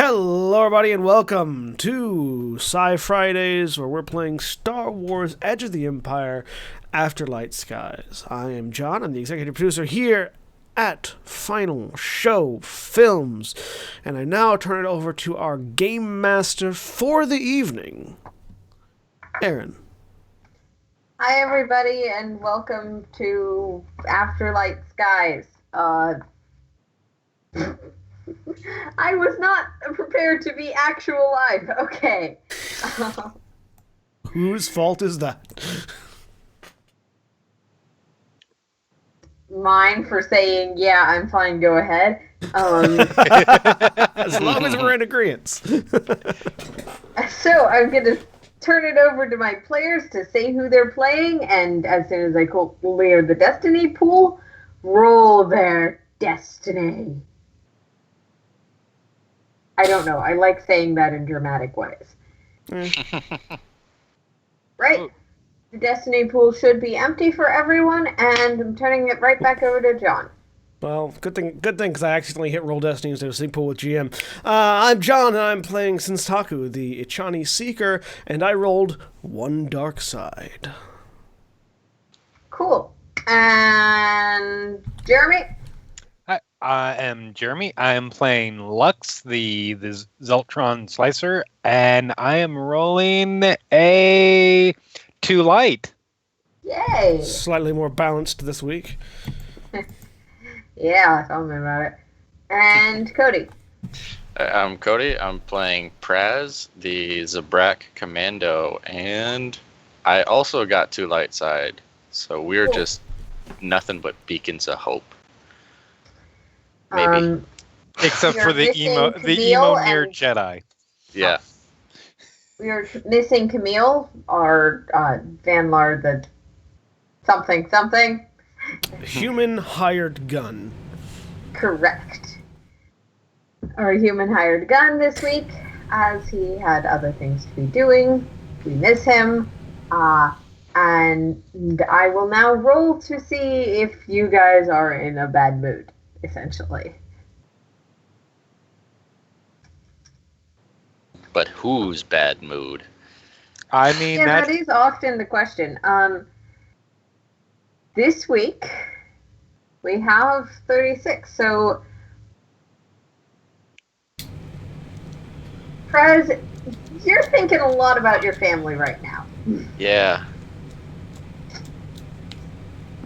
Hello, everybody, and welcome to Sci Fridays, where we're playing Star Wars Edge of the Empire Afterlight Skies. I am John, I'm the executive producer here at Final Show Films, and I now turn it over to our game master for the evening, Aaron. Hi, everybody, and welcome to Afterlight Skies. I was not prepared to be actual live. Okay. Whose fault is that? Mine for saying, yeah, I'm fine, go ahead. As long as we're in agreement. So I'm going to turn it over to my players to say who they're playing, and as soon as I clear the destiny pool, roll their destiny. I don't know. I like saying that in dramatic ways. Right? The destiny pool should be empty for everyone, and I'm turning it right back over to John. Well, good thing, because I accidentally hit Roll Destiny instead of Sync Pool with GM. I'm John, and I'm playing Senstaku, the Ichani Seeker, and I rolled one dark side. Cool. And Jeremy? Hi, I am Jeremy. I am playing Lux, the Zeltron Slicer, and I am rolling a 2 light. Yay! Slightly more balanced this week. Yeah, tell me about it. And Cody? I'm Cody. I'm playing Praz, the Zabrak Commando, and I also got 2 light side. So we're just nothing but beacons of hope. Maybe. Except for the emo near Jedi. Yeah. We are missing Kamil, our Vanlar, the something. Human hired gun. Correct. Our human hired gun this week, as he had other things to be doing. We miss him. And I will now roll to see if you guys are in a bad mood, essentially. But whose bad mood? I mean, yeah, that is often the question. This week, we have 36, so Prez, you're thinking a lot about your family right now. Yeah.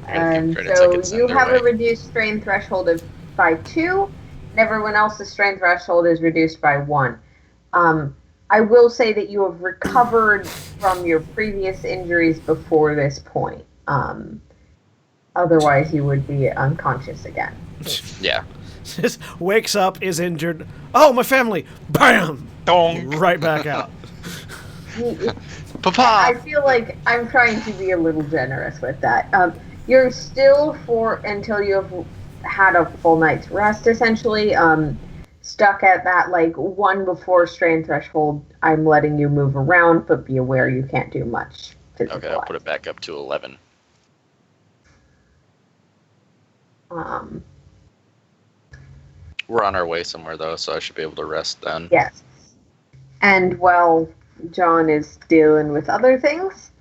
And so you have a reduced strain threshold by 2, and everyone else's strain threshold is reduced by 1. I will say that you have recovered from your previous injuries before this point. Otherwise, you would be unconscious again. Yeah. Just wakes up, is injured. Oh, my family! Bam! Dong. Right back out. Papa! I feel like I'm trying to be a little generous with that. You're still, until you have had a full night's rest, essentially, stuck at that, 1 before strain threshold. I'm letting you move around, but be aware you can't do much physical. Okay, I'll put it back up to 11. We're on our way somewhere, though, so I should be able to rest then. Yes. And while John is dealing with other things,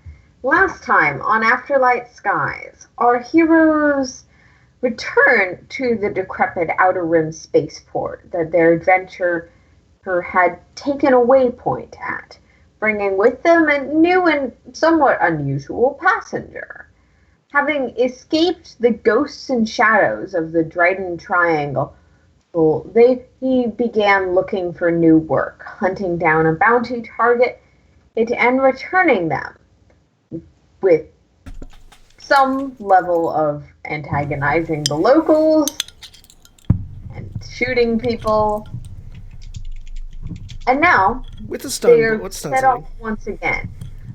last time on Afterlight Skies, our heroes return to the decrepit Outer Rim spaceport that their adventure had taken a waypoint at, bringing with them a new and somewhat unusual passenger. Having escaped the ghosts and shadows of the Dryden Triangle, he began looking for new work, hunting down a bounty target and returning them with some level of antagonizing the locals and shooting people. And now With the they're set off once again,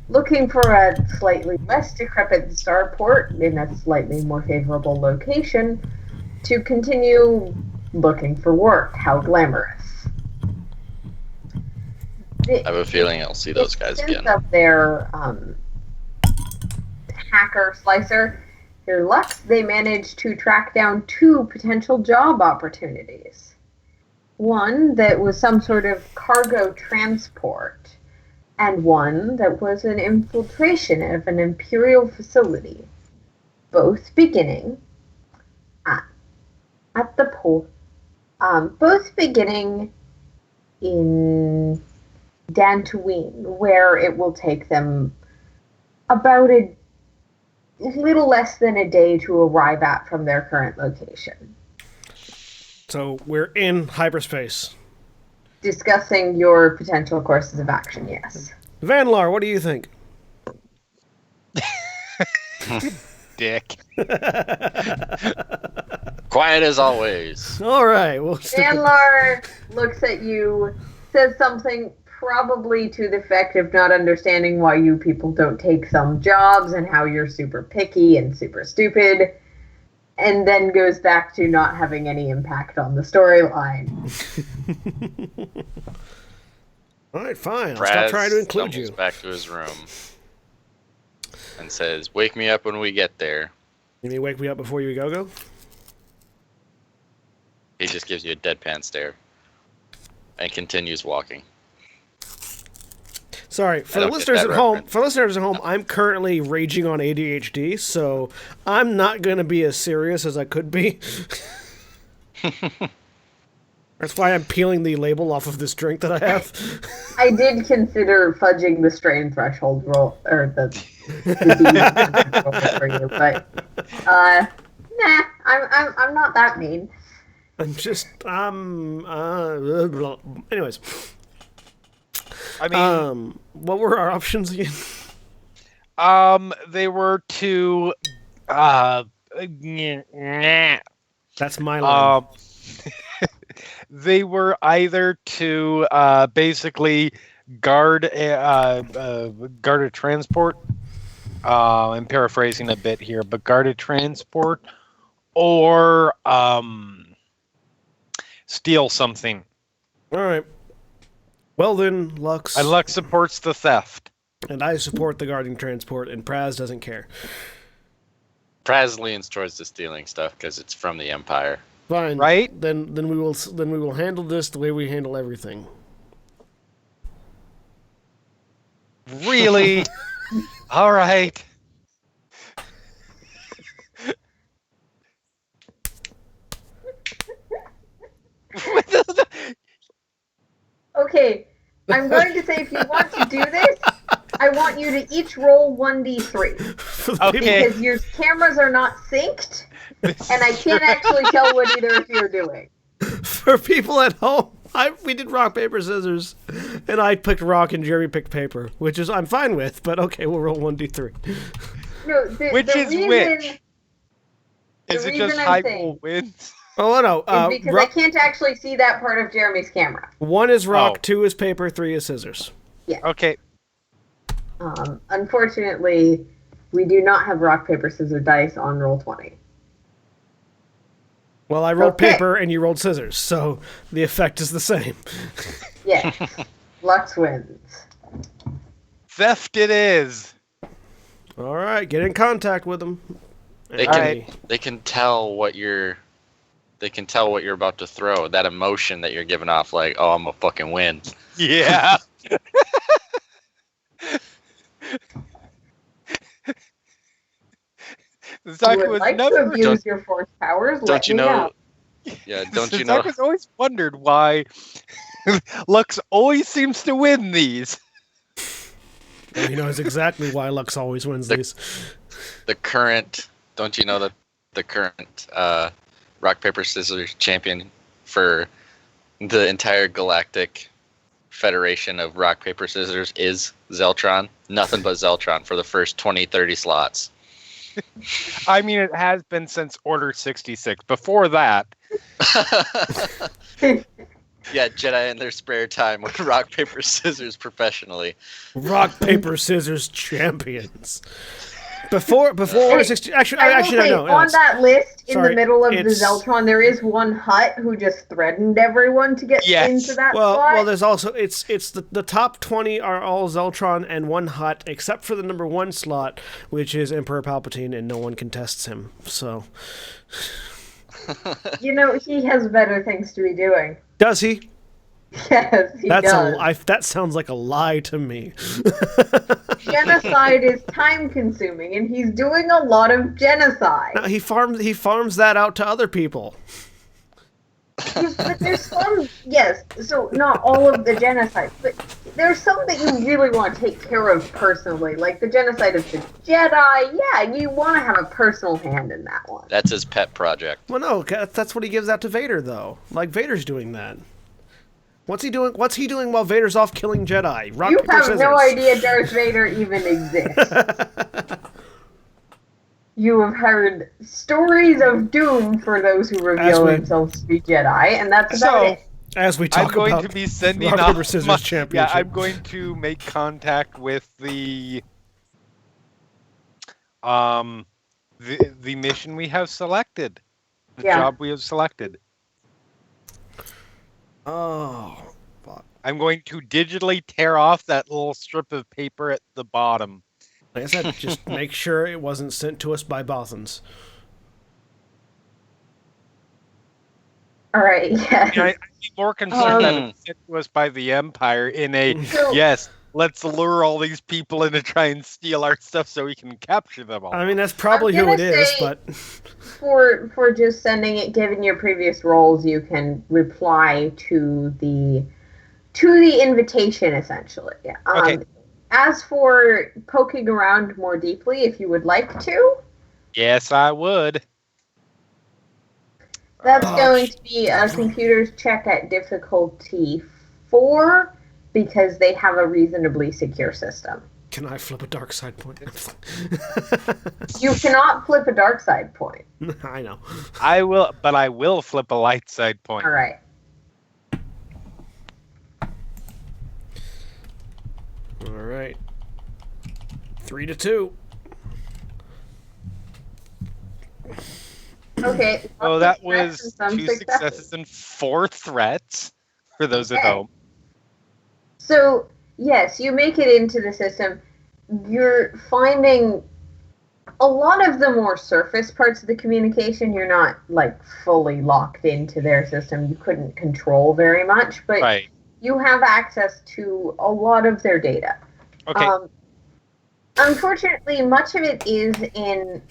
looking for a slightly less decrepit starport in a slightly more favorable location to continue looking for work. How glamorous. I have a feeling I'll see those guys again. Of their hacker slicer, their Lux, they managed to track down 2 potential job opportunities. one that was some sort of cargo transport, and one that was an infiltration of an Imperial facility, both beginning at the port, both beginning in Dantooine, where it will take them about a little less than a day to arrive at from their current location. So we're in hyperspace. Discussing your potential courses of action, yes. Vanlar, what do you think? Dick. Quiet as always. All right. Well, Vanlar looks at you, says something probably to the effect of not understanding why you people don't take some jobs and how you're super picky and super stupid, and then goes back to not having any impact on the storyline. All right, fine. I'll Praz stop trying to include stumbles you. back to his room and says, "Wake me up when we get there." You mean wake me up before you go? He just gives you a deadpan stare and continues walking. Sorry, for I the don't get listeners that at home. reference. For listeners at home, I'm currently raging on ADHD, so I'm not going to be as serious as I could be. That's why I'm peeling the label off of this drink that I have. I did consider fudging the strain threshold roll, or the disease roll for you, but nah, I'm not that mean. I'm just anyways. I mean, what were our options again? they were to That's my line. they were either to basically guard a transport. I'm paraphrasing a bit here, but guard a transport or steal something. All right. Well then, Lux. And Lux supports the theft. And I support the guarding transport, and Praz doesn't care. Praz leans towards the stealing stuff because it's from the Empire. Fine. Right? Then we will handle this the way we handle everything. Really? All right. Okay, I'm going to say if you want to do this, I want you to each roll 1d3. Okay. Because your cameras are not synced, and I can't actually tell what either of you are doing. For people at home, we did rock, paper, scissors, and I picked rock and Jeremy picked paper, which is I'm fine with, but okay, we'll roll 1d3. No, Which the is reason, which? Is the it just reason I'm high saying roll wins? Oh, no. is because I can't actually see that part of Jeremy's camera. 1 is rock, Oh. 2 is paper, 3 is scissors. Okay. Unfortunately, we do not have rock, paper, scissors dice on roll 20. Well, I rolled Okay. paper and you rolled scissors, so the effect is the same. Yes, Lux wins. Theft it is. All right, get in contact with them. They can- They can tell what you're about to throw. That emotion that you're giving off, like, "Oh, I'm gonna fucking win." Yeah. You Zaku would was like to never. abuse your force powers? Don't Let you me know? Yeah, don't you know? Zaku's always wondered why Lux always seems to win these. Well, he knows exactly why Lux always wins these. The current, don't you know that the current rock paper scissors champion for the entire galactic federation of rock paper scissors is Zeltron? Nothing but Zeltron for the first 20-30 slots. I mean, it has been since Order 66. Before that, Yeah, Jedi in their spare time with rock paper scissors professionally. Rock, paper, scissors champions. Before Order 60... Actually, I will say, no. on that list, in sorry, the middle of the it's- Zeltron, there is one hut who just threatened everyone to get Yes. into that Well, spot. there's also it's the top 20 are all Zeltron and one hut, except for the number 1 slot, which is Emperor Palpatine, and no one contests him. So You know, he has better things to be doing. Does he? Yes, he That's does. that sounds like a lie to me. Genocide is time consuming, and he's doing a lot of genocide. No, he farms that out to other people. Yeah, but there's some, yes, so not all of the genocide, but there's some that you really want to take care of personally, like the genocide of the Jedi. Yeah, you want to have a personal hand in that one. That's his pet project. Well, no, that's what he gives out to Vader, though. Like Vader's doing that. What's he doing? What's he doing while Vader's off killing Jedi? Rock, You paper, have scissors. no idea Darth Vader even exists. You have heard stories of doom for those who reveal themselves to be Jedi, and that's about it. As we talk I'm going about to be sending rock, off paper, scissors championship. Yeah, I'm going to make contact with the mission we have selected. The job we have selected. Oh, fuck. I'm going to digitally tear off that little strip of paper at the bottom. Like I said, just make sure it wasn't sent to us by Bothans. All right, yes. I'd be more concerned that it was sent to us by the Empire in a, yes, let's lure all these people in to try and steal our stuff so we can capture them all. I mean, that's probably who it is, but... For just sending it, given your previous roles, you can reply to the invitation, essentially. Okay. As for poking around more deeply, if you would like to... Yes, I would. That's going to be a computer's check at difficulty 4, because they have a reasonably secure system. Can I flip a dark side point? You cannot flip a dark side point. I know. I will flip a light side point. All right. All right. 3-2. Okay. Oh, that was 2 successes and 4 threats for those at home. So, yes, you make it into the system. You're finding a lot of the more surface parts of the communication. You're not, like, fully locked into their system. You couldn't control very much, but you have access to a lot of their data. Okay. Unfortunately, much of it is in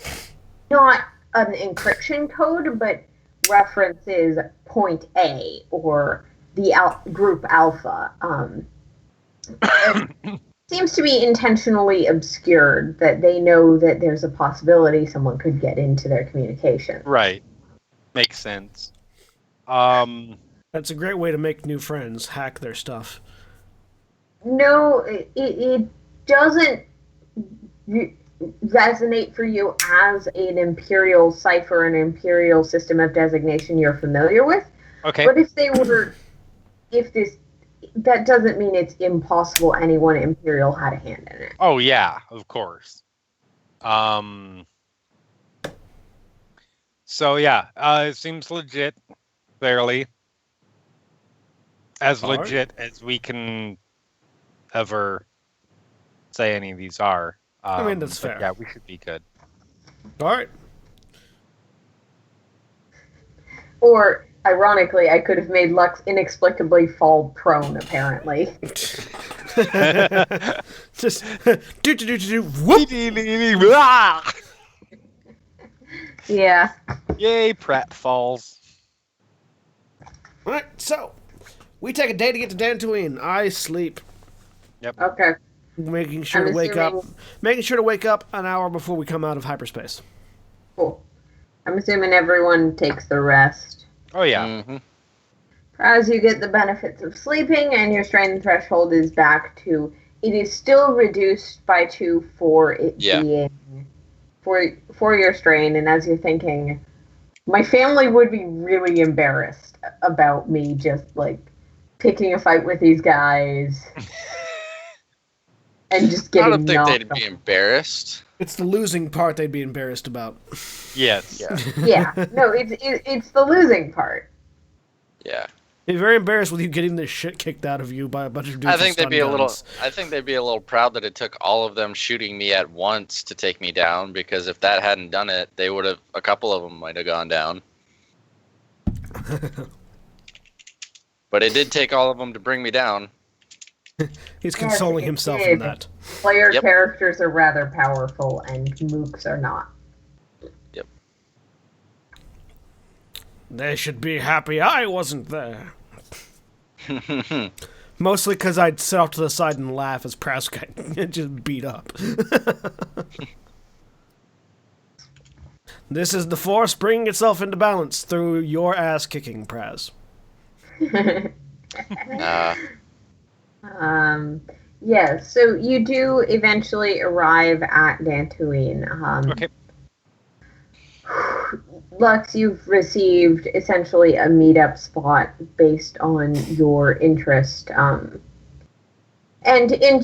not an encryption code, but references point A or the group alpha. It seems to be intentionally obscured, that they know that there's a possibility someone could get into their communication. Right. Makes sense. That's a great way to make new friends. Hack their stuff. No, it doesn't resonate for you as an Imperial cipher, an Imperial system of designation you're familiar with. Okay. But that doesn't mean it's impossible anyone Imperial had a hand in it. Oh, yeah, of course. So, yeah, it seems legit, clearly. As legit as we can ever say any of these are. I mean, that's fair. Yeah, we should be good. All right. Or, ironically, I could have made Lux inexplicably fall prone, apparently. Just whoop. Yeah. Yay, Pratt falls. All right, so we take a day to get to Dantooine. I sleep. Yep. Okay. Making sure to wake up an hour before we come out of hyperspace. Cool. I'm assuming everyone takes the rest. Oh, yeah. Mm-hmm. As you get the benefits of sleeping, and your strength threshold is back to... It is still reduced by 2 for it being... For your strain, and as you're thinking, my family would be really embarrassed about me just, like, picking a fight with these guys... and just getting I don't think knocked they'd be embarrassed. It's the losing part they'd be embarrassed about. Yes. Yeah. No, it's the losing part. Yeah. They'd be very embarrassed with you getting this shit kicked out of you by a bunch of dudes. I think they'd be a little proud that it took all of them shooting me at once to take me down, because if that hadn't done it, a couple of them might have gone down. But it did take all of them to bring me down. He's consoling it himself did. in that. Player Yep. characters are rather powerful, and mooks are not. Yep. They should be happy I wasn't there. Mostly because I'd sit off to the side and laugh as Praz got just beat up. This is the Force bringing itself into balance through your ass kicking, Praz. Yeah, so you do eventually arrive at Dantooine. Okay. Lux, you've received essentially a meetup spot based on your interest, and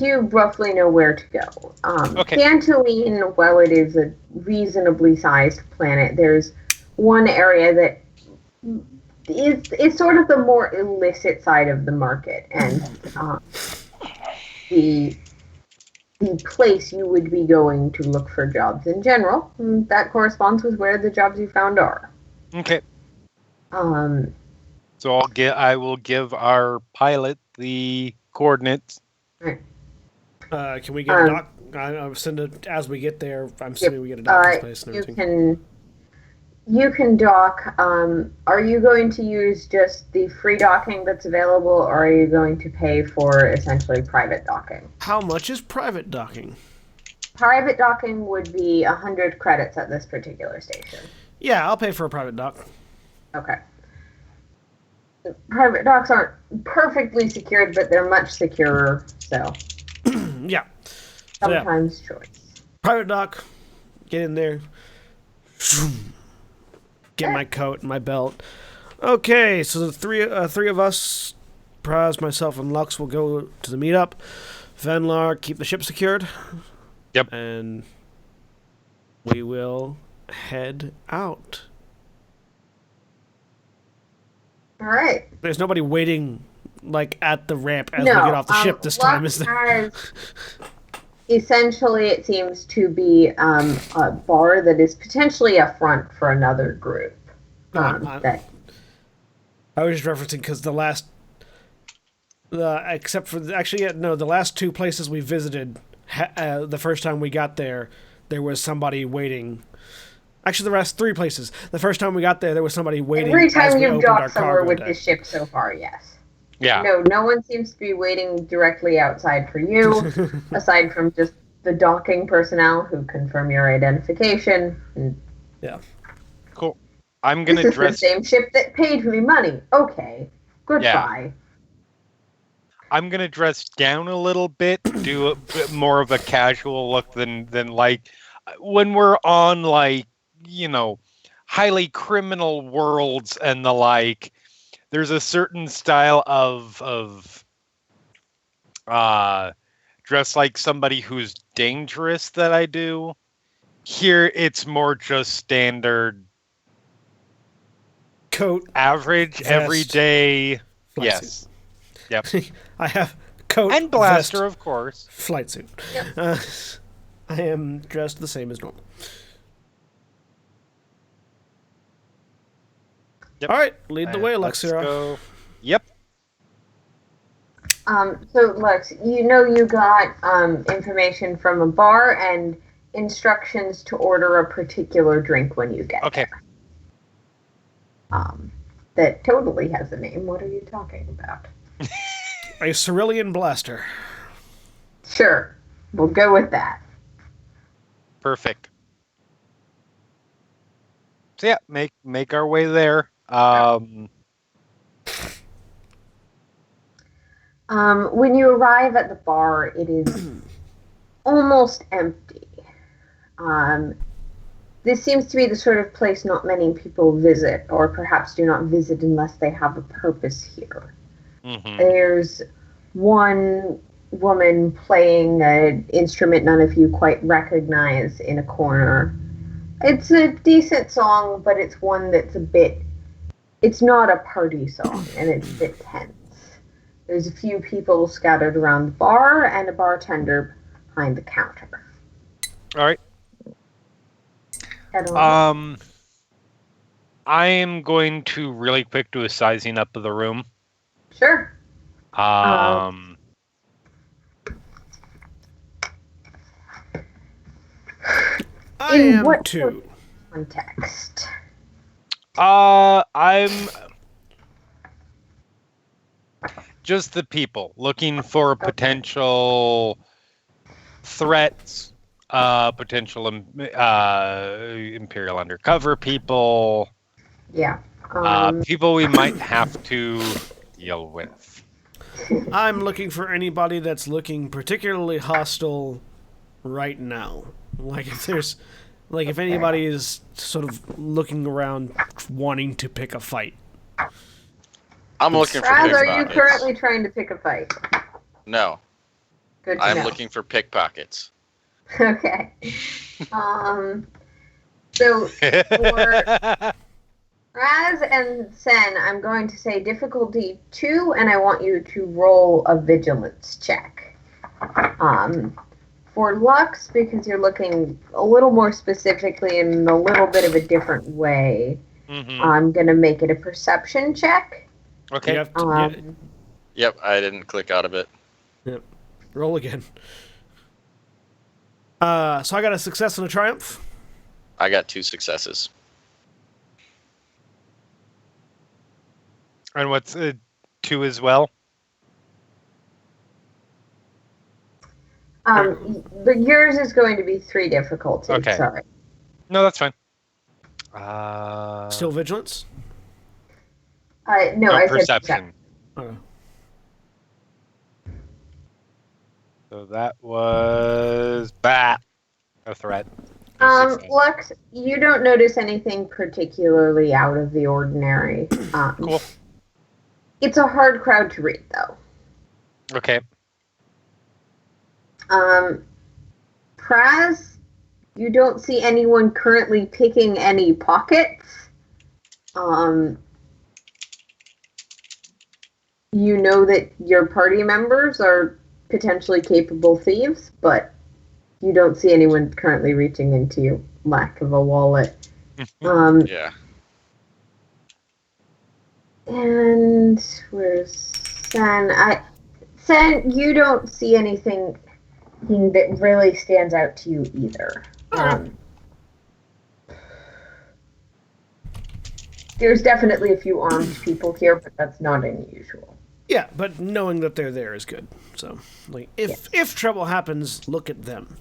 you roughly know where to go. Okay. Dantooine, while it is a reasonably sized planet, there's one area that is sort of the more illicit side of the market, and the place you would be going to look for jobs in general. That corresponds with where the jobs you found are. Okay. So I will give our pilot the coordinates. Can we get a dock? I'll send it as we get there. I'm assuming we get a docking space and everything. You can dock. Are you going to use just the free docking that's available, or are you going to pay for essentially private docking? How much is private docking? Private docking would be 100 credits at this particular station. Yeah, I'll pay for a private dock. Okay. Private docks aren't perfectly secured, but they're much securer, so Yeah. sometimes choice. Private dock. Get in there. Get my coat and my belt. Okay, so the three of us, Praz, myself, and Lux will go to the meetup. Venlar, keep the ship secured. Yep. And we will head out. All right. There's nobody waiting, like, at the ramp as we get off the ship this time, is there? Essentially, it seems to be a bar that is potentially a front for another group. I was just referencing because the last, except for the last two places we visited, the first time we got there was somebody waiting. Actually, the last three places. The first time we got there was somebody waiting. Every as time we you've opened our docked somewhere cargo with deck. this ship so far, yes. Yeah. No one seems to be waiting directly outside for you, aside from just the docking personnel who confirm your identification. And Yeah. Cool. I'm gonna this is dress. the same ship that paid me money. Okay, goodbye. I'm gonna dress down a little bit, do a bit more of a casual look than like when we're on, like, highly criminal worlds and the like. There's a certain style of dress like somebody who's dangerous that I do. Here it's more just standard Coat, average, vest, everyday. flight Yes. Yep. suit. I have coat And blaster, vest, of course. flight suit. Yep. I am dressed the same as normal. Yep. All right, lead the way, Let's Luxira. go. Yep. So Lex, you got information from a bar and instructions to order a particular drink when you get Okay. there. That totally has a name. What are you talking about? A Cerulean blaster. Sure, we'll go with that. Perfect. So yeah, make our way there. When you arrive at the bar, it is almost empty. This seems to be the sort of place not many people visit, or perhaps do not visit unless they have a purpose here. Mhm. There's one woman playing an instrument none of you quite recognize in a corner. It's a decent song, but it's one that's it's not a party song, and it's a bit tense. There's a few people scattered around the bar, and a bartender behind the counter. All right. Head on. I am going to really quick do a sizing up of the room. Sure. Um, I In am what 2. context? I'm just the people looking for potential threats, potential Imperial undercover people, Yeah. people we might have to deal with. I'm looking for anybody that's looking particularly hostile right now. Like if anybody is sort of looking around wanting to pick a fight. I'm looking for Raz, are you pickpockets. currently trying to pick a fight? No, Good to I'm know. looking for pickpockets. Okay. So for Raz and Sen, I'm going to say difficulty 2, and I want you to roll a vigilance check. For Lux, because you're looking a little more specifically in a little bit of a different way, I'm going to make it a perception check. Okay. You have to, Yep, I didn't click out of it. Yep. Roll again. So I got a success and a triumph. I got 2 successes. And what's 2 as well? But yours is going to be 3 difficulty. Okay. Sorry. No, that's fine. Still vigilance? No, I said perception. Oh. So that was a threat. No success. Lux, you don't notice anything particularly out of the ordinary. Cool. It's a hard crowd to read, though. Okay. Praz, you don't see anyone currently picking any pockets. You know that your party members are potentially capable thieves, but you don't see anyone currently reaching into your lack of a wallet. Yeah. And where's Sen? Sen, you don't see anything that really stands out to you either. There's definitely a few armed people here, but that's not unusual. Yeah, but knowing that they're there is good. So, like, if trouble happens, look at them.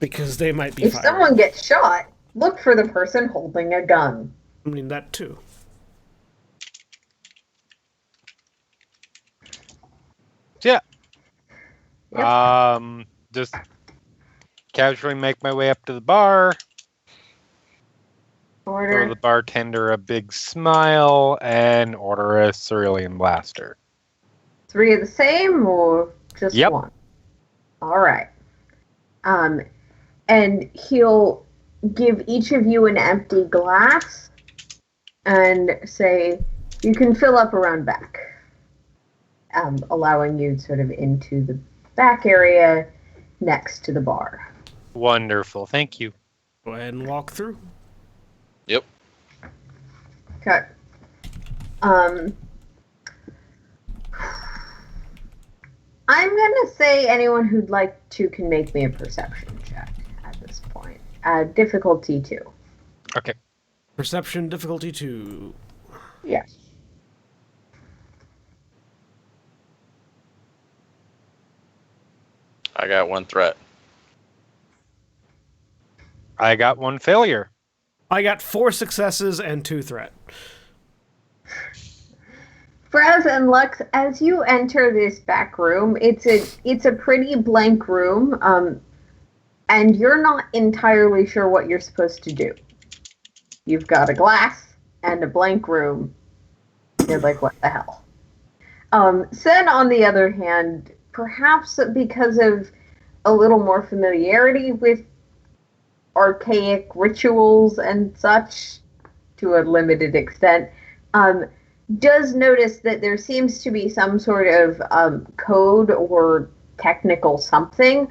Because they might be If fired. someone gets shot, look for the person holding a gun. I mean, that too. Yeah. Yep. Just casually make my way up to the bar. Throw Order. the bartender a big smile and order a cerulean blaster. 3 of the same or just Yep. 1? All right. And he'll give each of you an empty glass and say, you can fill up around back. Allowing you sort of into the back area next to the bar. Wonderful. Thank you. Go ahead and walk through. Yep. Okay. I'm gonna say anyone who'd like to can make me a perception check at this point. Difficulty 2. Okay. Perception difficulty 2. Yes. I got 1 threat. I got 1 failure. I got 4 successes and 2 threat. Fraz and Lux, as you enter this back room, it's a pretty blank room, and you're not entirely sure what you're supposed to do. You've got a glass and a blank room. You're like, what the hell? Sen, on the other hand, perhaps because of a little more familiarity with archaic rituals and such, to a limited extent, does notice that there seems to be some sort of code or technical something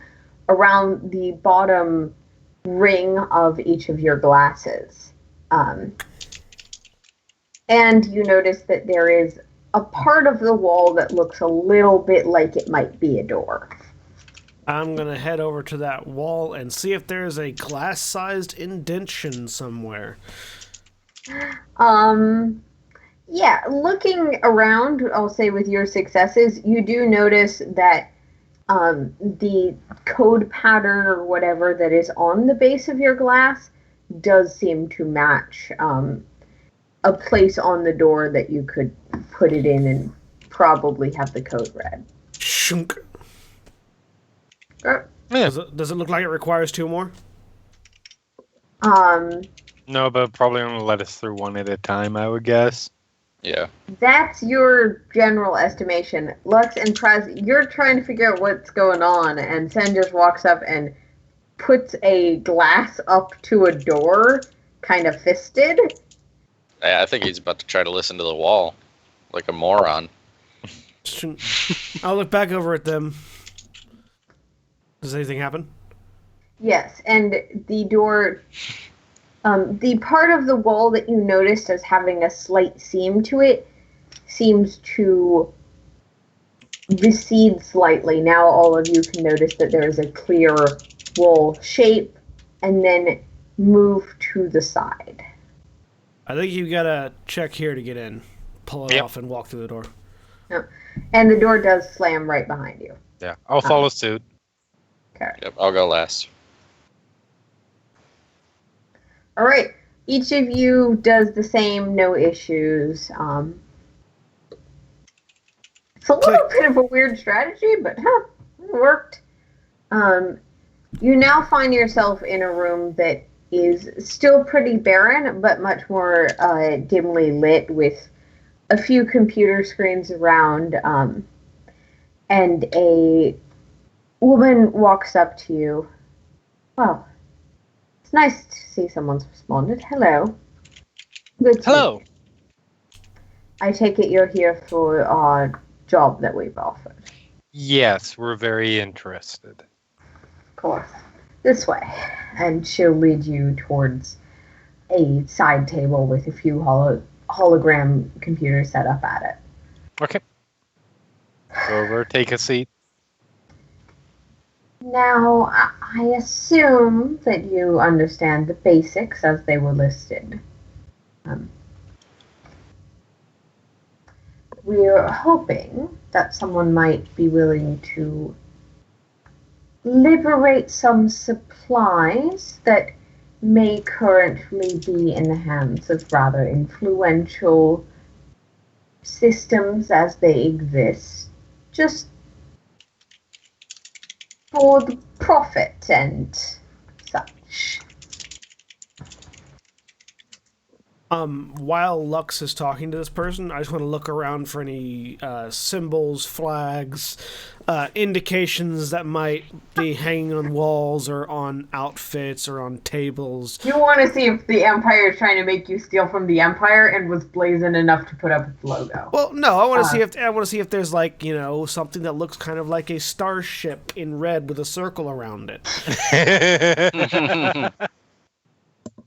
around the bottom ring of each of your glasses. And And you notice that there is a part of the wall that looks a little bit like it might be a door. I'm going to head over to that wall and see if there's a glass-sized indentation somewhere. Yeah, looking around, I'll say with your successes, you do notice that the code pattern or whatever that is on the base of your glass does seem to match a place on the door that you could put it in and probably have the code read. Shunk. Yeah. Does it look like it requires 2 more? No, but probably only let us through one at a time, I would guess. Yeah. That's your general estimation. Lux and Praz, you're trying to figure out what's going on, and Sen just walks up and puts a glass up to a door, kind of fisted. I think he's about to try to listen to the wall, like a moron. I'll look back over at them. Does anything happen? Yes, and the door, the part of the wall that you noticed as having a slight seam to it seems to recede slightly. Now all of you can notice that there is a clear wall shape and then move to the side. I think you gotta check here to get in. Pull it off and walk through the door. No. And the door does slam right behind you. Yeah, I'll follow suit. Okay. Yep, I'll go last. All right. Each of you does the same, no issues. It's a little bit of a weird strategy, but it worked. You now find yourself in a room that is still pretty barren, but much more dimly lit with a few computer screens around, and a woman walks up to you. Well, it's nice to see someone's responded. Hello. Good to Hello. meet you. I take it you're here for our job that we've offered. Yes, we're very interested. Of course. This way. And she'll lead you towards a side table with a few hologram computers set up at it. Okay. Go over, take a seat. Now, I assume that you understand the basics as they were listed. We're hoping that someone might be willing to liberate some supplies that may currently be in the hands of rather influential systems as they exist, just for the profit and such. While Lux is talking to this person, I just want to look around for any symbols, flags, indications that might be hanging on walls or on outfits or on tables. You want to see if the Empire is trying to make you steal from the Empire and was brazen enough to put up its logo. Well, no, I want to see if there's something that looks kind of like a starship in red with a circle around it.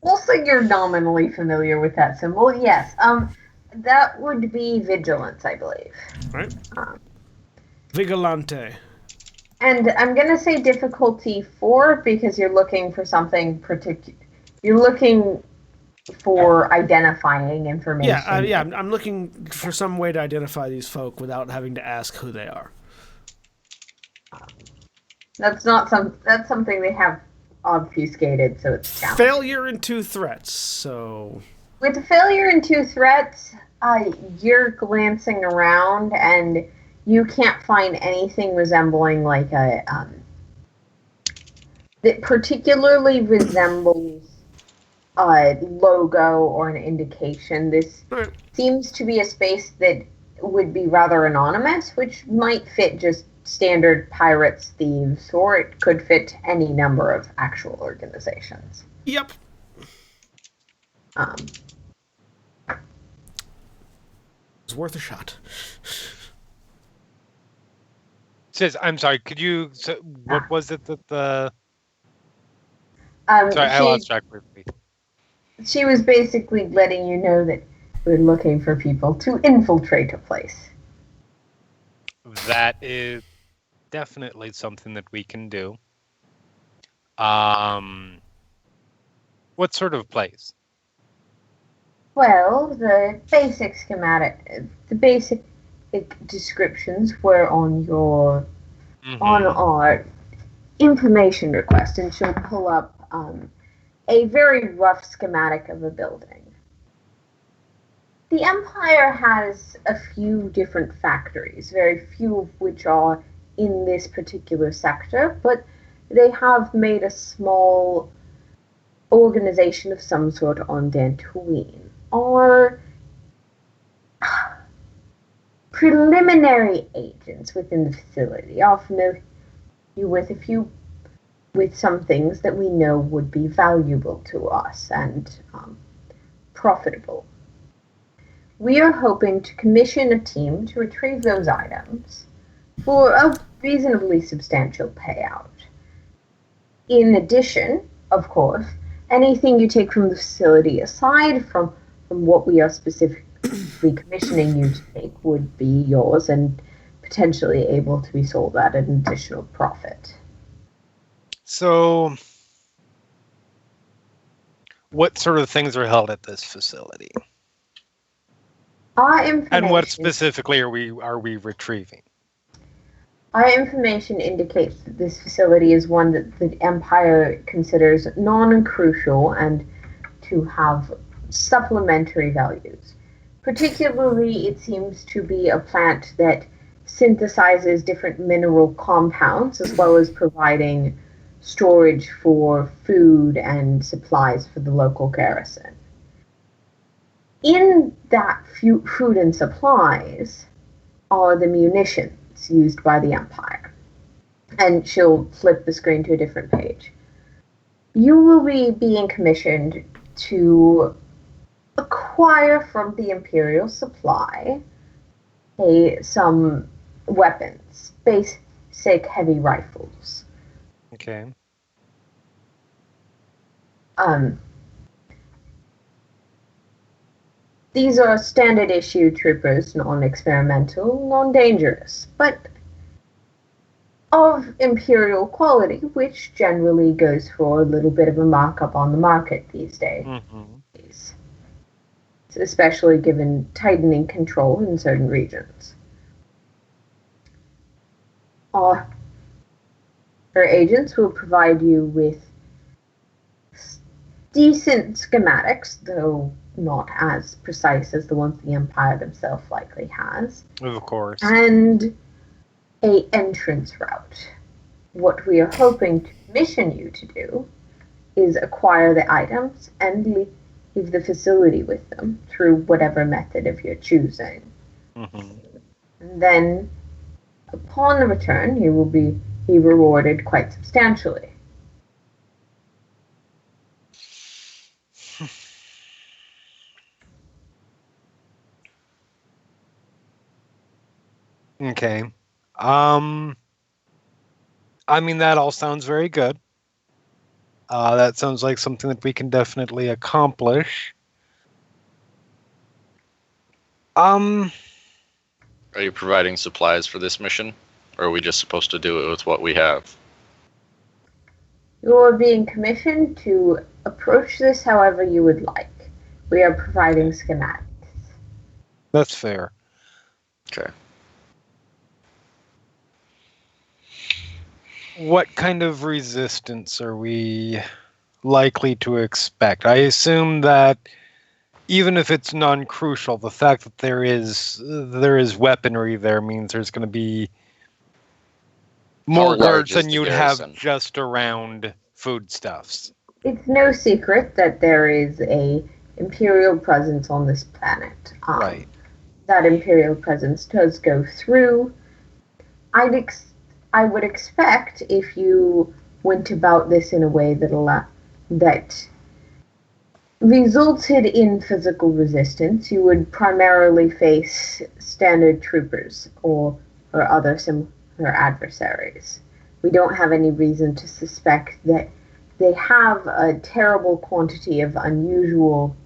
We'll say you're nominally familiar with that symbol. Yes. That would be vigilance, I believe. Right. Vigilante. And I'm going to say difficulty 4 because you're looking for something particular. You're looking for identifying information. Yeah, I'm looking for some way to identify these folk without having to ask who they are. That's something they have obfuscated, so it's challenging. Failure in 2 threats, so... With the failure in 2 threats, you're glancing around and you can't find anything resembling like a that particularly resembles a logo or an indication. This seems to be a space that would be rather anonymous, which might fit just standard pirates, thieves, or it could fit any number of actual organizations. Yep. It's worth a shot. Says, I'm sorry, could you... So what was it that the... Sorry, I lost track briefly. She was basically letting you know that We're looking for people to infiltrate a place. That is definitely something that we can do. What sort of place? Well, the basic descriptions were on our information request, and she'll pull up a very rough schematic of a building. The Empire has a few different factories, very few of which are in this particular sector, but they have made a small organization of some sort on Dantooine. Our preliminary agents within the facility are familiar with some things that we know would be valuable to us and profitable. We are hoping to commission a team to retrieve those items for a reasonably substantial payout. In addition, of course, anything you take from the facility aside from what we are specifically commissioning you to take would be yours and potentially able to be sold at an additional profit. So, what sort of things are held at this facility? And what specifically are we retrieving? Our information indicates that this facility is one that the Empire considers non-crucial and to have supplementary values. Particularly, it seems to be a plant that synthesizes different mineral compounds as well as providing storage for food and supplies for the local garrison. In that food and supplies are the munitions used by the Empire. And she'll flip the screen to a different page. You will be being commissioned to acquire from the Imperial supply some weapons, basic heavy rifles. Okay. These are standard issue troopers, non-experimental, non-dangerous, but of Imperial quality, which generally goes for a little bit of a markup on the market these days. Especially given tightening control in certain regions. Our agents will provide you with decent schematics, though not as precise as the ones the Empire themselves likely has. Of course. And an entrance route. What we are hoping to commission you to do is acquire the items and leave the facility with them through whatever method of your choosing. And then, upon the return, you will be rewarded quite substantially. Okay. I mean, that all sounds very good. That sounds like something that we can definitely accomplish. Are you providing supplies for this mission? Or are we just supposed to do it with what we have? You're being commissioned to approach this however you would like. We are providing schematics. That's fair. Okay. What kind of resistance are we likely to expect? I assume that even if it's non-crucial, the fact that there is weaponry there means there's going to be more guards than you'd have just around foodstuffs. It's no secret that there is a Imperial presence on this planet. Right. That Imperial presence does go through. I would expect if you went about this in a way that resulted in physical resistance, you would primarily face standard troopers or other similar adversaries. We don't have any reason to suspect that they have a terrible quantity of unusual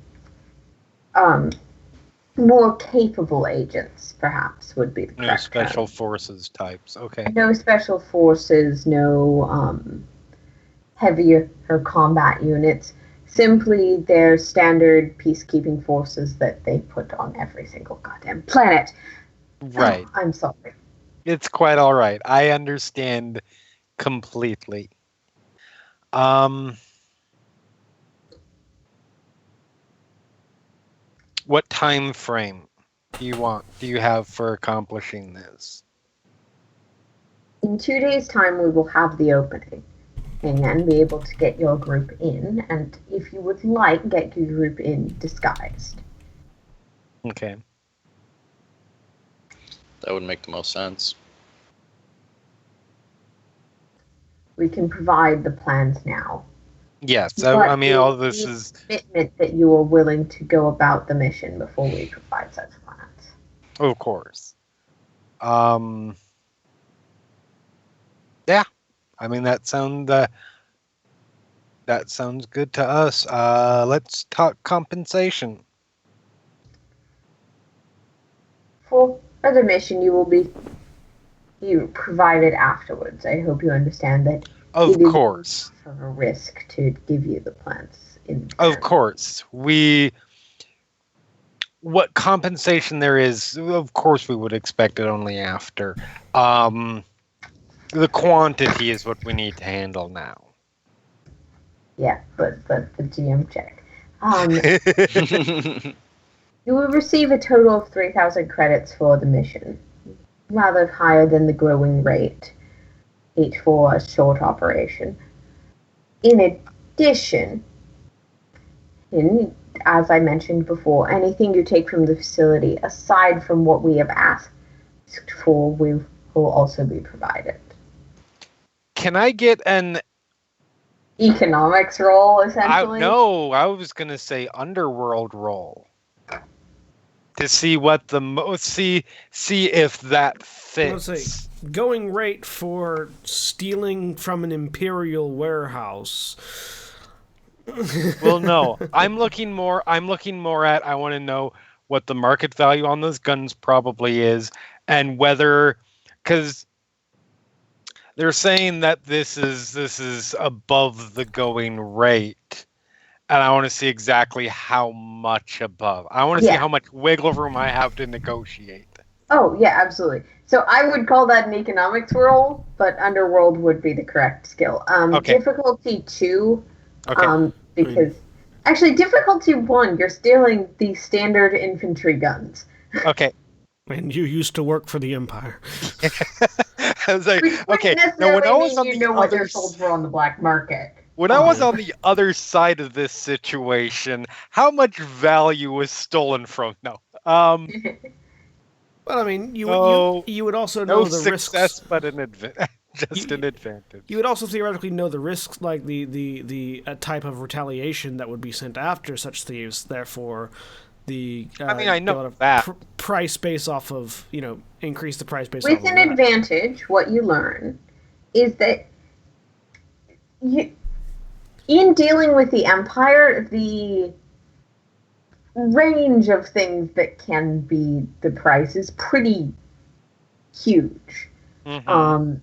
more capable agents, perhaps, would be the No correct special term. forces types. Okay. No special forces, no heavier combat units. Simply their standard peacekeeping forces that they put on every single goddamn planet. Right. Oh, I'm sorry. It's quite all right. I understand completely. What time frame do you have for accomplishing this? In 2 days' time, we will have the opening and be able to get your group in, and if you would like, get your group in disguised. Okay. That would make the most sense. We can provide the plans now. Yes. But I mean, all we this need is commitment that you are willing to go about the mission before we provide such plans. of course. Yeah. I mean, that sounds good to us. Let's talk compensation. For the mission, you provided afterwards. I hope you understand that Of it is course. enough of a risk to give you the plans in Of advance. course. What compensation there is, of course we would expect it only after. The quantity is what we need to handle now. Yeah, but the GM check. You will receive a total of 3,000 credits for the mission, rather higher than the growing rate, 8 for a short operation. In addition, as I mentioned before, anything you take from the facility, aside from what we have asked for, will also be provided. Can I get an... Economics roll, essentially? No, I was going to say underworld roll. To see what see if that fits. Let's say going rate for stealing from an Imperial warehouse. Well, no. I'm looking more at, I want to know what the market value on those guns probably is, and whether, because they're saying that this is above the going rate, and I want to see exactly how much above. I want to see how much wiggle room I have to negotiate. Oh, yeah, absolutely. So I would call that an economics roll, but underworld would be the correct skill. Okay. Difficulty 2, Okay. because actually difficulty 1, you're stealing the standard infantry guns. Okay. And you used to work for the Empire. I was like, Which okay. Now, Now, when I was on the what other their souls were on the black market. When I was on the other side of this situation, how much value was stolen from? No. Well, I mean, you would also no know the success, risks. but an just an advantage. You would also theoretically know the risks, like the type of retaliation that would be sent after such thieves. Therefore, I know that price based off of increase the price based with off of an that. advantage. What you learn is that in dealing with the Empire, the range of things that can be the price is pretty huge. Mm-hmm.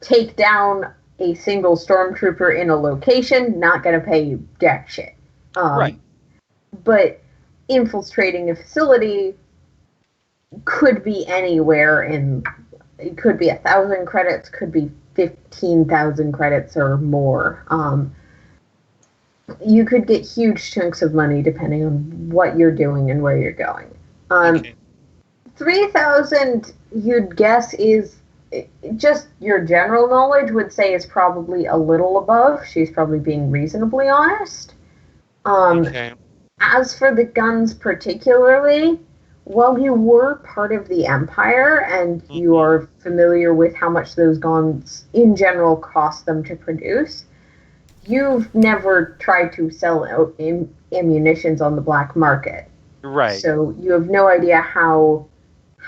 Take down a single stormtrooper in a location, not going to pay you jack shit. Right. But infiltrating a facility could be anywhere it could be 1,000 credits, could be 15,000 credits or more. You could get huge chunks of money depending on what you're doing and where you're going. 3,000, you'd guess, is just your general knowledge would say is probably a little above. She's probably being reasonably honest. As for the guns particularly, while you were part of the Empire and you are familiar with how much those guns in general cost them to produce, you've never tried to sell ammunitions on the black market. Right. So you have no idea how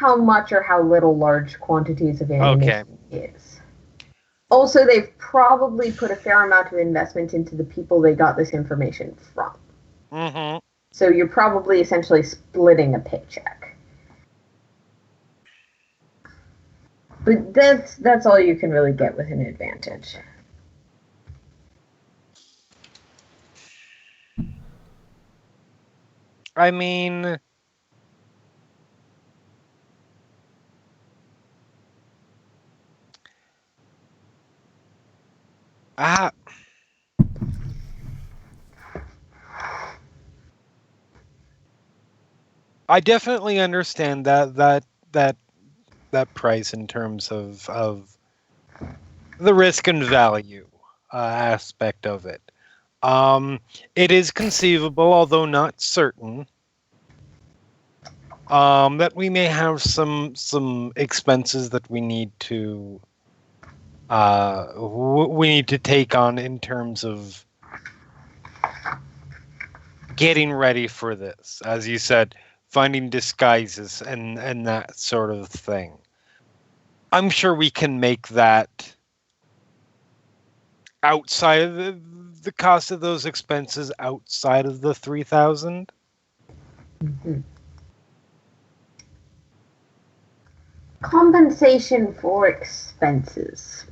much or how little large quantities of ammunition is. Also, they've probably put a fair amount of investment into the people they got this information from. Mm-hmm. So you're probably essentially splitting a paycheck. But that's all you can really get with an advantage. I mean, I definitely understand that price in terms of the risk and value aspect of it. It is conceivable, although not certain, that we may have some expenses that we need to take on in terms of getting ready for this. As you said, finding disguises and that sort of thing. I'm sure we can make that outside of the cost of those expenses, outside of the 3,000. Mm-hmm. Compensation for expenses.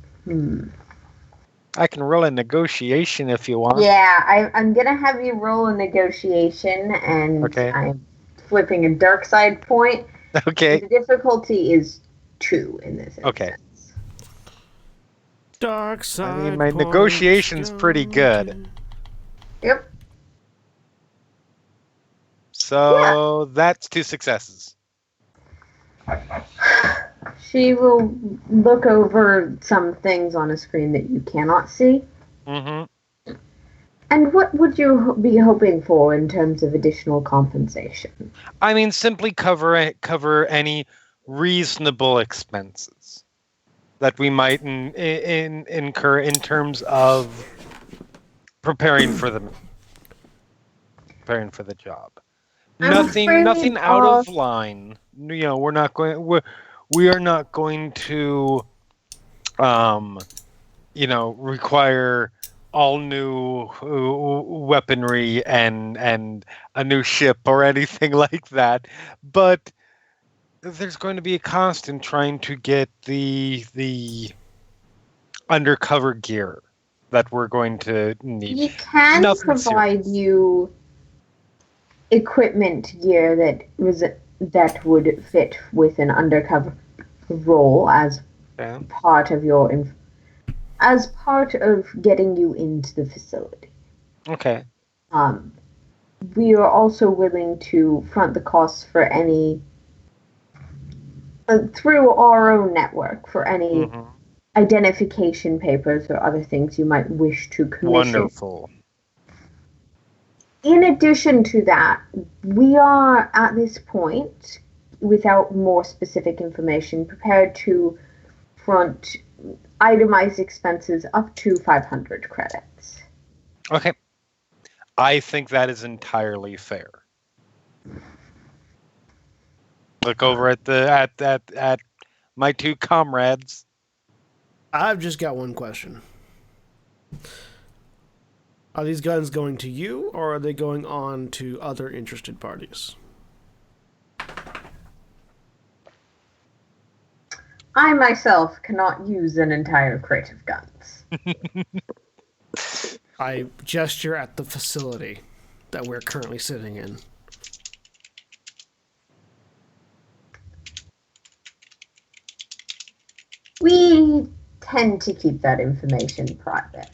I can roll a negotiation if you want. Yeah, I'm gonna have you roll a negotiation, and Okay. I'm flipping a dark side point. Okay. The difficulty is 2 in this instance. Okay. Dark side. I mean, my negotiation's pretty good. Yep. So that's 2 successes. She will look over some things on a screen that you cannot see. Mm-hmm. And what would you be hoping for in terms of additional compensation? I mean, simply cover any reasonable expenses that we might incur in terms of preparing for the job. Nothing out of line. You know, we are not going to require all new weaponry and a new ship or anything like that. But there's going to be a cost in trying to get the undercover gear that we're going to need. We can provide you equipment gear that would fit with an undercover role as part of getting you into the facility. Okay. We are also willing to front the costs for any through our own network for any identification papers or other things you might wish to commission. Wonderful. In addition to that, we are at this point, without more specific information, prepared to front itemized expenses up to 500 credits. Okay. I think that is entirely fair. Look over at my 2 comrades. I've just got one question. Are these guns going to you, or are they going on to other interested parties? I myself cannot use an entire crate of guns. I gesture at the facility that we're currently sitting in. We tend to keep that information private.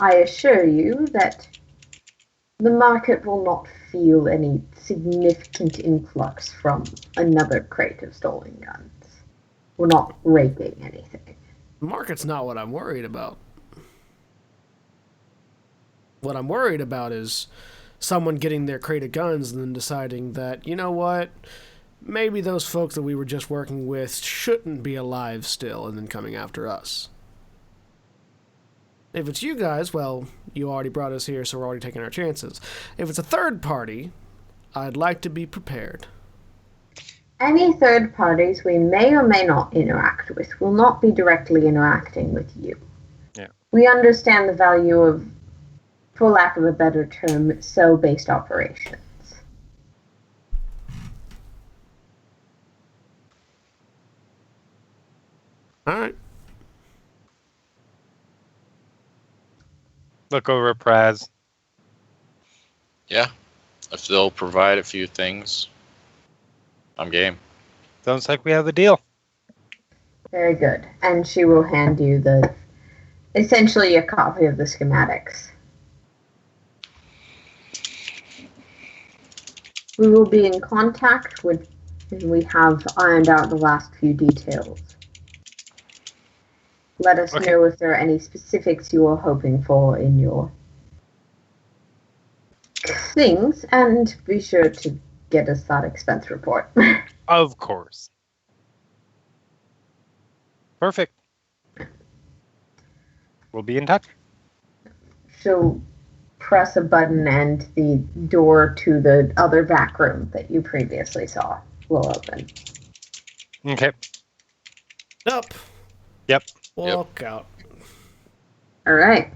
I assure you that the market will not feel any significant influx from another crate of stolen guns. We're not raping anything. The market's not what I'm worried about. What I'm worried about is someone getting their crate of guns and then deciding that, you know what, maybe those folks that we were just working with shouldn't be alive still, and then coming after us. If it's you guys, well, you already brought us here, so we're already taking our chances. If it's a third party, I'd like to be prepared. Any third parties we may or may not interact with will not be directly interacting with you. Yeah. We understand the value of for lack of a better term, cell-based operations. All right. Look over at Praz. Yeah. If they'll provide a few things, I'm game. Sounds like we have a deal. Very good. And she will hand you essentially a copy of the schematics. We will be in contact when we have ironed out the last few details. Let us know if there are any specifics you are hoping for in your things, and be sure to get us that expense report. Of course. Perfect. We'll be in touch. She'll press a button and the door to the other back room that you previously saw will open. Okay. Up. Yep. Walk out. All right.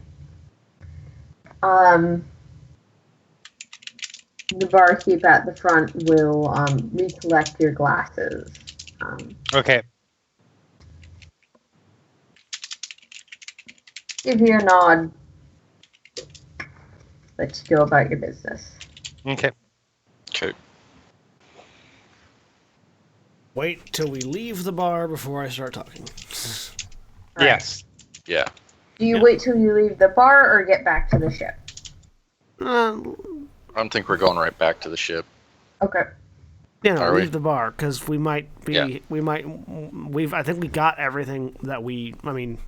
The barkeep at the front will recollect your glasses. Okay. Give you a nod. Let you go about your business. Okay. Okay. Wait till we leave the bar before I start talking. Right. Yes. Yeah. Do you wait till you leave the bar or get back to the ship? I don't think we're going right back to the ship. Okay. Yeah, no, Are we? leave the bar because we might be. Yeah. I think we got everything that we. I mean,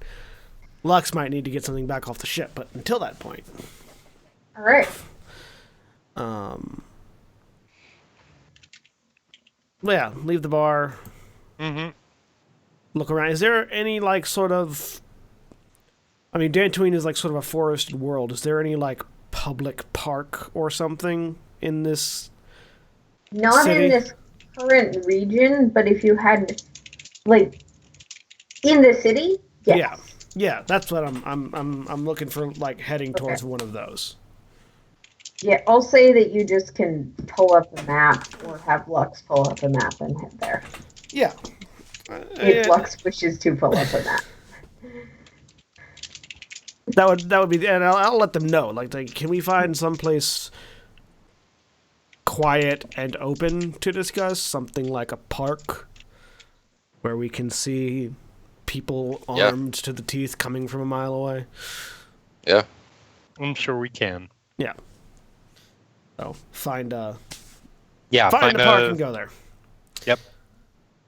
Lux might need to get something back off the ship, but until that point. All right. Yeah, leave the bar. Mm-hmm. Look around. Is there any like sort of? I mean, Dantooine is like sort of a forested world. Is there any like public park or something in this? Not city? in this current region, but if you had, like, in the city, yes. Yeah. That's what I'm looking for. Like heading towards one of those. Yeah, I'll say that you just can pull up a map or have Lux pull up a map and head there. Yeah. If Lux wishes to pull up a map. That would be, and I'll let them know. Like, can we find someplace quiet and open to discuss something like a park where we can see people armed to the teeth coming from a mile away? Yeah. I'm sure we can. Yeah. So find a Yeah. find a park and go there. Yep.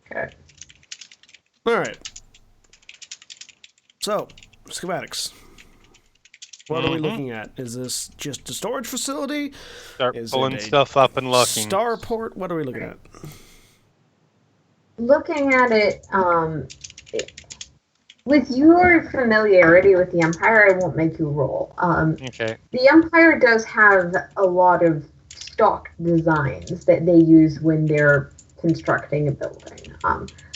Okay. All right. So schematics. What are we looking at? Is this just a storage facility? Start Is pulling it a stuff up and looking. Starport? What are we looking at? Looking at it, with your familiarity with the Empire, I won't make you roll. Okay. The Empire does have a lot of stock designs that they use when they're constructing a building.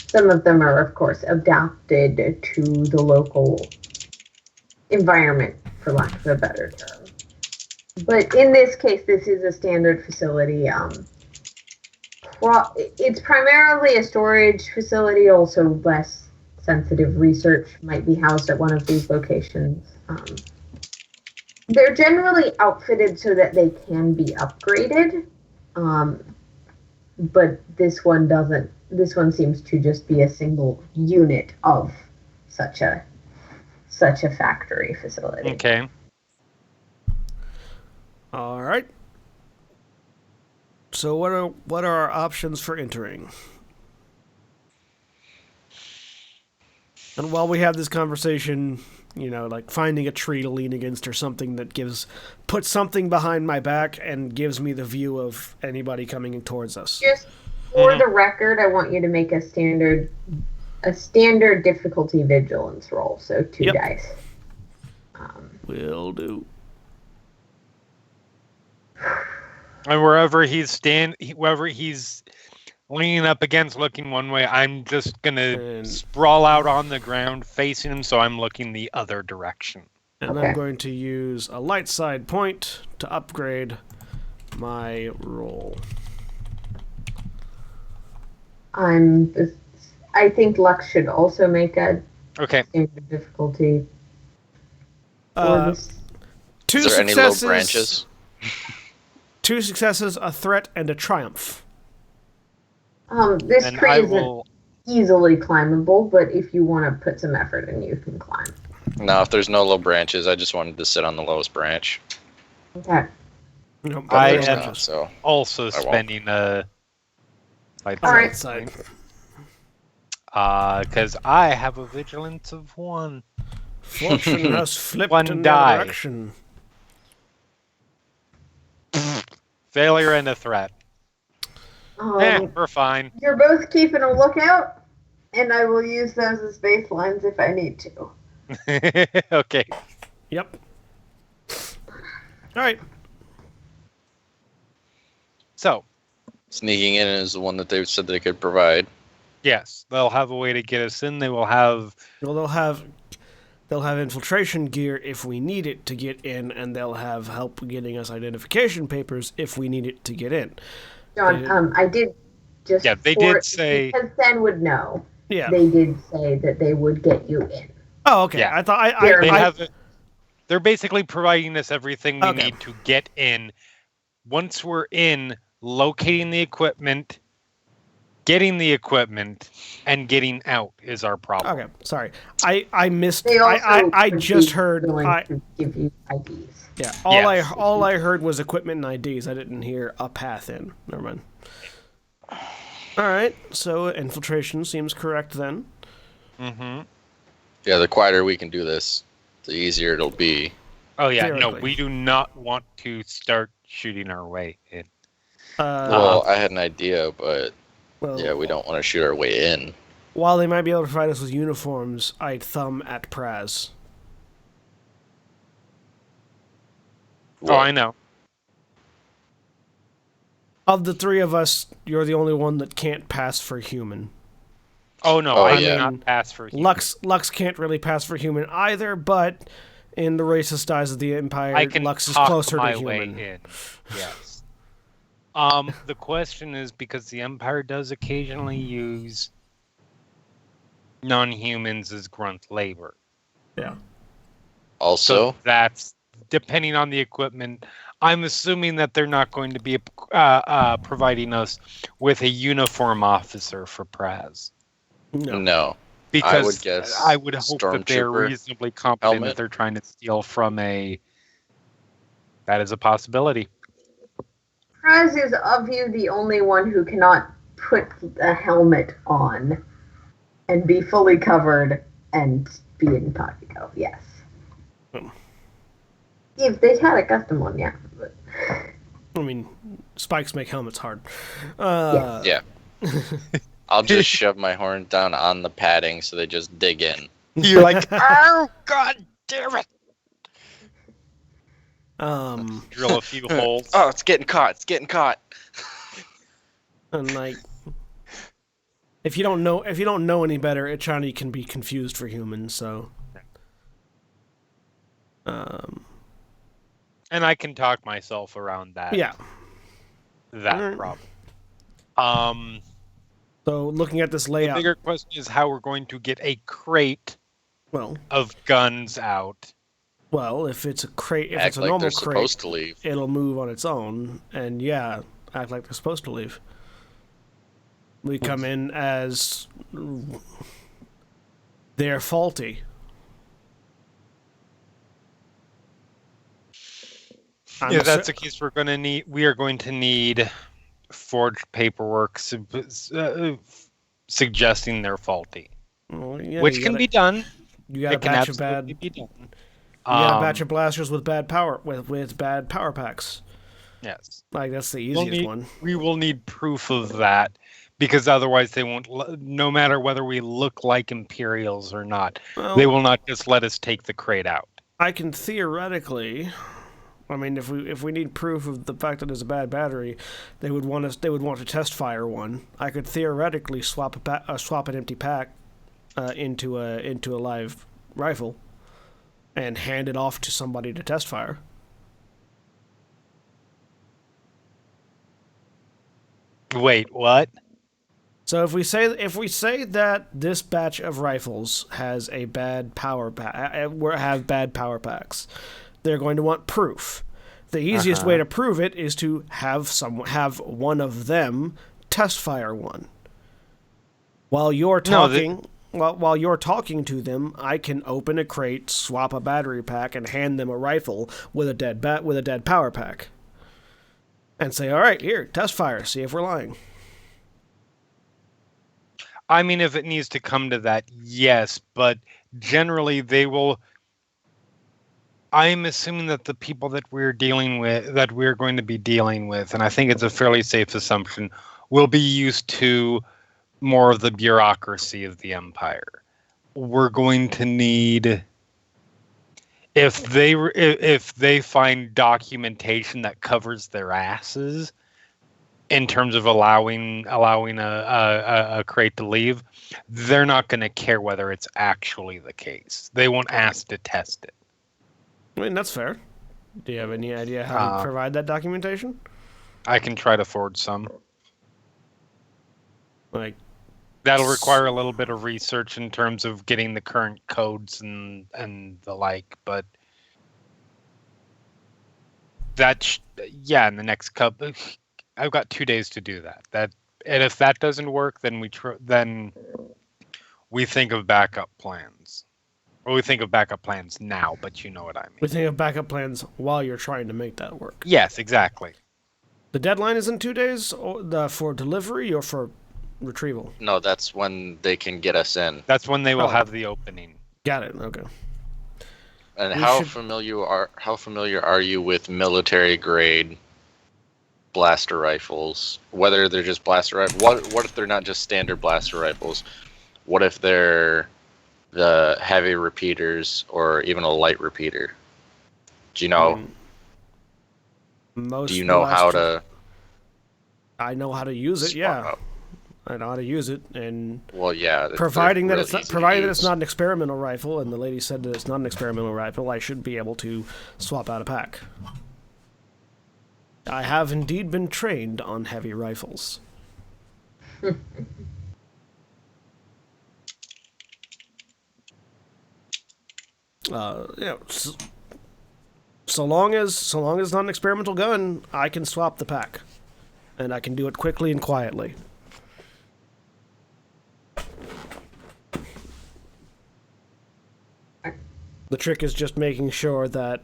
Some of them are, of course, adapted to the local environment, for lack of a better term. But in this case, this is a standard facility. It's primarily a storage facility, also less sensitive research might be housed at one of these locations. They're generally outfitted so that they can be upgraded, but this one doesn't. This one seems to just be a single unit of such a factory facility. Okay. All right. So what are our options for entering? And while we have this conversation, like finding a tree to lean against or something that puts something behind my back and gives me the view of anybody coming towards us. Just for the record, I want you to make a standard difficulty vigilance roll, so 2 dice. Will do. And wherever he's leaning up against, looking one way, I'm just gonna sprawl out on the ground facing him, so I'm looking the other direction. And Okay. I'm going to use a light side point to upgrade my roll. I think Lux should also make a Okay. standard difficulty for Uh, this. Two Is there any successes. low branches? 2 successes, a threat, and a triumph. This And tree I isn't will. easily climbable, but if you want to put some effort in, you can climb. No, if there's no low branches, I just wanted to sit on the lowest branch. Okay. No, But I there's am not, so Also won't. spending a light All right. side because I have a vigilance of 1. Fortune has flipped One in die. the direction. Failure and a threat. We're fine. You're both keeping a lookout, and I will use those as baselines if I need to. Okay. Yep. All right. So, sneaking in is the one that they said they could provide. yes, they'll have a way to get us in. They will have. Well, they'll have infiltration gear if we need it to get in, and they'll have help getting us identification papers if we need it to get in. John, I did just. Yeah, they did say. Because Sen would know. Yeah. They did say that they would get you in. Oh, okay. Yeah. I thought They I have. They're basically providing us everything we Okay. need to get in. Once we're in, locating the equipment, getting the equipment, and getting out is our problem. Okay, sorry. I missed. They also I would just be heard. willing to give you IDs. Yeah. Yes. All I heard was equipment and IDs. I didn't hear a path in. Never mind. All right. So infiltration seems correct then. Mm-hmm. Yeah, the quieter we can do this, the easier it'll be. Oh yeah, no, Theoretically. we do not want to start shooting our way in. Well, I had an idea, but well, yeah, we don't want to shoot our way in. while they might be able to provide us with uniforms, I'd thumb at Praz. Oh, I know. Of the 3 of us, you're the only one that can't pass for human. Oh no, Oh, I yeah. do not pass for human. Lux can't really pass for human either, but in the racist eyes of the Empire, I can Lux is talk closer my to way human. in. Yes. The question is because the Empire does occasionally use non-humans as grunt labor. Yeah. Also, So that's depending on the equipment. I'm assuming that they're not going to be providing us with a uniform officer for Praz. no. Because would guess I would hope that they're Stormtrooper reasonably competent helmet. if they're trying to steal from a. That is a possibility. Praz is of you the only one who cannot put a helmet on and be fully covered and be in Papico. Yes. Hmm. If they had a custom one, yeah. But I mean, spikes make helmets hard. Yeah. I'll just shove my horn down on the padding so they just dig in. You're like, oh god damn it! Drill a few holes. Oh, it's getting caught. It's getting caught. And like, if you don't know any better, Echani can be confused for humans. So, And I can talk myself around that. yeah. That Alright. problem. So looking at this The layout, bigger question is how we're going to get a crate well, of guns out. if it's a crate, if Act it's a like normal they're crate, supposed to leave. it'll move on its own, and yeah, act like they're supposed to leave. We come in as they're faulty. If that's the case, we are going to need forged paperwork suggesting they're faulty, which can be done. You got a It can batch of bad. absolutely be done. You got a batch Um, of blasters with bad power with bad power packs. Yes. Like that's the easiest one. We will need proof of that because otherwise they won't. No matter whether we look like Imperials or not, Well, they will not just let us take the crate out. I can theoretically. I mean, if we need proof of the fact that it's a bad battery, they would want to test fire one. I could theoretically swap an empty pack into a live rifle. and hand it off to somebody to test fire. Wait, what? So if we say that this batch of rifles has a bad power have bad power packs, they're going to want proof. The easiest way to prove it is to have one of them test fire one. While you're talking, while you're talking to them, I can open a crate, swap a battery pack, and hand them a rifle with a dead power pack, and say, "All right, here, test fire. See if we're lying." I mean, if it needs to come to that, yes, but generally they will. I'm assuming that the people that we're going to be dealing with, and I think it's a fairly safe assumption, will be used to more of the bureaucracy of the Empire. We're going to need, if they find documentation that covers their asses in terms of allowing a crate to leave, they're not going to care whether it's actually the case. They won't ask to test it. I mean, that's fair. Do you have any idea how to provide that documentation? I can try to forward some. Like, that'll require a little bit of research in terms of getting the current codes and the like, but in the next couple, I've got 2 days to do that. And if that doesn't work, then we think of backup plans. Or we think of backup plans now, but you know what I mean. We think of backup plans while you're trying to make that work. Yes, exactly. The deadline is in 2 days for delivery or for retrieval? No, that's when they can get us in. That's when they will have the opening. Got it. Okay. And how familiar are you with military grade blaster rifles? Whether they're just blaster rifles. What if they're not just standard blaster rifles? What if they're the heavy repeaters or even a light repeater? Do you know? Most do you know how to? I know how to use it. Yeah, up. I know how to use it, and providing that it's not an experimental rifle, and the lady said that it's not an experimental rifle, I should be able to swap out a pack. I have indeed been trained on heavy rifles. So long as it's not an experimental gun, I can swap the pack, and I can do it quickly and quietly. The trick is just making sure that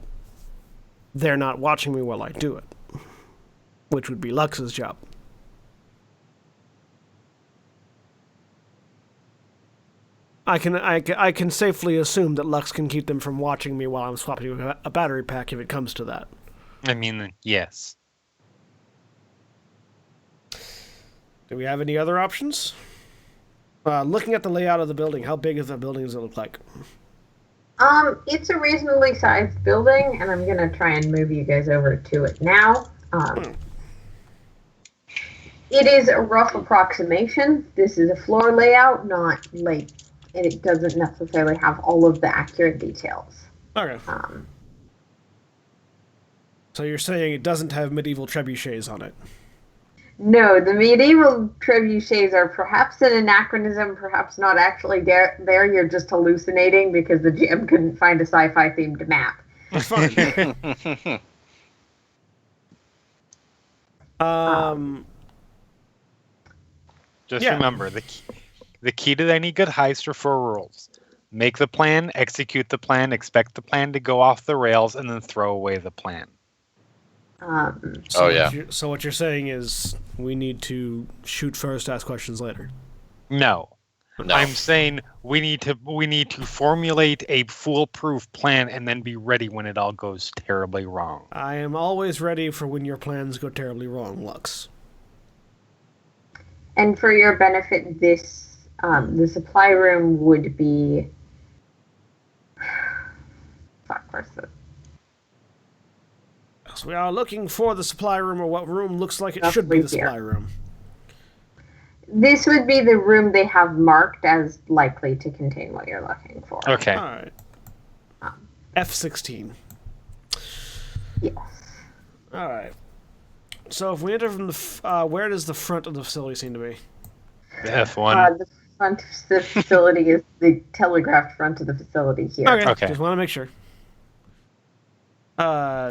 they're not watching me while I do it, which would be Lux's job. I can safely assume that Lux can keep them from watching me while I'm swapping a battery pack if it comes to that. I mean, yes. Do we have any other options? Looking at the layout of the building, how big is the building does it look like? It's a reasonably sized building, and I'm gonna try and move you guys over to it now. It is a rough approximation. This is a floor layout, not like, and it doesn't necessarily have all of the accurate details. Okay. So you're saying it doesn't have medieval trebuchets on it? No, the medieval trebuchets are perhaps an anachronism, perhaps not actually there. You're just hallucinating because the GM couldn't find a sci-fi themed map. That's fine. Remember, the key to any good heist are 4 rules. Make the plan, execute the plan, expect the plan to go off the rails, and then throw away the plan. So what you're saying is we need to shoot first, ask questions later. No. I'm saying we need to formulate a foolproof plan and then be ready when it all goes terribly wrong. I am always ready for when your plans go terribly wrong, Lux. And for your benefit, this the supply room would be. So we are looking for the supply room, or what room looks like it should be the supply room. This would be the room they have marked as likely to contain what you're looking for. Okay. All right. F-16. Yes. All right. So if we enter from the... where does the front of the facility seem to be? The F1. The front of the facility is the telegraphed front of the facility here. Okay. Just want to make sure.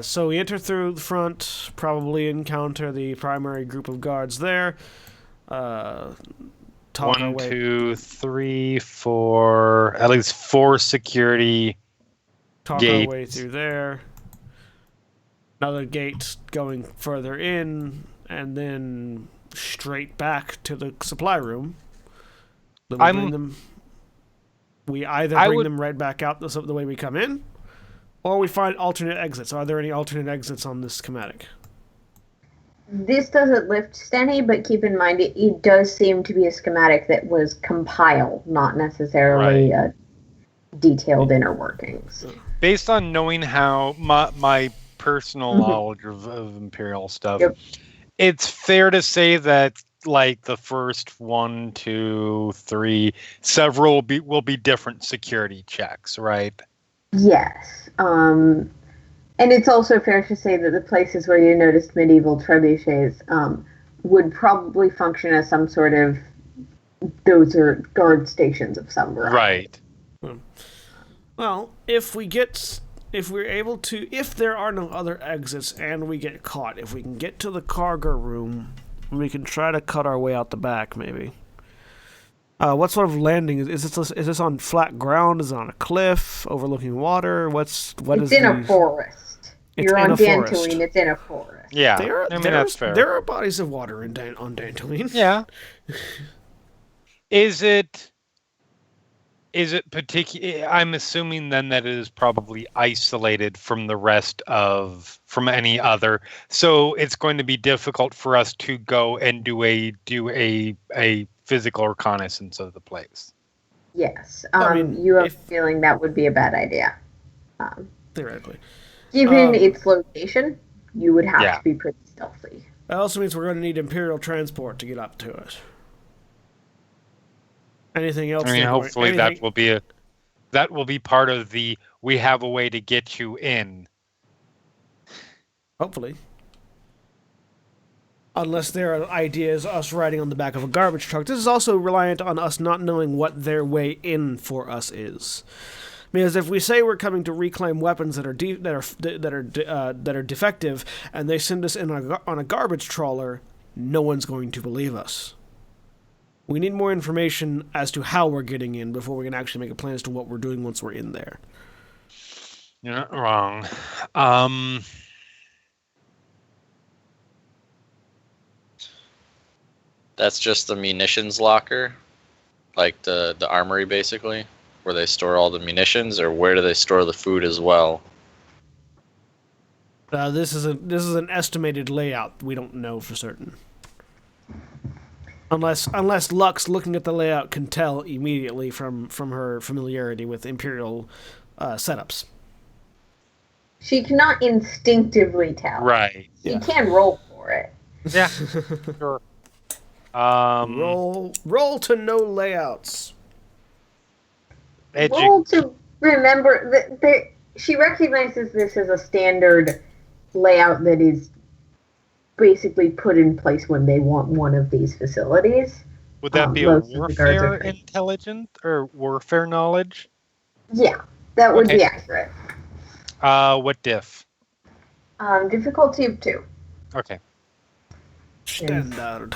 So we enter through the front, probably encounter the primary group of guards there. Talk our 1, way. 2, 3, 4. At least 4 security Talk gates. our way through there. Another gate going further in, and then straight back to the supply room. Then we either bring them right back out the way we come in, or we find alternate exits. Are there any alternate exits on this schematic? This doesn't list any, but keep in mind it does seem to be a schematic that was compiled, not necessarily detailed inner workings. Based on knowing how my personal knowledge of Imperial stuff, it's fair to say that like the first 1, 2, 3, several will be different security checks, right? Yes. And it's also fair to say that the places where you noticed medieval trebuchets would probably function as some sort of... Those are guard stations of some variety. Right. Well, if there are no other exits and we get caught, if we can get to the cargo room, we can try to cut our way out the back, maybe. What sort of landing is this on flat ground? Is it on a cliff overlooking water? It's in a forest. You're on Dantooine. It's in a forest. Yeah, that's fair. There are bodies of water on Dantooine. Yeah. Is it particular? I'm assuming then that it is probably isolated from from any other. So it's going to be difficult for us to go and do a physical reconnaissance of the place. Yes. You have a feeling that would be a bad idea. Theoretically. Given its location, you would have to be pretty stealthy. That also means we're going to need Imperial transport to get up to it. Anything else? I mean, hopefully that will be part of the we have a way to get you in. Hopefully. Unless their idea is us riding on the back of a garbage truck. This is also reliant on us not knowing what their way in for us is. Because if we say we're coming to reclaim weapons that are defective, and they send us in on a garbage trawler, no one's going to believe us. We need more information as to how we're getting in before we can actually make a plan as to what we're doing once we're in there. You're not wrong. That's just the munitions locker, like the armory basically, where they store all the munitions, or where do they store the food as well? This is an estimated layout. We don't know for certain. Unless Lux, looking at the layout, can tell immediately from her familiarity with Imperial setups. She cannot instinctively tell. Right. She can roll for it. Yeah. Sure. Roll to know layouts. Roll to remember that she recognizes this as a standard layout that is basically put in place when they want one of these facilities. Would that be a warfare intelligence or warfare knowledge? Yeah, that would be accurate. What diff? Difficulty of 2. Okay. Standard.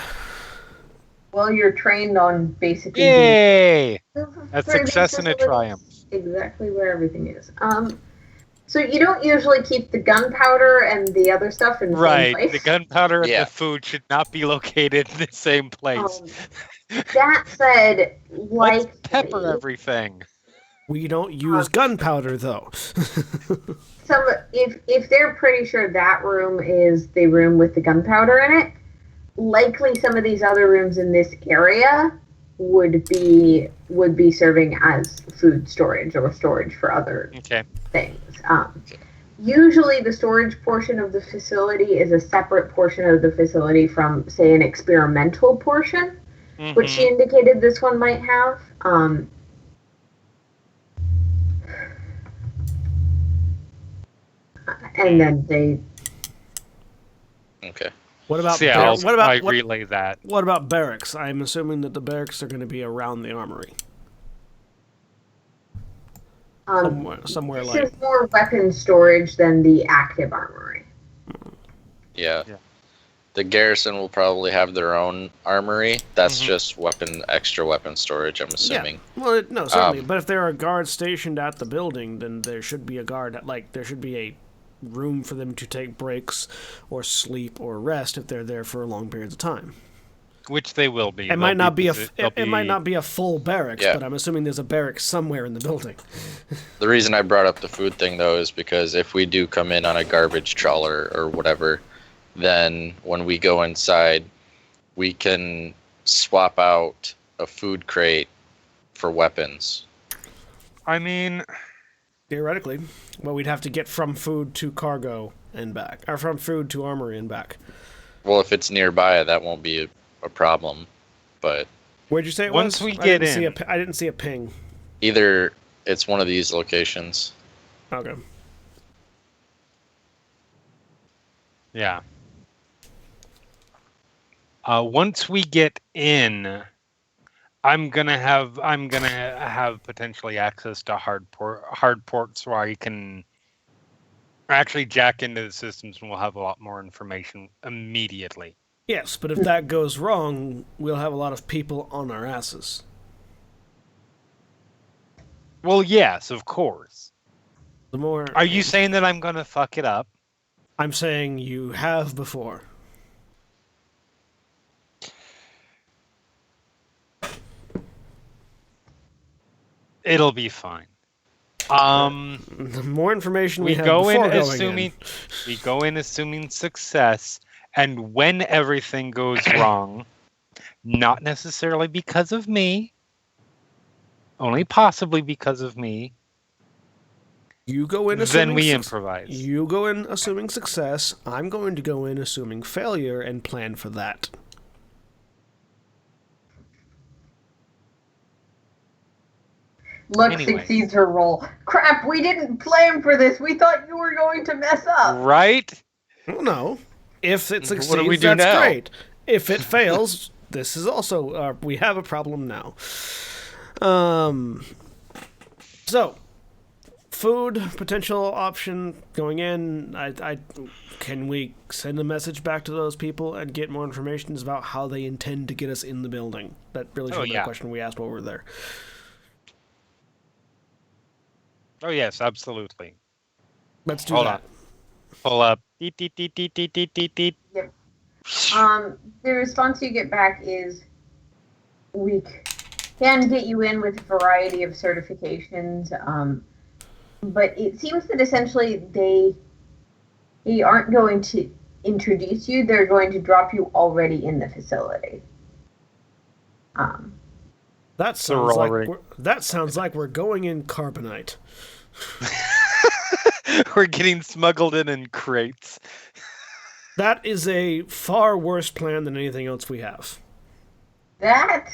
Well, you're trained on basically... Yay! A success and a triumph. Exactly where everything is. So you don't usually keep the gunpowder and the other stuff in the same place? Right, the gunpowder and the food should not be located in the same place. That said, Let's pepper everything. We don't use gunpowder, though. If they're pretty sure that room is the room with the gunpowder in it, likely some of these other rooms in this area would be serving as food storage or storage for other things. Usually the storage portion of the facility is a separate portion of the facility from, say, an experimental portion, which she indicated this one might and then they. Okay. What about Yeah, I what relay that. What about barracks? I'm assuming that the barracks are going to be around the armory. Somewhere This like. is more weapon storage than the active armory. Yeah. Yeah. The garrison will probably have their own armory. That's Mhm. just extra weapon storage, I'm assuming. Yeah. Well, no, certainly. But if there are guards stationed at the building, then there should be a guard. There should be a room for them to take breaks, or sleep, or rest if they're there for long periods of time. Which they will be. It might not be It might not be a full barracks, Yeah. but I'm assuming there's a barracks somewhere in the building. The reason I brought up the food thing, though, is because if we do come in on a garbage trawler or whatever, then when we go inside, we can swap out a food crate for weapons. I mean, Theoretically, well, we'd have to get from food to cargo and back, or from food to armory and back. Well, if it's nearby, that won't be a problem. But Where'd you say it Once was? we get in. I didn't see a ping. either it's one of these locations. Okay. yeah. Once we get in, I'm gonna have potentially access to hard ports where I can actually jack into the systems, and we'll have a lot more information immediately. Yes, but if that goes wrong, we'll have a lot of people on our asses. Well, yes, of course. The more Are you saying that I'm gonna fuck it up? I'm saying you have before. It'll be fine. The more information we have go in before going assuming we go in assuming success, and when everything goes wrong, not necessarily because of me, only possibly because of me, you go in assuming then we improvise. You go in assuming success. I'm going to go in assuming failure and plan for that. Luck Anyway. succeeds her roll. Crap, we didn't plan for this. We thought you were going to mess up. Right? Well, no. If it succeeds, What do we do that's now? great. If it fails, this is also we have a problem now. So, food potential option going in. I can we send a message back to those people and get more information about how they intend to get us in the building? That really should be the question we asked while we were there. Oh yes, absolutely. Let's do Hold that. on. Pull up. Deet, deet, deet, deet, deet, deet, deet, deet. Yep. The response you get back is we can get you in with a variety of certifications, but it seems that essentially they aren't going to introduce you. They're going to drop you already in the facility. That sounds like we're going in carbonite. We're getting smuggled in crates. That is a far worse plan than anything else we have. That,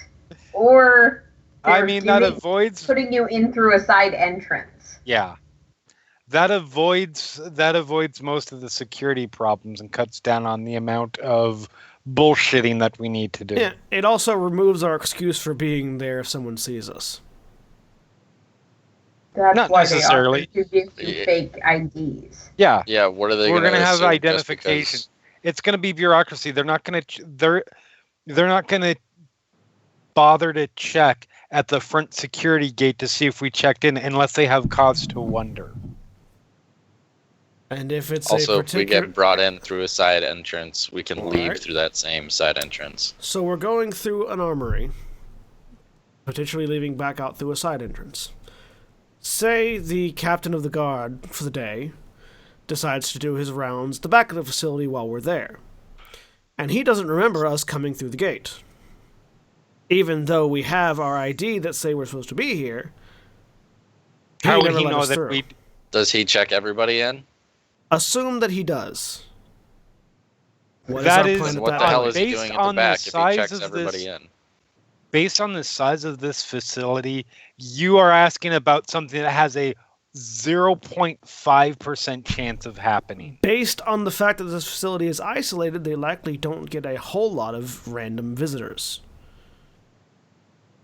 or I mean, that avoids putting you in through a side entrance. Yeah. That avoids most of the security problems and cuts down on the amount of bullshitting that we need to do. Yeah, it also removes our excuse for being there if someone sees us. That's Not why necessarily. they offer to give you fake IDs. Yeah. Yeah, what are they We're going to have assume just identification. because- It's going to be bureaucracy. They're not going to they're not going to bother to check at the front security gate to see if we checked in unless they have cause to wonder. And if it's Also, a if we particular... get brought in through a side entrance, we can leave Alright. through that same side entrance. So we're going through an armory, potentially leaving back out through a side entrance. Say the captain of the guard for the day decides to do his rounds the back of the facility while we're there. And he doesn't remember us coming through the gate. Even though we have our ID that say we're supposed to be here, How would never he let know us that through. we Does he check everybody in? Assume that he does. What That our is- plan Then at what that the hell point? is he Based doing at the on the back if he size checks of everybody this- in? based on the size of this facility, you are asking about something that has a 0.5% chance of happening. Based on the fact that this facility is isolated, they likely don't get a whole lot of random visitors.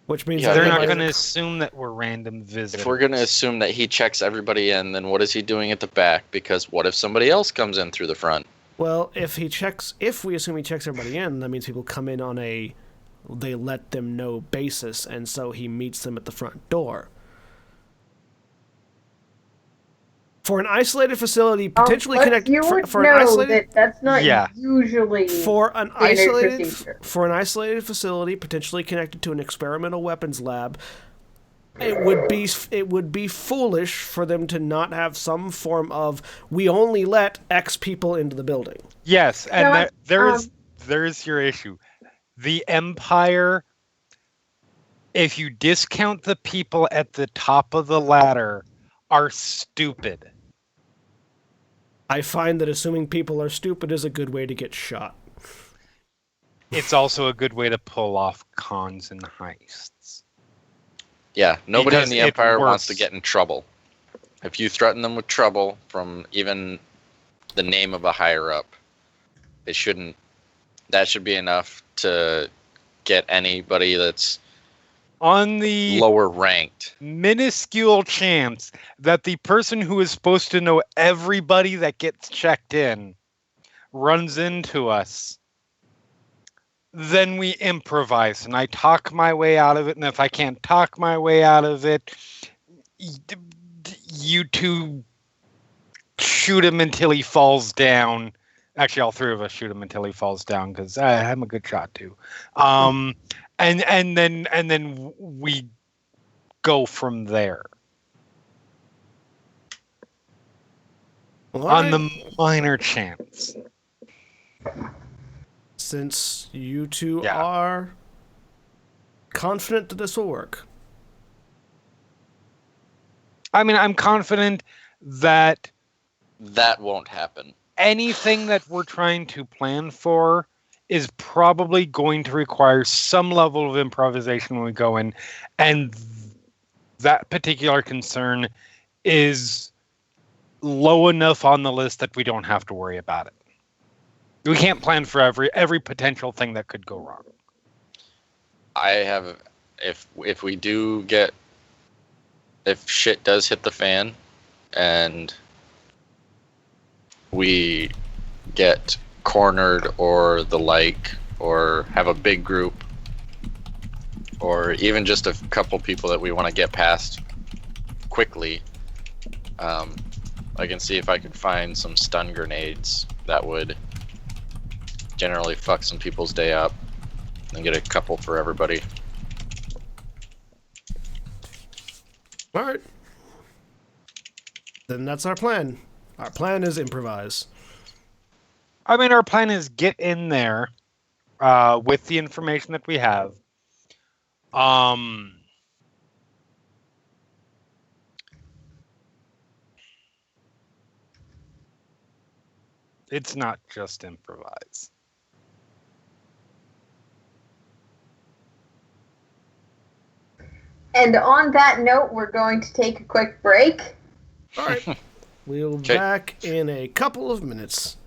Which means Yeah, They're not everybody- going to assume that we're random visitors. If we're going to assume that he checks everybody in, then what is he doing at the back? Because what if somebody else comes in through the front? Well, if we assume he checks everybody in, that means people come in on a they let them know basis, and so he meets them at the front door. For an isolated facility, potentially but connected you would for know an isolated that's not Yeah. usually for an standard isolated procedure. facility potentially connected to an experimental weapons lab. It would be foolish for them to not have some form of we only let X people into the building. Yes, and John, there is your issue. The Empire, if you discount the people at the top of the ladder, are stupid. I find that assuming people are stupid is a good way to get shot. It's also a good way to pull off cons and heists. Yeah, nobody Because in the it Empire wants to works. get in trouble. If you threaten them with trouble from even the name of a higher up, it shouldn't. That should be enough to get anybody that's On the lower ranked. minuscule chance that the person who is supposed to know everybody that gets checked in runs into us, then we improvise, and I talk my way out of it. And if I can't talk my way out of it, you two shoot him until he falls down. Actually, all three of us shoot him until he falls down because I'm a good shot too. And then we go from there on the minor chance. Since you two Yeah. are confident that this will work. I mean, I'm confident that That won't happen. anything that we're trying to plan for is probably going to require some level of improvisation when we go in, and that particular concern is low enough on the list that we don't have to worry about it. We can't plan for every potential thing that could go wrong. I have, if we do get, if shit does hit the fan, and we get cornered or the like, or have a big group, or even just a couple people that we want to get past quickly, I can see if I can find some stun grenades that would generally fuck some people's day up and get a couple for everybody. All right. Then that's our plan. Our plan is improvise. I mean, our plan is get in there with the information that we have. It's not just improvise. And on that note, we're going to take a quick break. All right. We'll be 'Kay. back in a couple of minutes.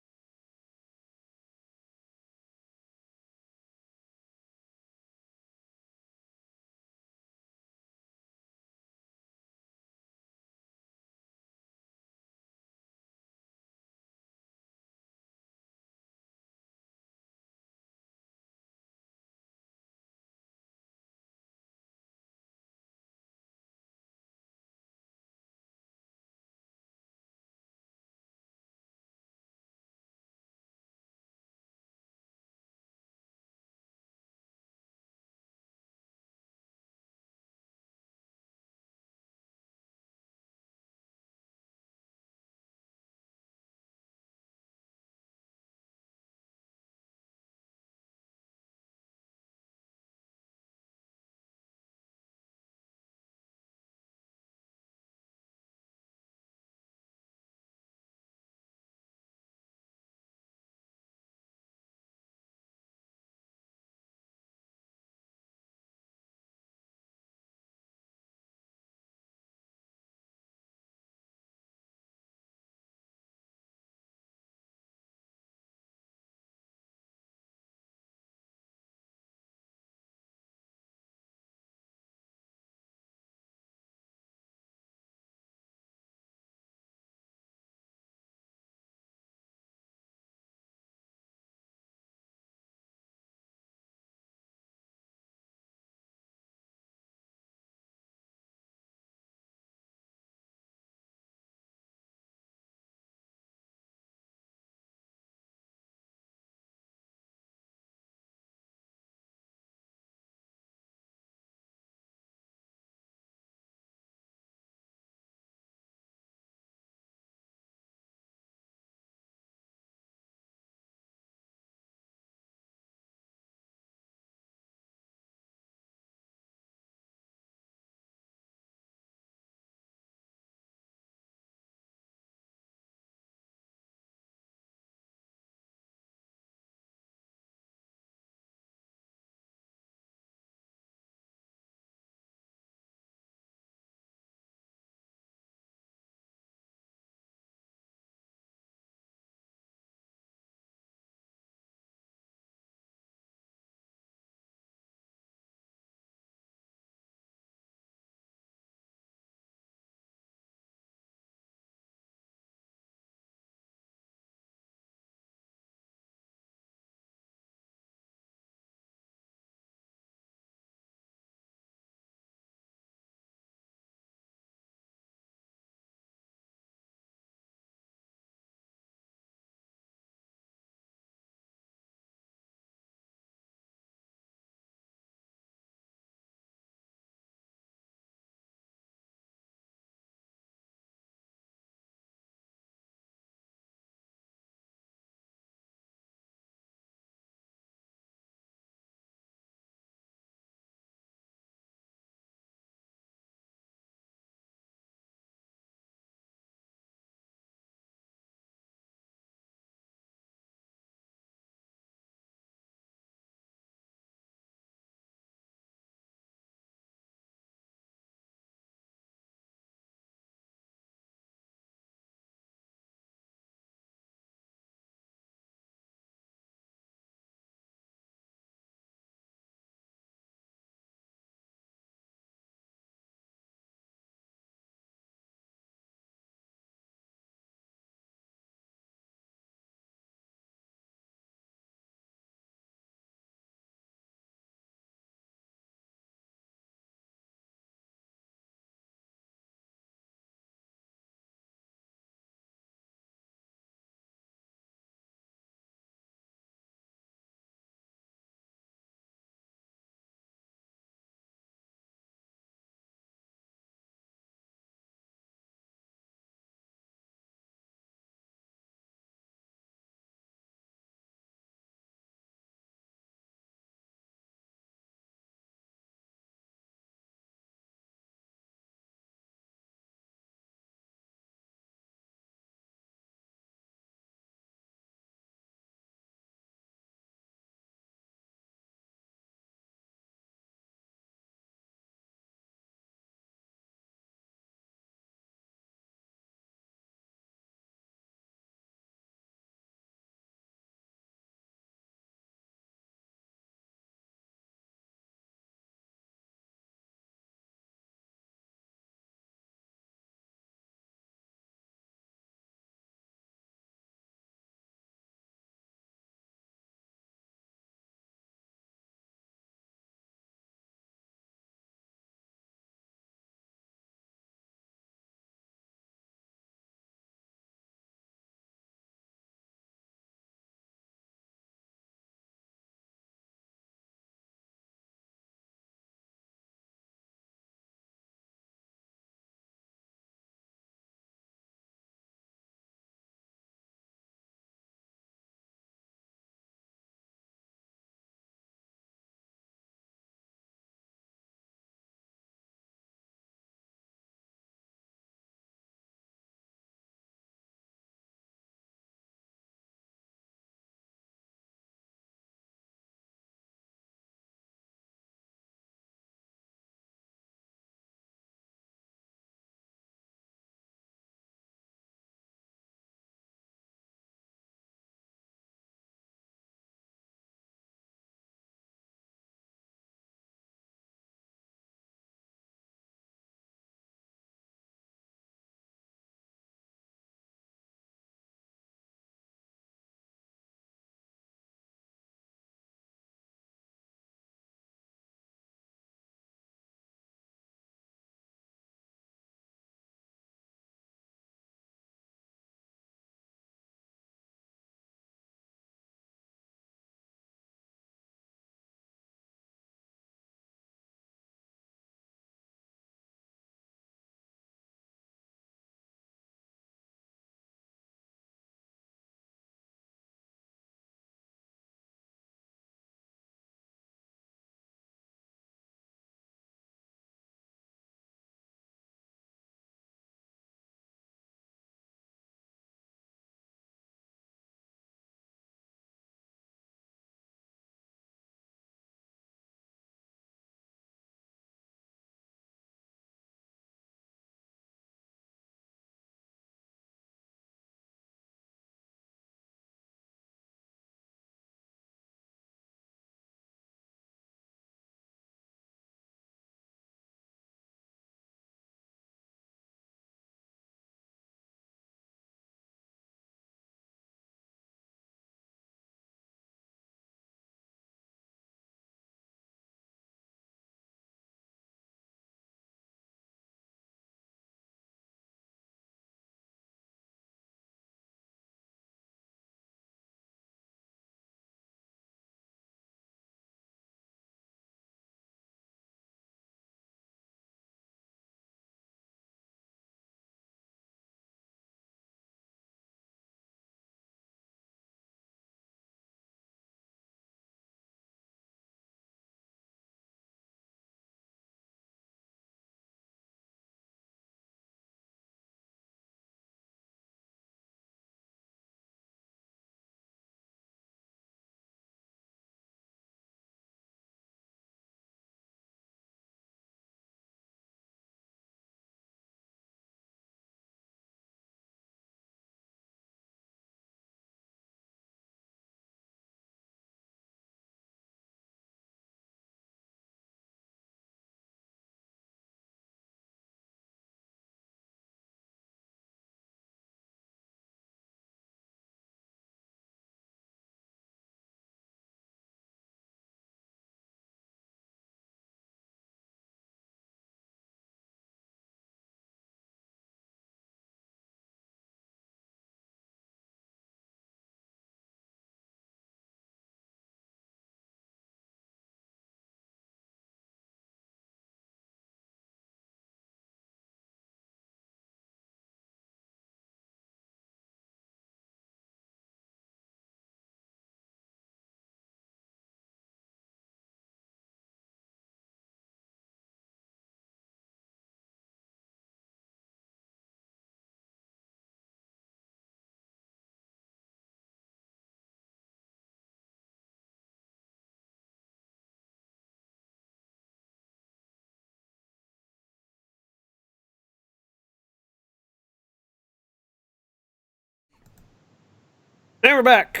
And we're back.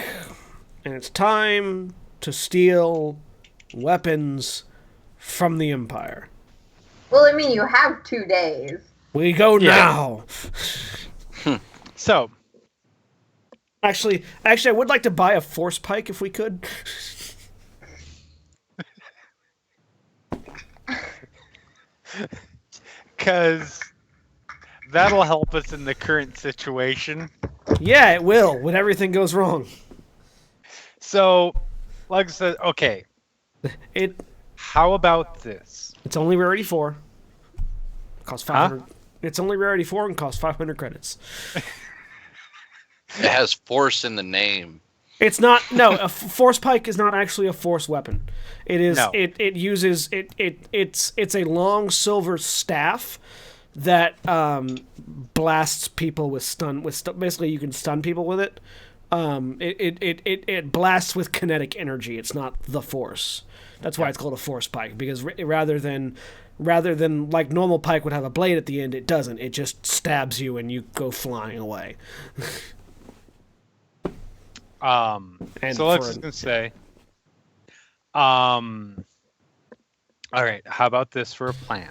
And it's time to steal weapons from the Empire. Well, I mean, you have 2 days. We go now. So, Actually, I would like to buy a force pike if we could. because that'll help us in the current situation. Yeah, it will when everything goes wrong. So, like I said, okay. It How about this? It's only rarity 4. Costs 500. It's only rarity 4 and costs 500 credits. It has force in the name. It's not. No, a force pike is not actually a force weapon. It is. No. It uses. It's a long silver staff that blasts people with stun. Basically, you can stun people with it. It blasts with kinetic energy. It's not the force. That's why it's called a force pike, because rather than like normal pike would have a blade at the end, it doesn't. It just stabs you and you go flying away. So let's just say, all right, how about this for a plan?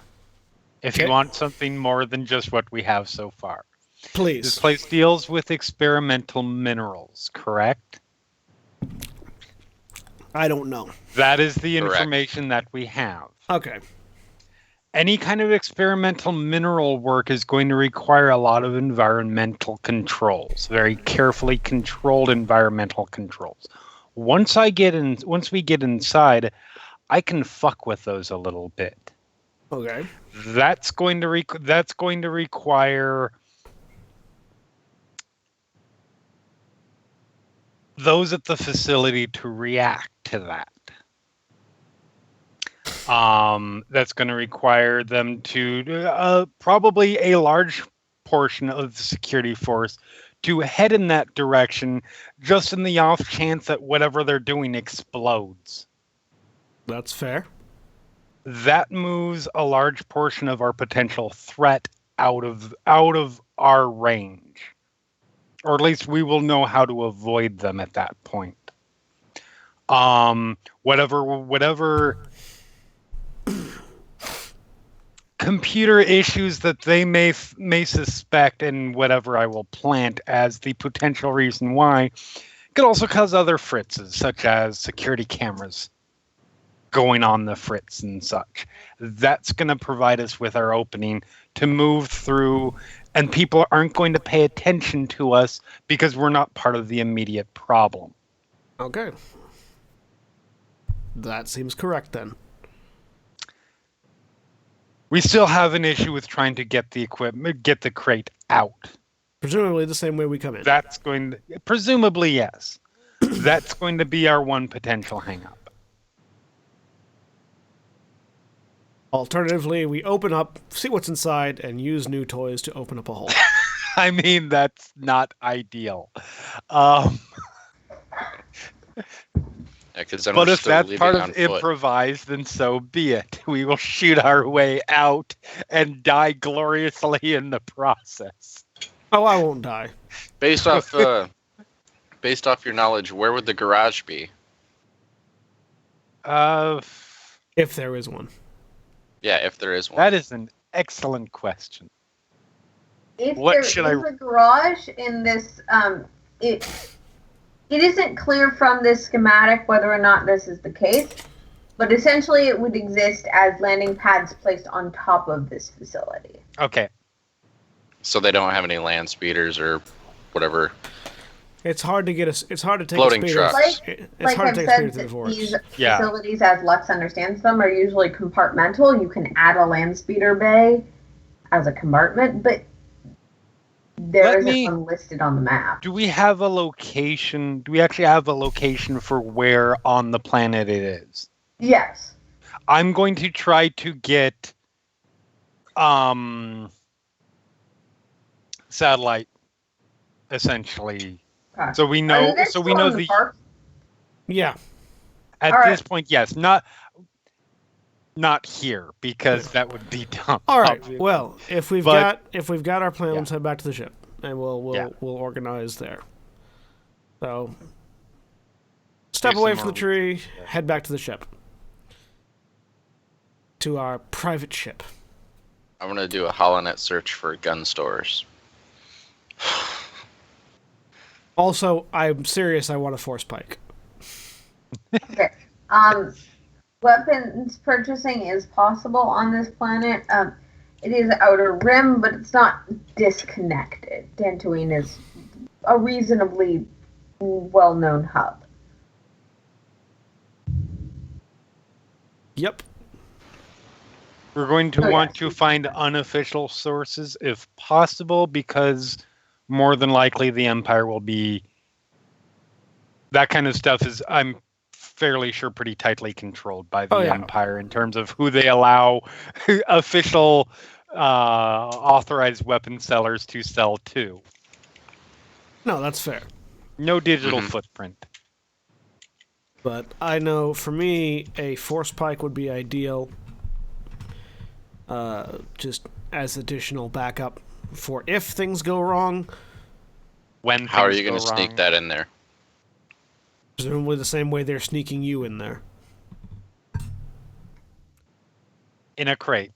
If you want something more than just what we have so far. Please. This place deals with experimental minerals, correct? I don't know. That is the Correct. information that we have. Okay. Any kind of experimental mineral work is going to require a lot of environmental controls, very carefully controlled environmental controls. Once we get inside, I can fuck with those a little bit. Okay. That's going to require those at the facility to react to that. That's going to require them to probably a large portion of the security force to head in that direction, just in the off chance that whatever they're doing explodes. That's fair. That moves a large portion of our potential threat out of our range, or at least we will know how to avoid them at that point. Whatever computer issues that they may suspect, and whatever I will plant as the potential reason why, could also cause other fritzes, such as security cameras going on the fritz and such. That's going to provide us with our opening to move through, and people aren't going to pay attention to us because we're not part of the immediate problem. Okay. That seems correct then. We still have an issue with trying to get the equipment, get the crate out. Presumably the same way we come in. That's going to, presumably, yes. That's going to be our one potential hang-up. Alternatively, we open up, see what's inside, and use new toys to open up a hole. I mean, that's not ideal. But if that's part of improvised, then so be it. We will shoot our way out and die gloriously in the process. Oh, I won't die. Based off your knowledge, where would the garage be? If there is one. Yeah, if there is one. That is an excellent question. If What there should is a garage in this, it isn't clear from this schematic whether or not this is the case, but essentially it would exist as landing pads placed on top of this facility. Okay. So they don't have any land speeders or whatever. It's hard to get it's hard to take Floating a speeder. trucks. Like hard I've to take a said, speeder through the forest. these Yeah. facilities, as Lux understands them, are usually compartmental. You can add a land speeder bay as a compartment, but there isn't one listed on the map. Do we have a location? Do we actually have a location for where on the planet it is? Yes. I'm going to try to get satellite, essentially. Okay. So we know. Are you guys So we still know in the. park? Yeah. At All this right. point, yes, not here, because that would be dumb. All right. obviously. Well, if we've But- got our plan, yeah. let's head back to the ship, and we'll Yeah. organize there. So, step Do away some from the more tree, head back to the ship. To our private ship. I'm gonna do a holonet search for gun stores. Also, I'm serious, I want a force pike. Okay. Weapons purchasing is possible on this planet. It is Outer Rim, but it's not disconnected. Dantooine is a reasonably well-known hub. Yep. We're going to Oh, want yes. to find unofficial sources if possible, because more than likely the Empire will be. That kind of stuff is, I'm fairly sure, pretty tightly controlled by the Empire in terms of who they allow official authorized weapon sellers to sell to. No, that's fair. No digital footprint. But I know for me, a force pike would be ideal. Just as additional backup for if things go wrong. When How are things you going go to sneak wrong. that in there? Presumably the same way they're sneaking you in there. In a crate.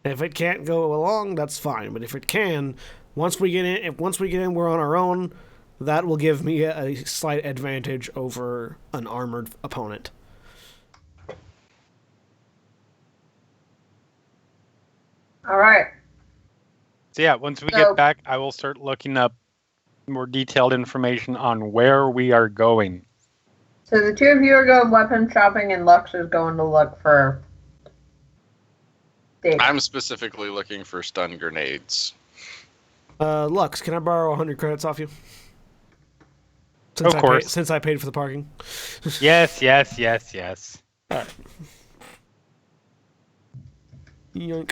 If it can't go along, that's fine. But if it can, once we get in, we're on our own. That will give me a slight advantage over an armored opponent. All right. So yeah, once we So- get back, I will start looking up more detailed information on where we are going. So the two of you are going weapon shopping, and Lux is going to look for data. I'm specifically looking for stun grenades. Lux, can I borrow 100 credits off you? Of course. Since I paid for the parking. Yes. All right. Yoink.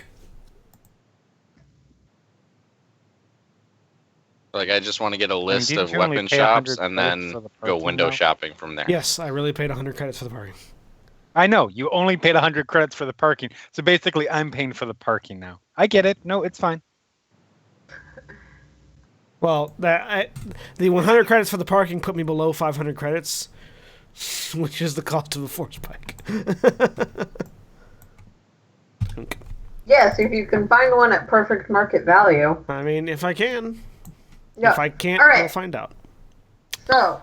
Like, I just want to get a list didn't of you only weapon pay 100 shops and credits then for the go parking, window though? shopping from there. Yes, I really paid 100 credits for the parking. I know, you only paid 100 credits for the parking. So basically, I'm paying for the parking now. I get it. No, it's fine. Well, the 100 credits for the parking put me below 500 credits, which is the cost of a force pike. Yes, if you can find one at perfect market value. I mean, if I can. Yeah. If I can't, All right. we'll find out. So,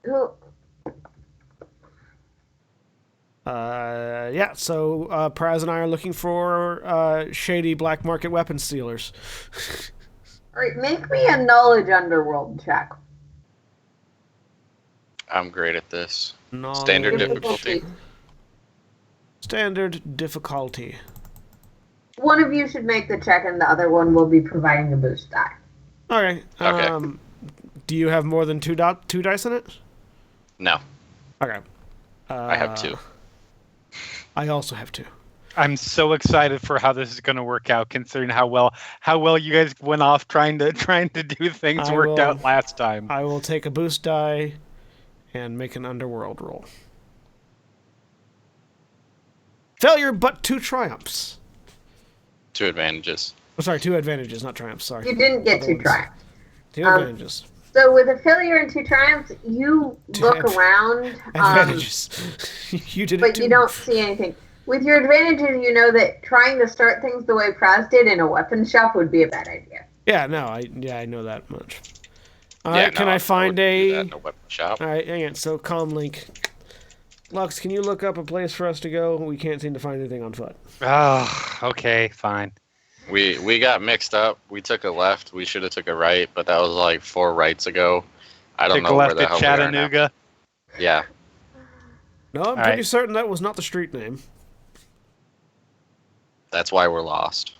who? So Praz and I are looking for shady black market weapons stealers. All right, make me a knowledge underworld check. I'm great at this. Knowledge. Standard difficulty. Standard difficulty. One of you should make the check, and the other one will be providing a boost die. Okay. Okay. Do you have more than two dice in it? No, Okay. I have 2. I also have 2. I'm so excited for how this is going to work out, considering how well you guys went off trying to do things worked out last time. I will take a boost die and make an underworld roll. Failure, but 2 triumphs. 2 advantages. Oh, sorry, 2 advantages, not triumphs. Sorry. You didn't get Other two ones. triumphs. 2 advantages. So with a failure and 2 triumphs, you look around, Advantages. You did it but too. you don't see anything. With your advantages, you know that trying to start things the way Praz did in a weapons shop would be a bad idea. Yeah, no, I know that much. All Yeah, right, can no, I find wouldn't do that a? in a weapon shop. All right, hang on. So, Comlink. Lux, can you look up a place for us to go? We can't seem to find anything on foot. Oh, okay, fine. We got mixed up. We took a left. We should have took a right, but that was like 4 rights ago. I don't Take know a where left the at hell we are now. Chattanooga. Yeah, No, I'm All pretty right. certain that was not the street name. that's why we're lost.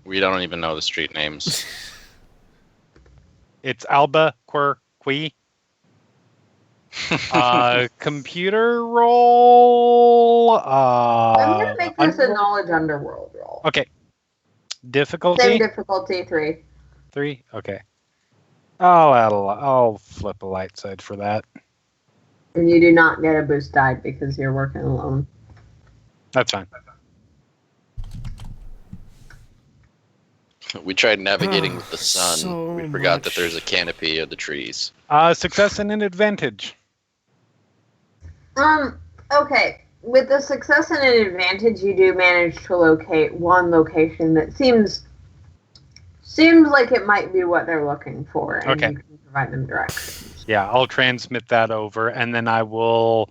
We don't even know the street names. It's Albuquerque. Computer roll. I'm going to make this a knowledge underworld roll. Okay. Difficulty Same difficulty, 3. 3. Okay. I'll flip a light side for that. And you do not get a boost die because you're working alone. That's fine. We tried navigating with the sun. So We forgot that much. there's a canopy of the trees. Success and an advantage. Okay. With the success and an advantage, you do manage to locate one location that seems like it might be what they're looking for, and Okay. you can provide them directions. Yeah, I'll transmit that over, and then I will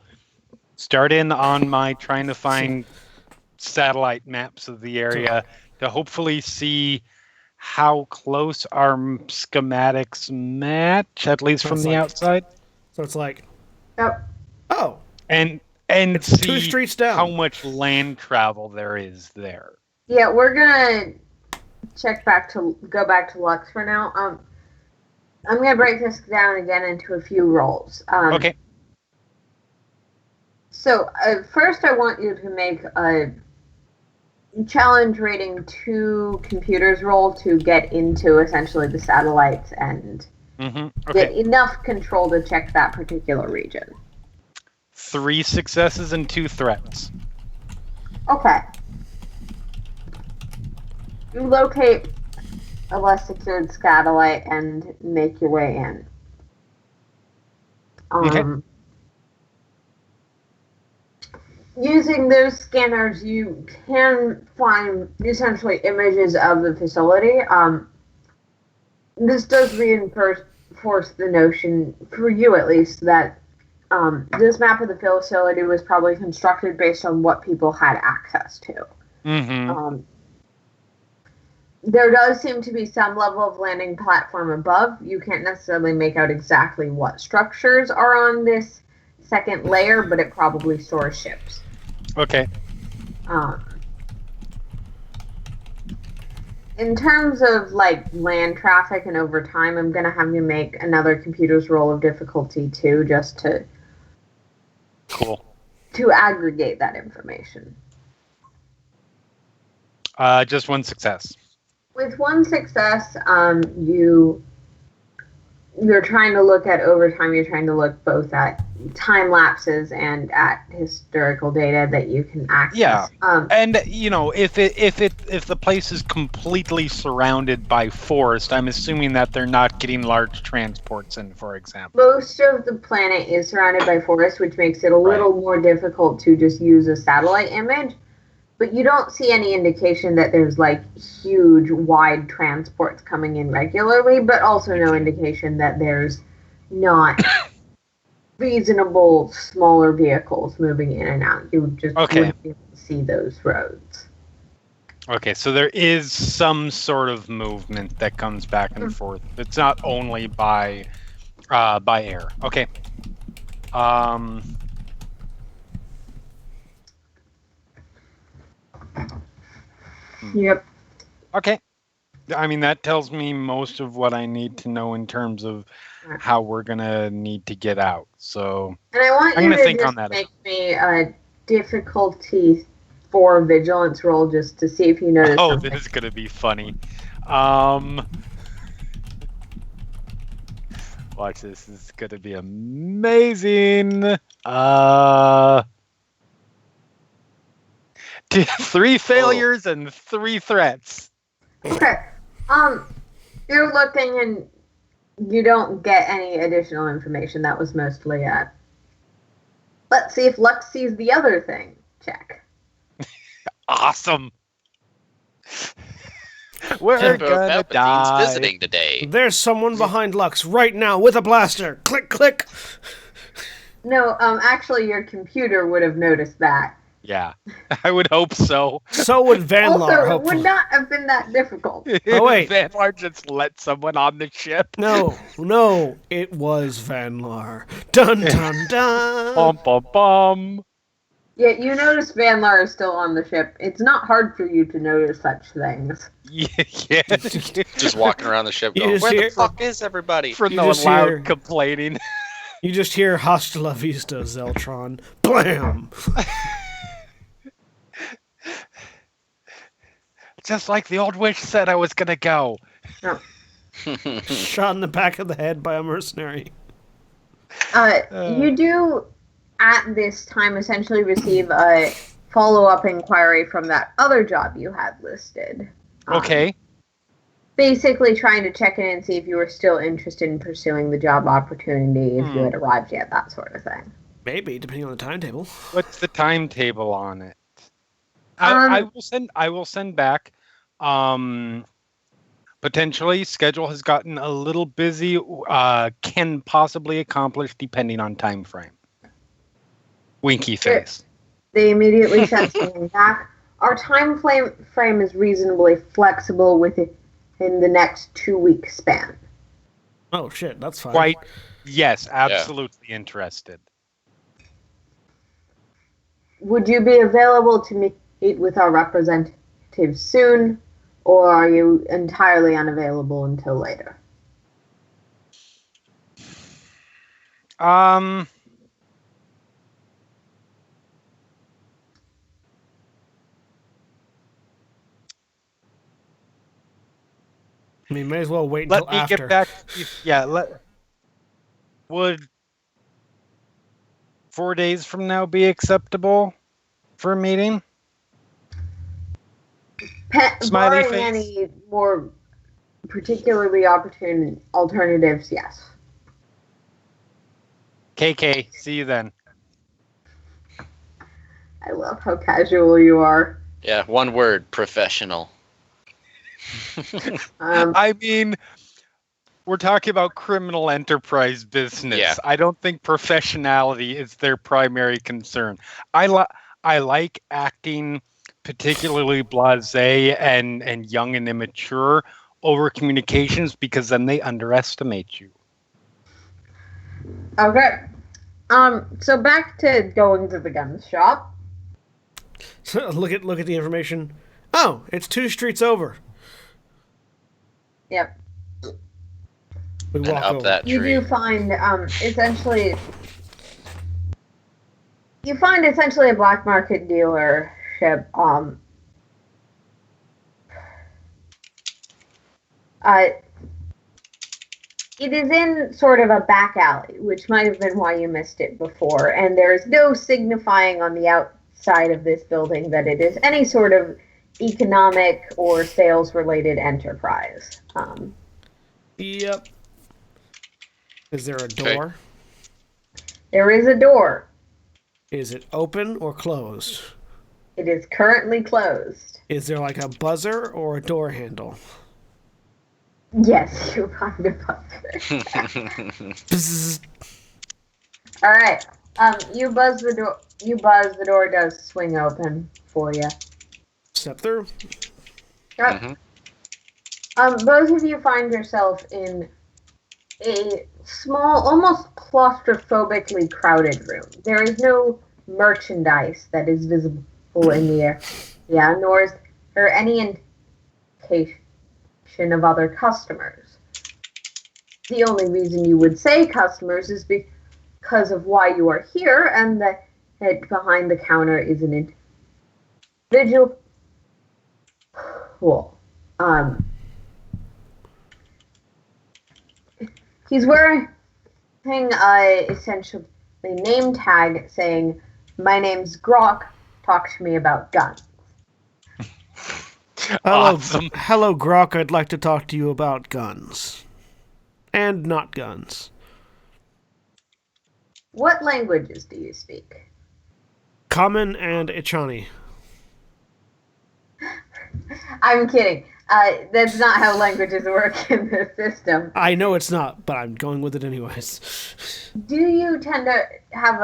start in on my trying to find satellite maps of the area to hopefully see how close our schematics match, at least from Sounds the like- outside, So it's like, Yep. oh, and it's see 2 streets down. how much land travel there is there. Yeah, we're gonna go back to Lux for now. I'm gonna break this down again into a few roles. Okay. So first, I want you to make a challenge rating 2 computers roll to get into essentially the satellites and Mm-hmm. get Okay. enough control to check that particular region. 3 successes and 2 threats. Okay. You locate a less secured satellite and make your way in. Okay. Using those scanners, you can find essentially images of the facility. This does reinforce the notion, for you at least, that this map of the facility was probably constructed based on what people had access to. Mm-hmm. There does seem to be some level of landing platform above. You can't necessarily make out exactly what structures are on this second layer, but it probably stores ships. Okay. In terms of like land traffic and over time, I'm gonna have you make another computer's roll of difficulty 2, just to Cool. aggregate that information. Just 1 success. With 1 success, you're trying to look at over time. You're trying to look both at time lapses and at historical data that you can access. Yeah. And if the place is completely surrounded by forest, I'm assuming that they're not getting large transports in, for example. Most of the planet is surrounded by forest, which makes it a little more difficult to just use a satellite image. But you don't see any indication that there's like huge, wide transports coming in regularly, but also no indication that there's not reasonable, smaller vehicles moving in and out. You just wouldn't be able to see those roads. Okay, so there is some sort of movement that comes back and forth. It's not only by air. Okay. Yep. Okay. I mean, that tells me most of what I need to know in terms of how we're gonna need to get out. So And I want I'm you gonna to think just on that. make me a difficulty 4 vigilance roll just to see if you notice Oh, something. this is gonna be funny. Watch this. This is gonna be amazing. 3 failures and 3 threats. Okay. You're looking and you don't get any additional information. That was mostly let's see if Lux sees the other thing. Check. Awesome. We're Emperor gonna Palpatine's die. visiting today. There's someone behind Lux right now with a blaster. Click, click. No, actually your computer would have noticed that. Yeah, I would hope so. So would Van Also, Lar, it hopefully. would not have been that difficult. Oh, wait. Van Lar just let someone on the ship. No, it was Van Lar. Dun, dun, dun. Bum, bum, bum. Yeah, you notice Van Lar is still on the ship. It's not hard for you to notice such things. Yeah. Just walking around the ship You going, just where hear- the fuck is everybody? For You no just loud hear- complaining. You just hear Hasta la vista, Zeltron. Blam! Just like the old witch said I was gonna go. Shot in the back of the head by a mercenary. You do, at this time, essentially receive a follow-up inquiry from that other job you had listed. Okay. basically trying to check in and see if you were still interested in pursuing the job opportunity, if you had arrived yet, that sort of thing. Maybe, depending on the timetable. What's the timetable on it? I will send back. Potentially, schedule has gotten a little busy. Can possibly accomplish depending on time frame. Winky face. They immediately sent something back. Our time frame is reasonably flexible within the next 2-week span. Oh shit, that's fine. Quite. Yes, absolutely interested. Would you be available to meet with our representative soon, or are you entirely unavailable until later? I mean, may as well wait until Let me after. get back. Would 4 days from now be acceptable for a meeting? Smiley Barring face. any more particularly opportune alternatives, yes. KK, see you then. I love how casual you are. Yeah, one word, professional. I mean, we're talking about criminal enterprise business. Yeah. I don't think professionality is their primary concern. I like acting particularly blasé and young and immature over communications because then they underestimate you. Okay. So back to going to the gun shop. So look at the information. Oh, it's 2 streets over. Yep. We And walk up over. that You tree. do find essentially a black market dealership. It is in sort of a back alley, which might have been why you missed it before, and there is no signifying on the outside of this building that it is any sort of economic or sales-related enterprise. Yep. Is there a door? There is a door. Is it open or closed? It is currently closed. Is there like a buzzer or a door handle? Yes, you find a buzzer. Bzzz. All right. You buzz the door. The door does swing open for you. Step through. Yep. Both of you find yourself in a small, almost claustrophobically crowded room. There is no merchandise that is visible in the air, nor is there any indication of other customers. The only reason you would say customers is because of why you are here, and that behind the counter is an individual. Cool. He's wearing essentially name tag saying, "My name's Grok. Talk to me about guns." Awesome. Hello, Grok. I'd like to talk to you about guns. And not guns. What languages do you speak? Common and Ichani. I'm kidding. That's not how languages work in this system. I know it's not, but I'm going with it anyways. Do you tend to have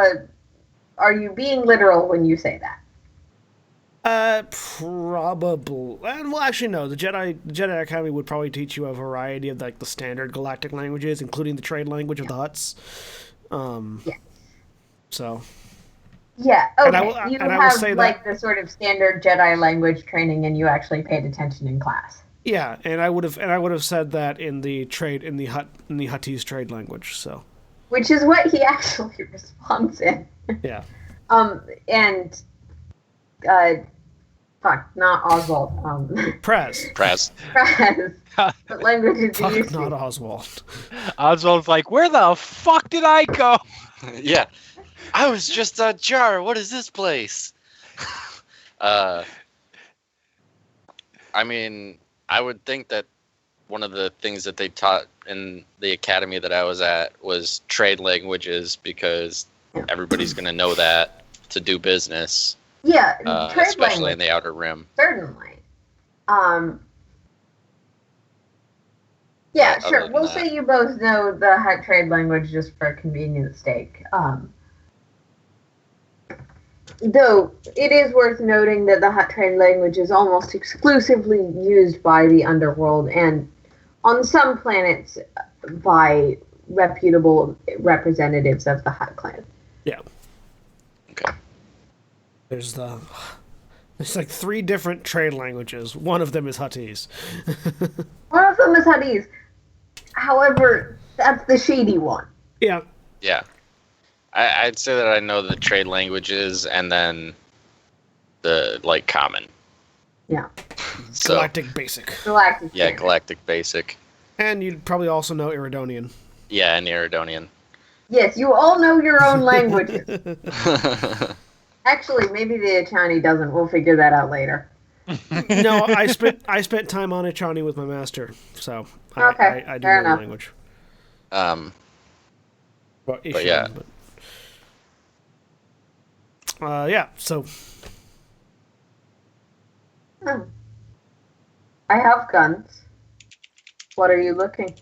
are you being literal when you say that? Probably. Well, actually, no. The Jedi Academy would probably teach you a variety of like the standard galactic languages, including the trade language of the Hutts. Yeah. So. Yeah. Okay. And I will say like that, the sort of standard Jedi language training, and you actually paid attention in class. Yeah, and I would have said that in the Huttese trade language. So. Which is what he actually responds in. Yeah. And. Not Oswald. Prez. Press. Prez. What languages do you Fuck, speak? not Oswald. Oswald's like, where the fuck did I go? Yeah. I was just a jar. What is this place? I mean, I would think that one of the things that they taught in the academy that I was at was trade languages, because everybody's going to know that to do business. Yeah, trade especially language, in the Outer Rim. certainly. Yeah, But sure. We'll say you both know the Hutt trade language just for convenience sake. Though it is worth noting that the Hutt trade language is almost exclusively used by the underworld, and on some planets by reputable representatives of the Hutt clan. Yeah. Okay. There's like 3 different trade languages. One of them is Huttese. One of them is Huttese. However, that's the shady one. Yeah. Yeah. I'd say that I know the trade languages and then the, like, common. Yeah. So, Galactic Basic. Galactic. yeah, Standard. Galactic Basic. And you'd probably also know Iridonian. Yeah, and Iridonian. Yes, you all know your own languages. Actually, maybe the Achani doesn't. We'll figure that out later. No, I spent time on Echani with my master, so Okay, I do fair know the enough. language. But Ishan, yeah. Yeah, so I have guns. What are you looking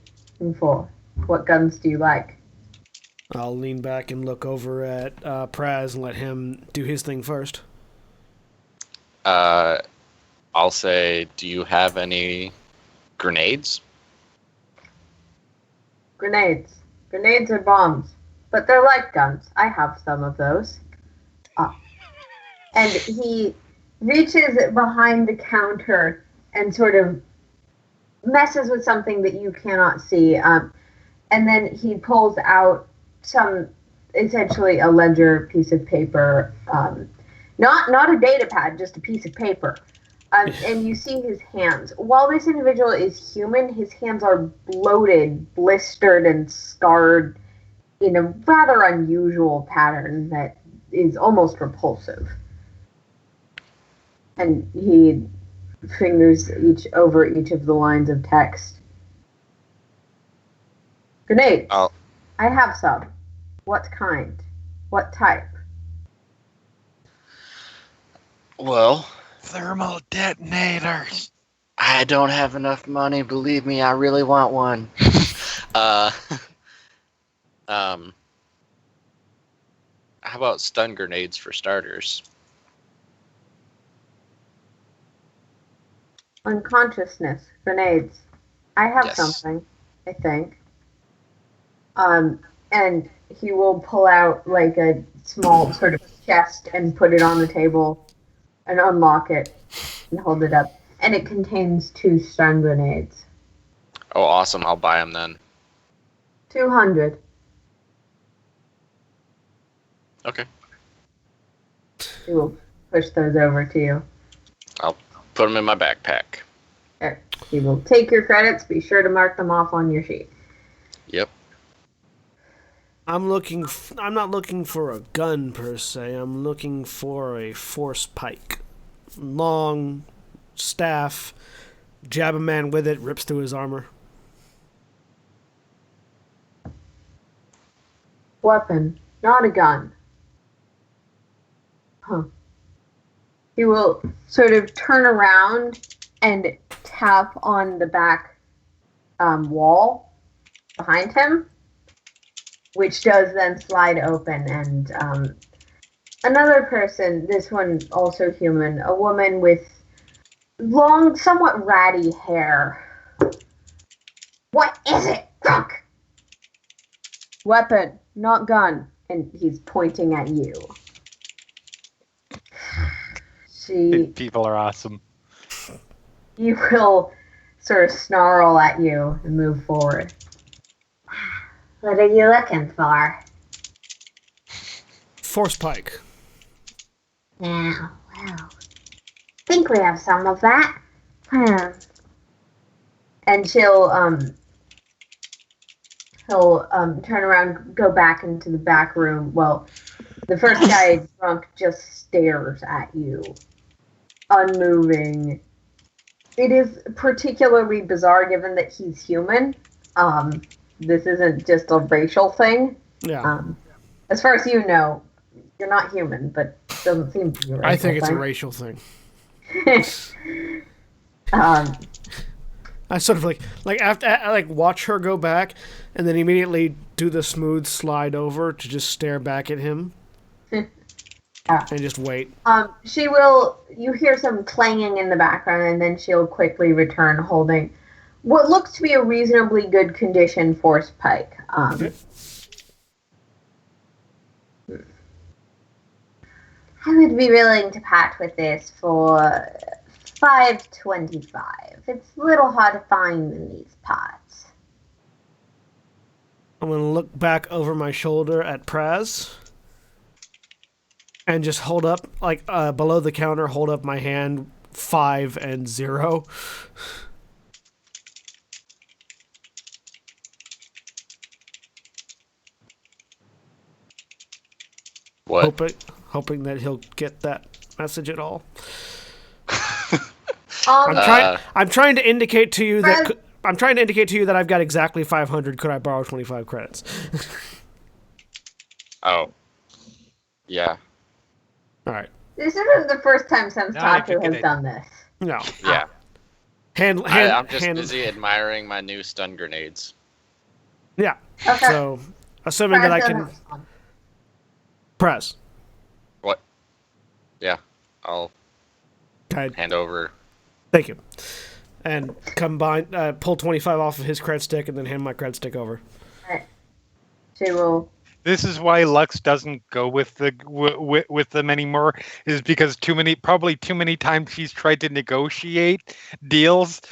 for? What guns do you like? I'll lean back and look over at Praz and let him do his thing first. I'll say, do you have any grenades? Grenades. Grenades are bombs. But they're like guns. I have some of those. And he reaches behind the counter and sort of messes with something that you cannot see. And then he pulls out essentially a ledger piece of paper. Not a data pad, just a piece of paper. And you see his hands. While this individual is human, his hands are bloated, blistered, and scarred in a rather unusual pattern that is almost repulsive. And he fingers over each of the lines of text. Grenades. Oh. I have some. What kind? What type? Well, Thermal detonators. I don't have enough money. Believe me, I really want one. How about stun grenades for starters? Unconsciousness. Grenades. I have Yes. something, I think. And he will pull out like a small sort of chest and put it on the table and unlock it and hold it up. And it contains 2 stun grenades. Oh, awesome. I'll buy them then. 200. Okay. He will push those over to you. Put them in my backpack. There. He will take your credits. Be sure to mark them off on your sheet. Yep. I'm not looking for a gun per se. I'm looking for a force pike. Long staff. Jab a man with it, rips through his armor. Weapon, not a gun. Huh. He will sort of turn around and tap on the back wall behind him, which does then slide open, and another person, this one also human, a woman with long, somewhat ratty hair. What is it, Grunk? Weapon, not gun. And he's pointing at you. People are awesome. He will sort of snarl at you and move forward. What are you looking for? Force pike. Now, well, think we have some of that. And he'll turn around, go back into the back room. Well, the first guy drunk just stares at you, unmoving, it is particularly bizarre given that he's human. This isn't just a racial thing. Yeah. As far as you know, you're not human, but it doesn't seem to be a racial I think it's thing. a racial thing. um, I sort of like after I like watch her go back, and then immediately do the smooth slide over to just stare back at him, and just wait. she will. You hear some clanging in the background, and then she'll quickly return, holding what looks to be a reasonably good condition force pike. Okay. I would be willing to part with this for $5.25. It's a little hard to find in these parts. I'm gonna look back over my shoulder at Praz, and just hold up like below the counter. Hold up my hand, 5 and 0. What? Hoping that he'll get that message at all. Um, I'm trying to indicate to you Praz- that I'm trying to indicate to you that I've got exactly 500. Could I borrow 25 credits? Oh. Yeah. All right. This isn't the first time Sensaku look at has it. done this. No. Yeah. I'm just hand- busy admiring my new stun grenades. Yeah. Okay. So, assuming that I Praz can doesn't respond. press. What? Yeah. I'll Okay. hand over. Thank you. And pull 25 off of his cred stick, and then hand my cred stick over. Alright. She will. This is why Lux doesn't go with them anymore. Is because probably too many times she's tried to negotiate deals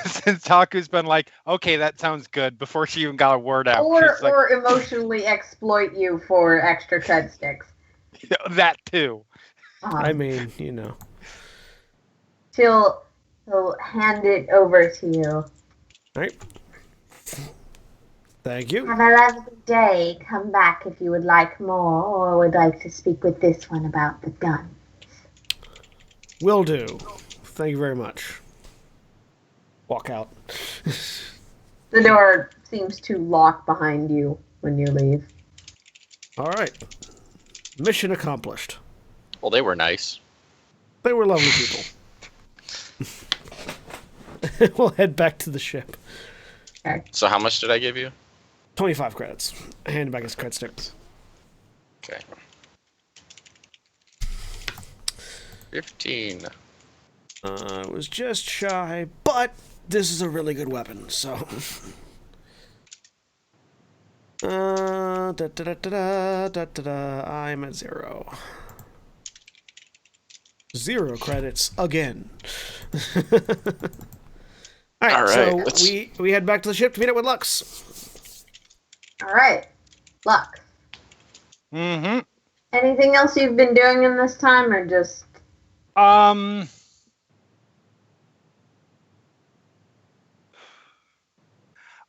since Taku's been like, okay, that sounds good before she even got a word out. She's like, Or emotionally exploit you for extra cred sticks. that too. I mean, you know. She'll hand it over to you. All right. Thank you. Have a lovely day. Come back if you would like more or would like to speak with this one about the gun. Will do. Thank you very much. Walk out. The door seems to lock behind you when you leave. All right. Mission accomplished. Well, they were nice. They were lovely people. We'll head back to the ship. Okay. So how much did I give you? 25 credits. Hand back his cred stick. Okay. 15. It was just shy, but this is a really good weapon, so. I'm at 0. 0 credits again. All right, so we head back to the ship to meet up with Lux. All right. Luck. Mm-hmm. Anything else you've been doing in this time or just...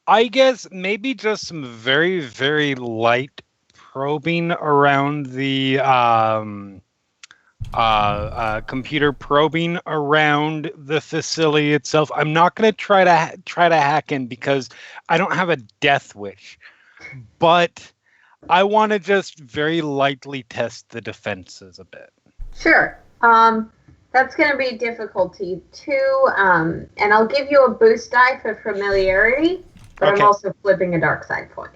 I guess maybe just some very, very light probing around the computer probing around the facility itself. I'm not going to try to hack in because I don't have a death wish, but I want to just very lightly test the defenses a bit. Sure. That's going to be difficulty 2, and I'll give you a boost die for familiarity, but Okay. I'm also flipping a dark side point.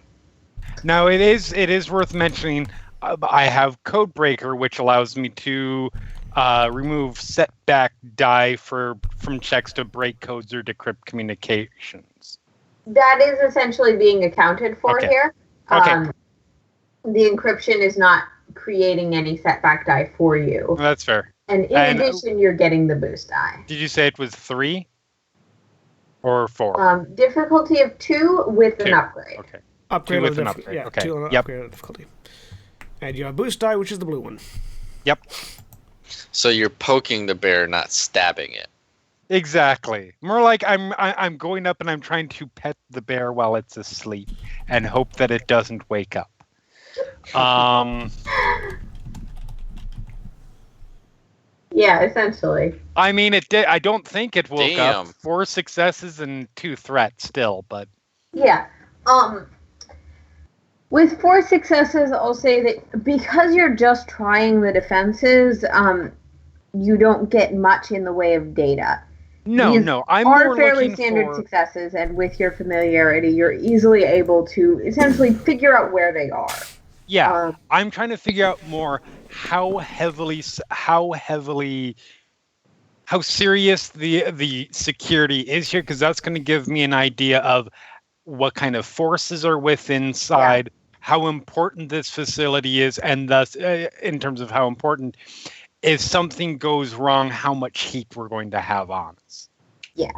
Now it is worth mentioning. I have Codebreaker, which allows me to remove setback die from checks to break codes or decrypt communications. That is essentially being accounted for Okay. here. Okay. The encryption is not creating any setback die for you. That's fair. And in addition, you're getting the boost die. Did you say it was 3 or 4? Difficulty of 2 with an 2. upgrade. Okay. Upgrade Two with on an the upgrade. Yeah, Okay. 2 on Yep. upgrade on difficulty. And you have boost die, which is the blue one. Yep. So you're poking the bear, not stabbing it. Exactly. More like I'm going up and I'm trying to pet the bear while it's asleep and hope that it doesn't wake up. Yeah, essentially. I mean, it did. I don't think it woke up. Damn. 4 successes and 2 threats still, but Yeah. With 4 successes, I'll say that because you're just trying the defenses, you don't get much in the way of data. These no. I'm are more fairly looking standard for. successes, and with your familiarity, you're easily able to essentially figure out where they are. Yeah, I'm trying to figure out more how serious the security is here, because that's going to give me an idea of what kind of forces are inside, how important this facility is, and thus, in terms of how important, if something goes wrong, how much heat we're going to have on us. Yes.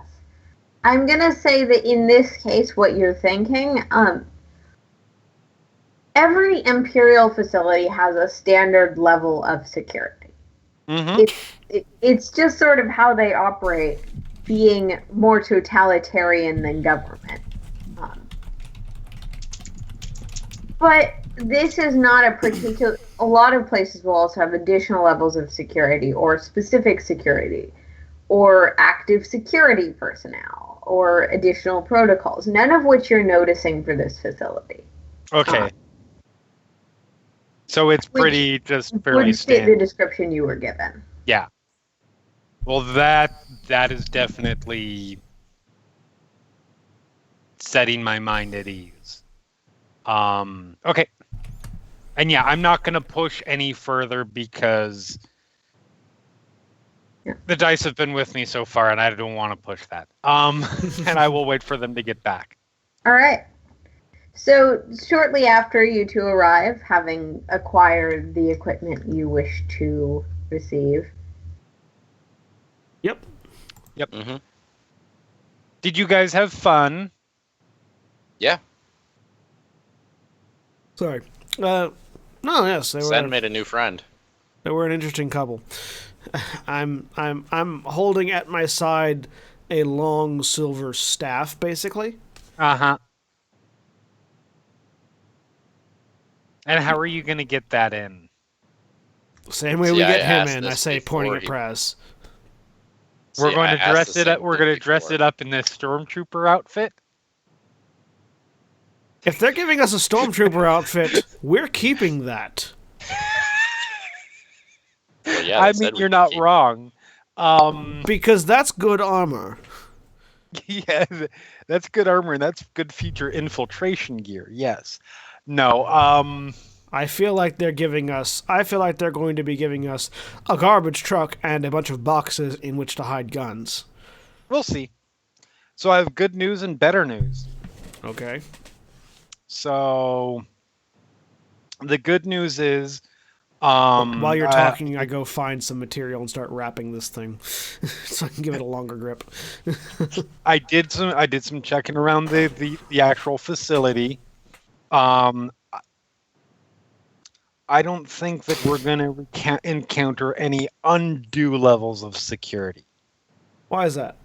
I'm going to say that in this case, what you're thinking, every Imperial facility has a standard level of security. Mm-hmm. It's just sort of how they operate, being more totalitarian than government. But this is not a particular. A lot of places will also have additional levels of security, or specific security, or active security personnel, or additional protocols, none of which you're noticing for this facility. Okay. So it's pretty just fairly would fit the standard. description you were given. Yeah. Well, that is definitely setting my mind at ease. Okay. And yeah, I'm not going to push any further because the dice have been with me so far, and I don't want to push that. And I will wait for them to get back. All right. So shortly after you two arrive, having acquired the equipment you wish to receive. Yep. Mm-hmm. Did you guys have fun? Yeah. Sorry. No, yes, Sen made a new friend. they were an interesting couple. I'm holding at my side a long silver staff, basically. Uh-huh. And how are you going to get that in? Same way See, we I get him asked in. I this say, pointing before at he- Prez. We're See, going I to asked dress the it up. same We're thing going to dress before. it up in this stormtrooper outfit. If they're giving us a stormtrooper outfit, we're keeping that. Well, yeah, I they mean, said we you're could not keep- wrong. Because that's good armor. Yeah, that's good armor, and that's good future infiltration gear. Yes. No. I feel like they're going to be giving us a garbage truck and a bunch of boxes in which to hide guns. We'll see. So I have good news and better news. Okay. So the good news is, While you're talking, I go find some material and start wrapping this thing, so I can give it a longer grip. I did some checking around the actual facility. I don't think that we're going to encounter any undue levels of security. Why is that?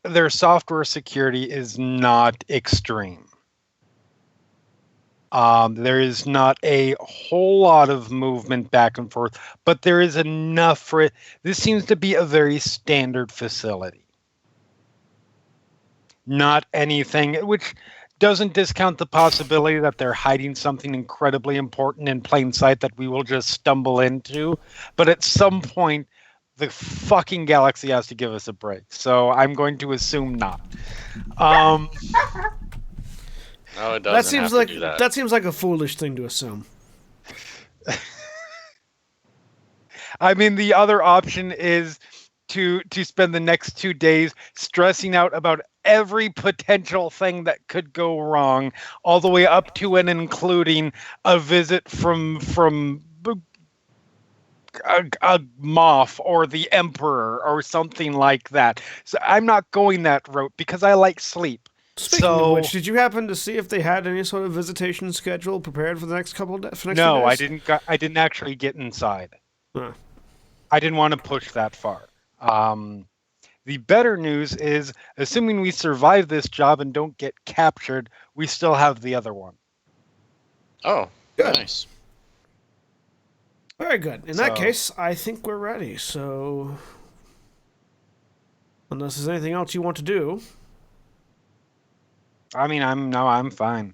Their software security is not extreme. There is not a whole lot of movement back and forth, but there is enough for it. This seems to be a very standard facility. Not anything, which doesn't discount the possibility that they're hiding something incredibly important in plain sight that we will just stumble into. But at some point, the fucking galaxy has to give us a break. So I'm going to assume not. No, it doesn't. That seems have like to do that. that seems like a foolish thing to assume. I mean, the other option is to spend the next 2 days stressing out about every potential thing that could go wrong, all the way up to and including a visit from a Moff or the Emperor or something like that. So I'm not going that route because I like sleep. Speaking of which, did you happen to see if they had any sort of visitation schedule prepared for the next couple of days? No, I didn't. I didn't actually get inside. Huh. I didn't want to push that far. The better news is, assuming we survive this job and don't get captured, we still have the other one. Oh, Good. Nice. Very good. In that So- case, I think we're ready. So, unless there's anything else you want to do, I mean, I'm fine.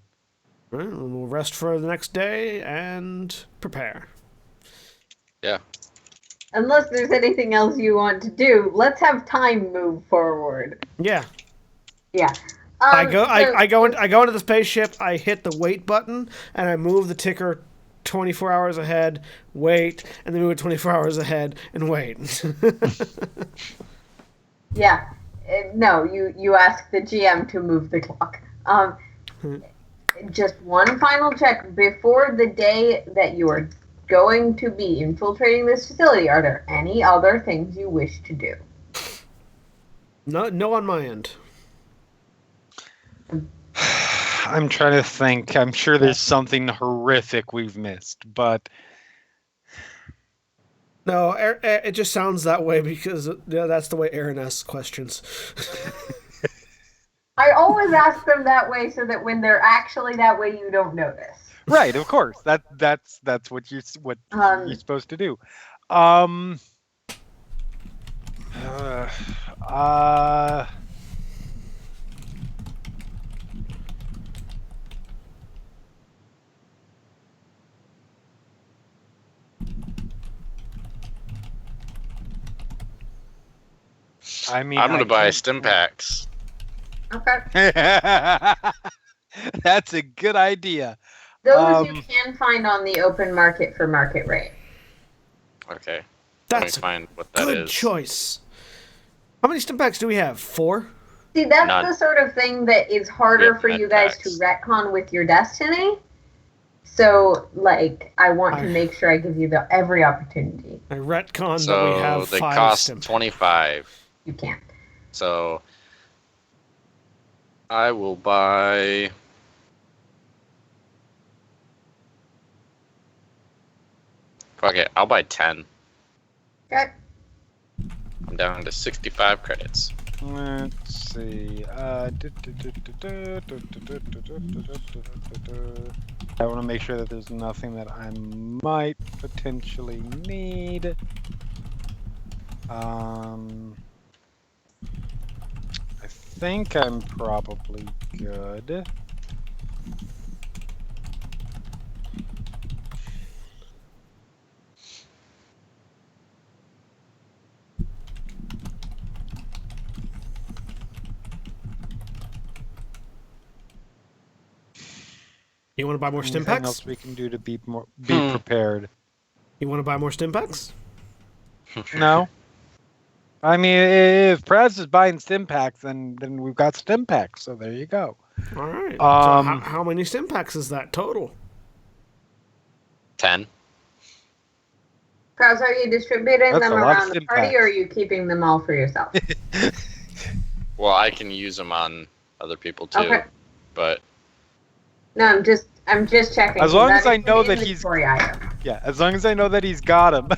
all right, we'll rest for the next day and prepare. Yeah. Unless there's anything else you want to do, let's have time move forward. Yeah. Yeah. I go so- I go into the spaceship, I hit the wait button, and I move the ticker 24 hours ahead, wait, and then move it 24 hours ahead and wait. Yeah. No, you ask the GM to move the clock. Just one final check before the day that you are going to be infiltrating this facility. Are there any other things you wish to do? No on my end. I'm trying to think. I'm sure there's something horrific we've missed, but No, it just sounds that way because that's the way Aaron asks questions. I always ask them that way so that when they're actually that way, you don't notice. right, of course. That's what you're supposed to do. Uh, I mean, I'm gonna buy can't- stim packs. Okay. That's a good idea. Those you can find on the open market for market rate. Okay. That's Let a me find what that good is. choice. How many stim packs do we have? 4? See, that's None. the sort of thing that is harder Yeah, for med you guys packs. to retcon with your destiny. So, like, I want to I- make sure I give you every opportunity. I retcon So that we have they 5 cost stim packs. 25. You can't. So I will buy. Fuck it, I'll buy 10. Okay. I'm down to 65 credits. Let's see. I want to make sure that there's nothing that I might potentially need. I think I'm probably good. You want to buy more stim Anything packs? else we can do to be prepared? You want to buy more stim packs? No. I mean, if Praz is buying stim packs, then we've got stim packs. So there you go. All right. So Um, how many stim packs is that total? 10. Krause, are you distributing That's them a lot of around the stim party, packs. or are you keeping them all for yourself? Well, I can use them on other people too. Okay. But No, I'm just checking. As long as That I is know an that he's- inventory item. yeah, as long as I know that he's got him.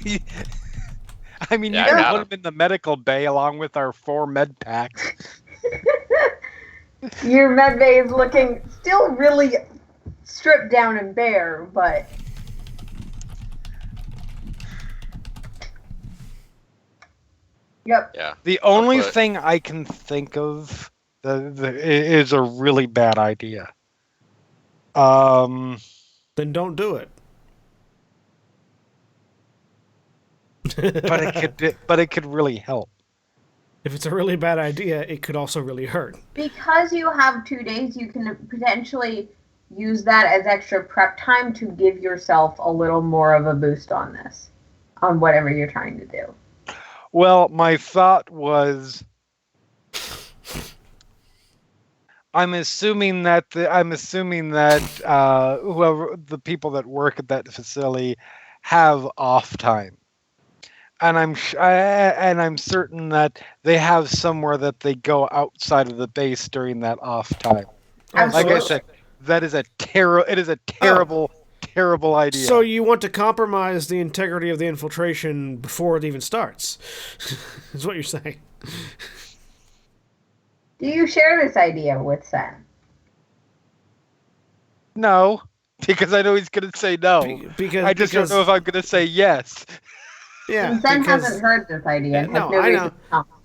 I mean, Yeah, you I can got put him in the medical bay along with our 4 med packs. Your med bay is looking still really stripped down and bare, but yep. yeah. The only put- thing I can think of is a really bad idea. Then don't do it. but it could really help. If it's a really bad idea, it could also really hurt. Because you have 2 days, you can potentially use that as extra prep time to give yourself a little more of a boost on this, on whatever you're trying to do. Well, my thought was, I'm assuming that whoever the people that work at that facility have off time, and I'm certain that they have somewhere that they go outside of the base during that off time. Like I Absolutely. said, it is a terrible idea. So you want to compromise the integrity of the infiltration before it even starts, is what you're saying. Do you share this idea with Sen? No. Because I know he's going to say no. I just don't know if I'm going to say yes. Yeah, Zen hasn't heard this idea. No, no I reason know. to comment.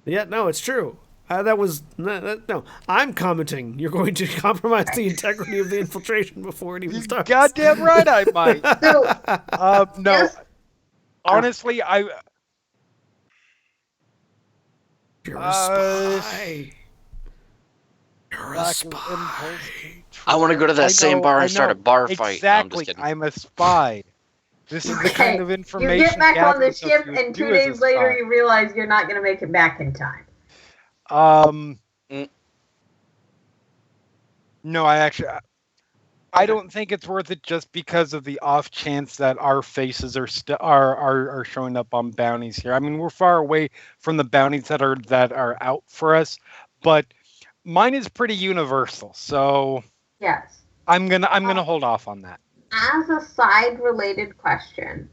Yeah, no, it's true. No. I'm commenting. You're going to compromise the integrity of the infiltration before it even starts. Goddamn right, I might. So, No, yes. honestly, You're a spy. You're a spy. I want to go to that same bar and start a bar fight. No, I'm just Exactly, kidding. I'm a spy. This is the kind of information. You get back on the ship, you and do 2 as a days later, spy. you realize you're not going to make it back in time. No, I don't think it's worth it just because of the off chance that our faces are showing up on bounties here. I mean, we're far away from the bounties that are out for us, but mine is pretty universal. So Yes. I'm gonna hold off on that. As a side-related question,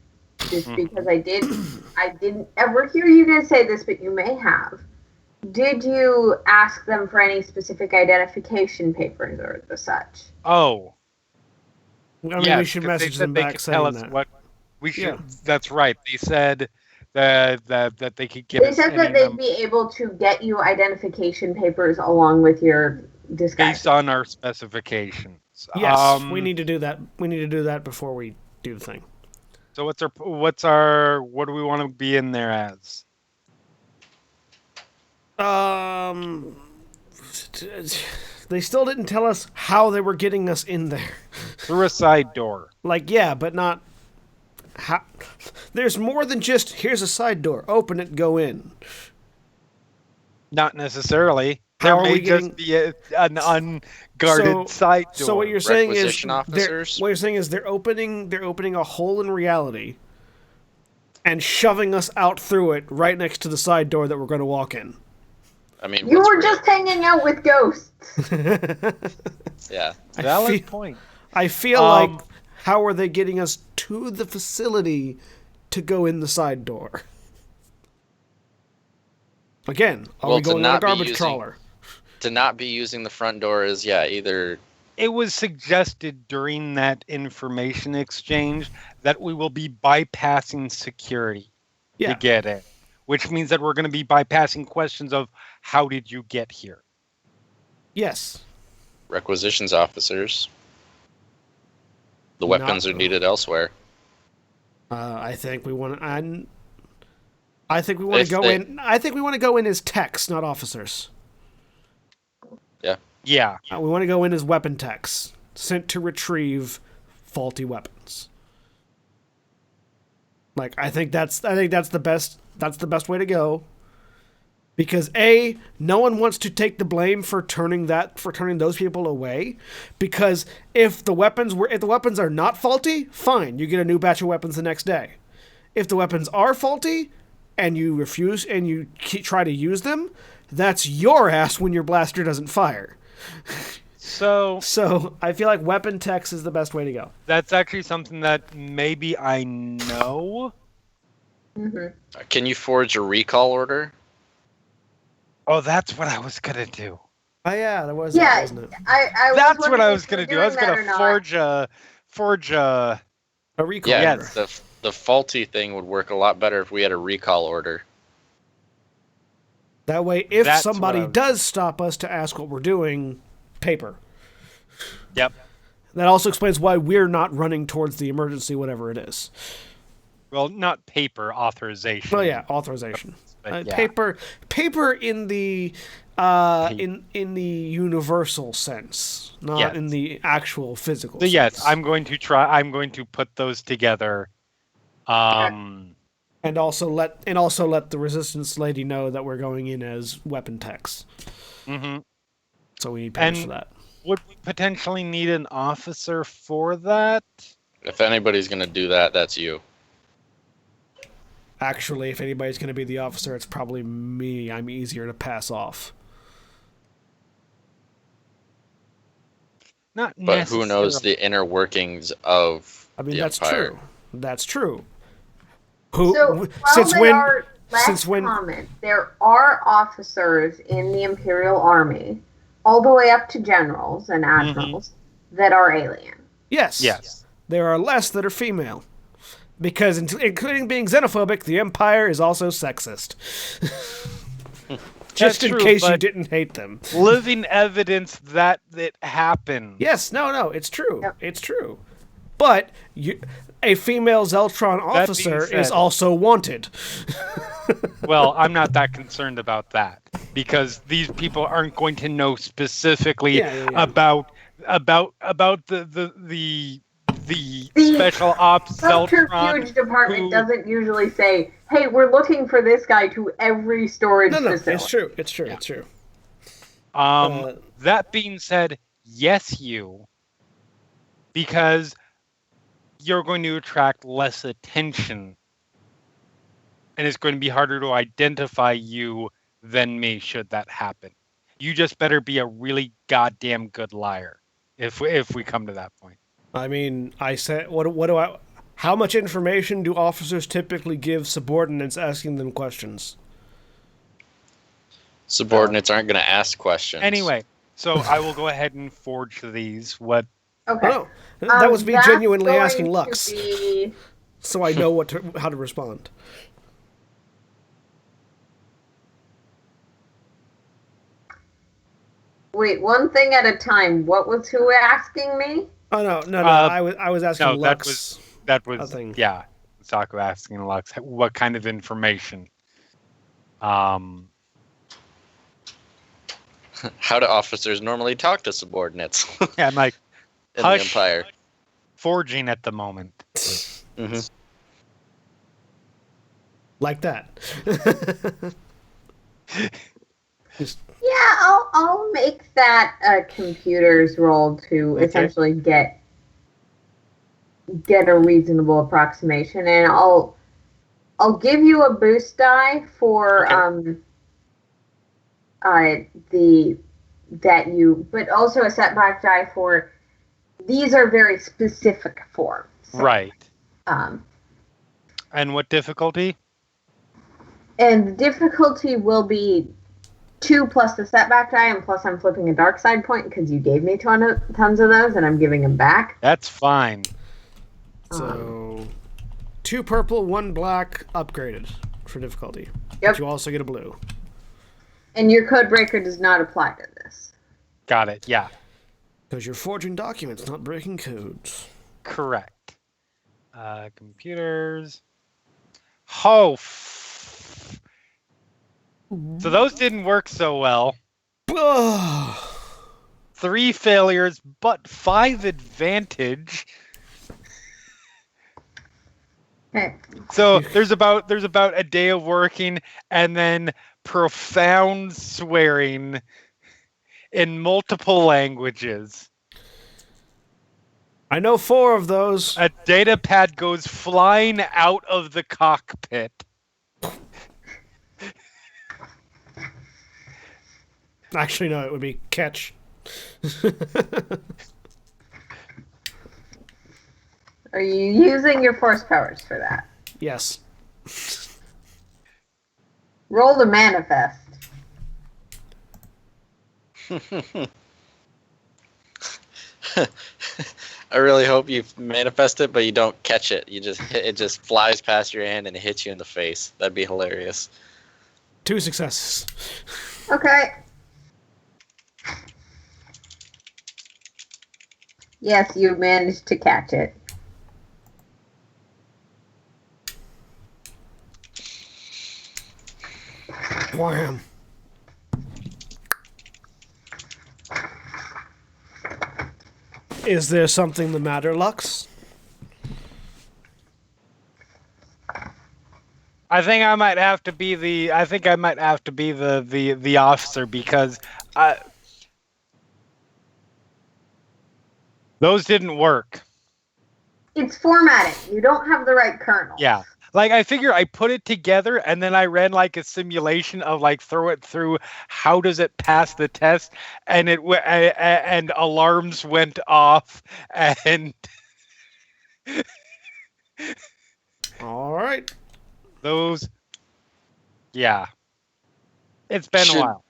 just because I didn't ever hear you guys say this, but you may have. Did you ask them for any specific identification papers or the such? Oh. I mean, yes, we should 'cause message they them said they back could saying tell us that. what we should. Yeah. That's right. They said that they could get They us said any that they'd number be able to get you identification papers along with your disguise. based on our specifications. Yes, we need to do that. We need to do that before we do the thing. So what do we want to be in there as? They still didn't tell us how they were getting us in there. Through a side door. Like, yeah, but not how. There's more than just here's a side door. Open it, go in. Not necessarily. How There are may we getting- just be an unguarded side door. So what you're saying is Requisition officers? what you're saying is they're opening a hole in reality and shoving us out through it right next to the side door that we're going to walk in. I mean, You what's were real? just hanging out with ghosts. Yeah. Valid point. I feel like, how are they getting us to the facility to go in the side door? Again, are we going on a garbage trawler? To not be using the front door is, either... It was suggested during that information exchange that we will be bypassing security to get in, which means that we're going to be bypassing questions of how did you get here? Yes. Requisitions officers. The weapons are needed elsewhere. I think we want to. I think we want to go in. I think we want to go in as techs, not officers. Yeah. We want to go in as weapon techs, sent to retrieve faulty weapons. Like, I think that's the best. That's the best way to go. Because A, no one wants to take the blame for turning those people away. Because if the weapons are not faulty, fine, you get a new batch of weapons the next day. If the weapons are faulty, and you refuse and you try to use them, that's your ass when your blaster doesn't fire. So I feel like weapon techs is the best way to go. That's actually something that maybe I know. Mm-hmm. Can you forge a recall order? Oh, that's what I was going to do. Oh yeah, there was. Yeah, wasn't it? That's what I was going to do. I was going to forge a recall Yeah, order. the faulty thing would work a lot better if we had a recall order. That way, if That's somebody does stop us to ask what we're doing, paper. Yep. That also explains why we're not running towards the emergency, whatever it is. Well, not paper, authorization. Oh yeah, authorization. But, yeah. Paper in the in the universal sense, not in the actual physical sense. Yes, I'm going to put those together. And also let the resistance lady know that we're going in as weapon techs. Mm-hmm. So we need papers for that. Would we potentially need an officer for that? If anybody's going to do that, that's you. Actually, if anybody's going to be the officer, it's probably me. I'm easier to pass off. Not But necessarily. who knows the inner workings of the that's Empire. true. That's true. So, comment, there are officers in the Imperial Army, all the way up to generals and admirals, that are alien. Yes. Yes. There are less that are female. Because, including being xenophobic, the Empire is also sexist. Just That's in true, case you but didn't hate them. living evidence that it happened. Yes, no, it's true. Yep. It's true. But a female Zeltron That being officer is said- also wanted. Well, I'm not that concerned about that because these people aren't going to know specifically Yeah. about the special ops Subterfuge Zeltron. department who- doesn't usually say, "Hey, we're looking for this guy to every storage No, facility." it's true. Yeah. It's true. That being said, yes, because you're going to attract less attention, and it's going to be harder to identify you than me should that happen. You just better be a really goddamn good liar if we come to that point. I mean, I said, what do I? How much information do officers typically give subordinates asking them questions? Subordinates aren't going to ask questions. Anyway, so I will go ahead and forge these. What? Okay. Oh, no, that was me That's genuinely going asking to Lux, be- so I know how to respond. Wait, one thing at a time. What was who asking me? Oh no! I was asking No, that Lux. that was Nothing. yeah. Sako asking Lux what kind of information. How do officers normally talk to subordinates Yeah, I'm like in Hush. the Empire? forging at the moment. Hmm. Like that. Yeah, I'll make that a computer's role to Okay. essentially get a reasonable approximation, and I'll give you a boost die for but also a setback die for these are very specific forms. Right. Um, And what difficulty? and the difficulty will be 2 plus the setback die, and plus I'm flipping a dark side point because you gave me tons of those, and I'm giving them back. That's fine. So, 2 purple, 1 black, upgraded for difficulty. Yep. But you also get a blue. And your code breaker does not apply to this. Got it. Yeah. Because you're forging documents, not breaking codes. Correct. Computers. Oh. So those didn't work so well. 3 failures, but 5 advantage. Okay. So there's about a day of working and then profound swearing in multiple languages. I know 4 of those. A data pad goes flying out of the cockpit. Actually, no, it would be catch. Are you using your force powers for that? Yes. Roll to manifest. I really hope you manifest it, but you don't catch it. It just flies past your hand and it hits you in the face. That'd be hilarious. 2 successes. Okay. Yes, you managed to catch it. Wham. Is there something the matter, Lux? I think I might have to be the officer because those didn't work. It's formatting. You don't have the right kernel. Yeah. Like I figure I put it together and then I ran like a simulation of like throw it through how does it pass the test and and alarms went off and All right. those yeah. It's been a while.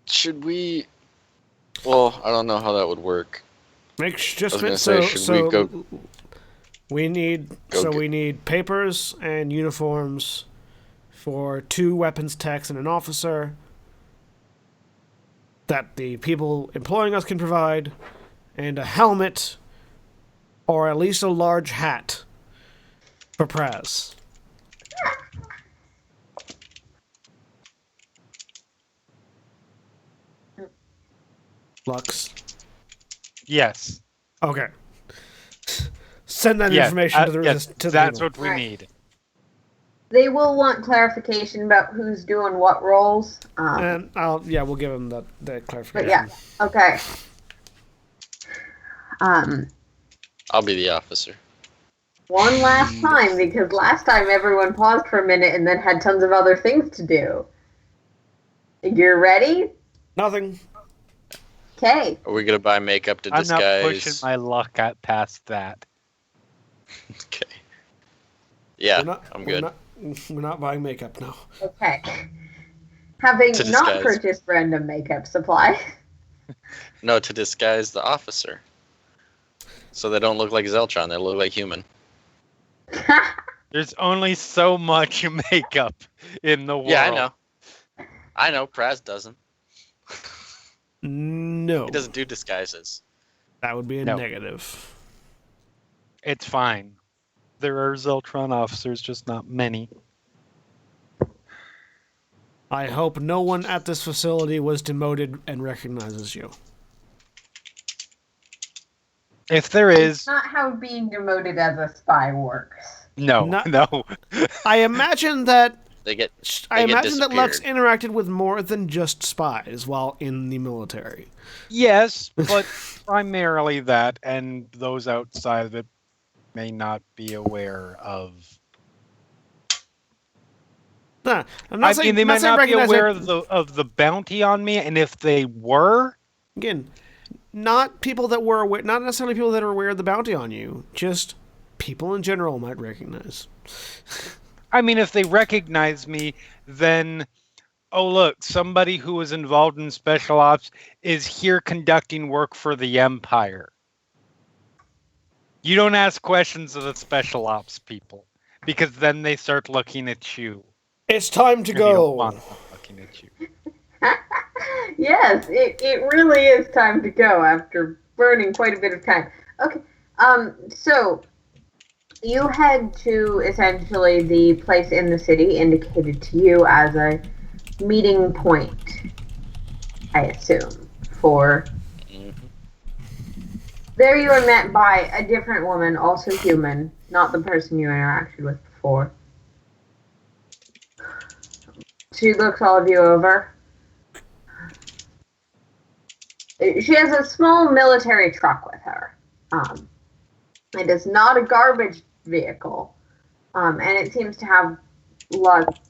Should we? Well, I don't know how that would work. We need papers and uniforms for 2 weapons techs and an officer that the people employing us can provide, and a helmet or at least a large hat for Praz. Lux. Yes. Okay. Send that information to the that's people. what we need. They will want clarification about who's doing what roles. And we'll give them that clarification. But yeah, okay. I'll be the officer. One last time, because last time everyone paused for a minute and then had tons of other things to do. You're ready? Nothing. Okay. Are we gonna buy makeup to disguise? I'm not pushing my luck past that. Okay. Yeah, I'm good. We're not buying makeup, no. Okay. Having To not disguise. purchased random makeup supply. No, to disguise the officer. So they don't look like Zeltron, they look like human. There's only so much makeup in the world. Yeah, I know, Praz doesn't. No. He doesn't do disguises. That would be a negative. It's fine. There are Zeltron officers, just not many. I hope no one at this facility was demoted and recognizes you. If there is... That's not how being demoted as a spy works. No. I imagine that... They get that Lux disappeared. interacted with more than just spies while in the military. Yes, but primarily that, and those outside of it may not be aware of... Nah, they might not be aware of the bounty on me, and if they were... Again, not people that were aware, not necessarily people that are aware of the bounty on you, just people in general might recognize. I mean, if they recognize me, then, oh look, somebody who was involved in special ops is here conducting work for the Empire. You don't ask questions of the special ops people, because then they start looking at you. It's time to And you don't go. want them looking at you. Yes, it really is time to go after burning quite a bit of time. Okay, so you head to essentially the place in the city indicated to you as a meeting point, I assume, for... There you are met by a different woman, also human, not the person you interacted with before. She looks all of you over. She has a small military truck with her. It is not a garbage vehicle, and it seems to have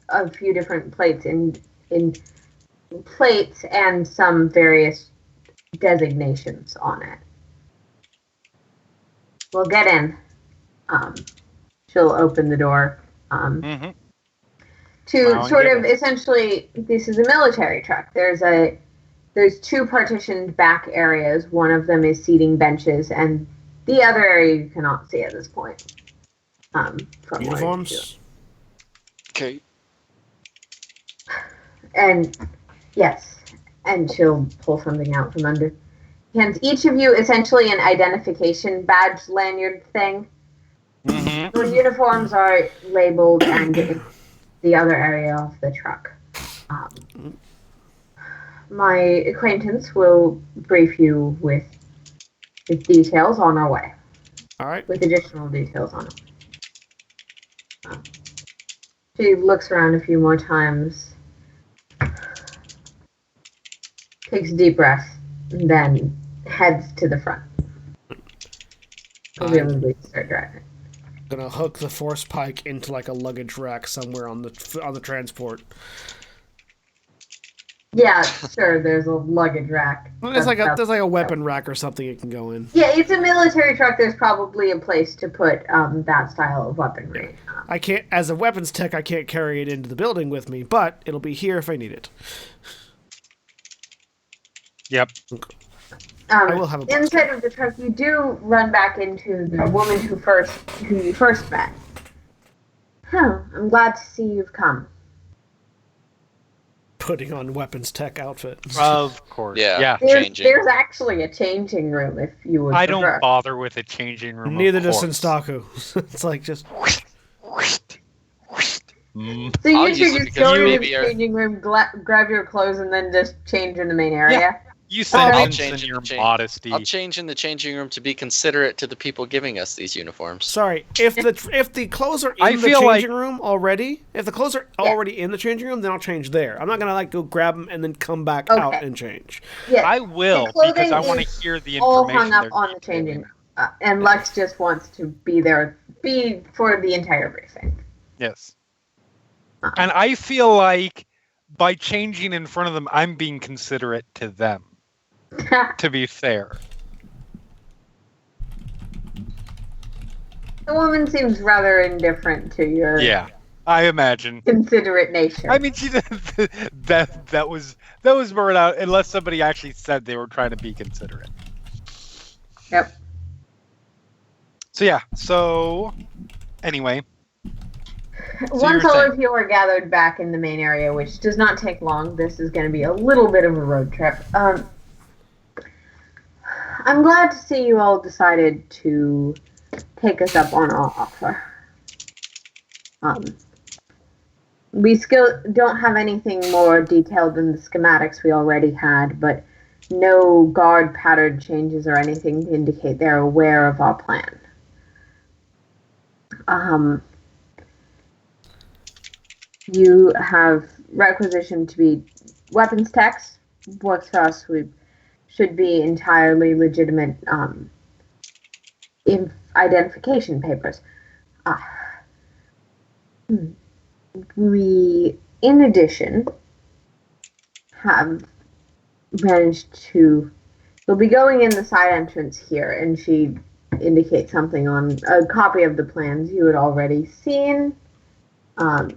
a few different plates in plates and some various designations on it. We'll get in. She'll open the door. To sort of essentially, this is a military truck. There's 2 partitioned back areas. One of them is seating benches, and the other area you cannot see at this point. From Uniforms? Okay. And yes, and she'll pull something out from under. Hands each of you essentially an identification badge lanyard thing. Your uniforms are labeled and in the other area of the truck. My acquaintance will brief you with details on our way. All right. With additional details on it. She looks around a few more times, takes a deep breath, and then heads to the front. Presumably start driving. Gonna hook the force pike into like a luggage rack somewhere on the transport. Yeah, sure. There's a luggage rack. There's like a weapon rack or something it can go in. Yeah, it's a military truck. There's probably a place to put that style of weaponry. I can't, as a weapons tech, I can't carry it into the building with me, but it'll be here if I need it. Yep. I will have a box. Inside of the truck, you do run back into the woman who you first met. I'm glad to see you've come. Putting on weapons tech outfit. Of course. Yeah. There's Changing. actually a changing room if you would I prefer. don't bother with a changing room. Neither of does course. Senstaku. It's like just. So you I'll should use it just because go you to the maybe are- changing room, grab your clothes, and then just change in the main area. You I'll sentence change in it your to change. modesty. I'll change in the changing room to be considerate to the people giving us these uniforms. Sorry, if the clothes are I in the feel like- changing room already, if the clothes are already in the changing room, then I'll change there. I'm not gonna like go grab them and then come back out and change. Yes. I will The clothing because I want to is hear the all information. hung up they're on the detailing. changing, and Lux just wants to be for the entire briefing. Yes. And I feel like by changing in front of them, I'm being considerate to them. To be fair. The woman seems rather indifferent to your Yeah, I imagine. considerate nature. I mean, see, that was brought out unless somebody actually said they were trying to be considerate. Yep. So yeah. So anyway. Once you're all saying- of you are gathered back in the main area, which does not take long, this is going to be a little bit of a road trip. I'm glad to see you all decided to take us up on our offer. We still don't have anything more detailed than the schematics we already had, but no guard pattern changes or anything to indicate they're aware of our plan. You have requisitioned to be weapons techs. Works for us. We should be entirely legitimate identification papers. We, in addition, have managed to. We'll be going in the side entrance here, and she indicates something on a copy of the plans you had already seen. Let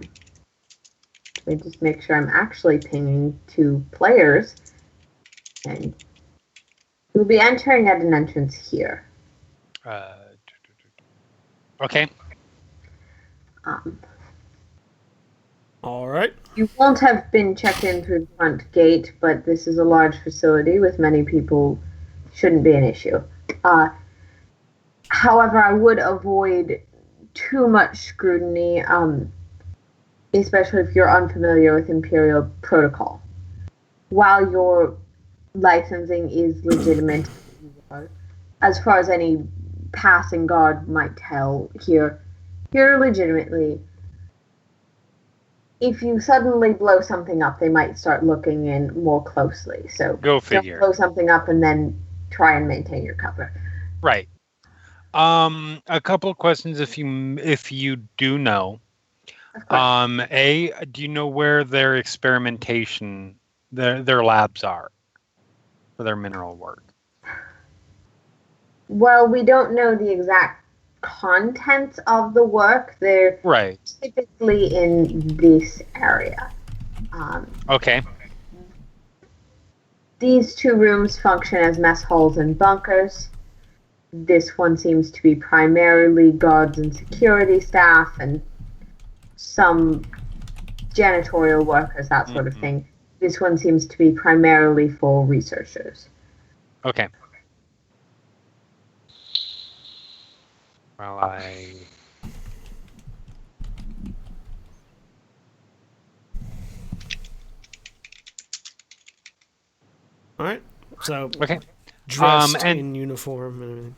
me just make sure I'm actually pinging to players. And we'll be entering at an entrance here. Okay. All right. You won't have been checked in through the front gate, but this is a large facility with many people. Shouldn't be an issue. However, I would avoid too much scrutiny, especially if you're unfamiliar with Imperial protocol. While your licensing is legitimate, as far as any passing guard might tell here, you're legitimately. If you suddenly blow something up, they might start looking in more closely. So Go figure. Don't blow something up and then try and maintain your cover. Right. A couple of questions if you do know. Do you know where their experimentation, their labs are for their mineral work? Well, we don't know the exact contents of the work. They're Right. typically in this area. Okay. These two rooms function as mess halls and bunkers. This one seems to be primarily guards and security staff and some janitorial workers, that sort of thing. This one seems to be primarily for researchers. Okay. Well, All right. So okay. dressed and- in uniform and everything.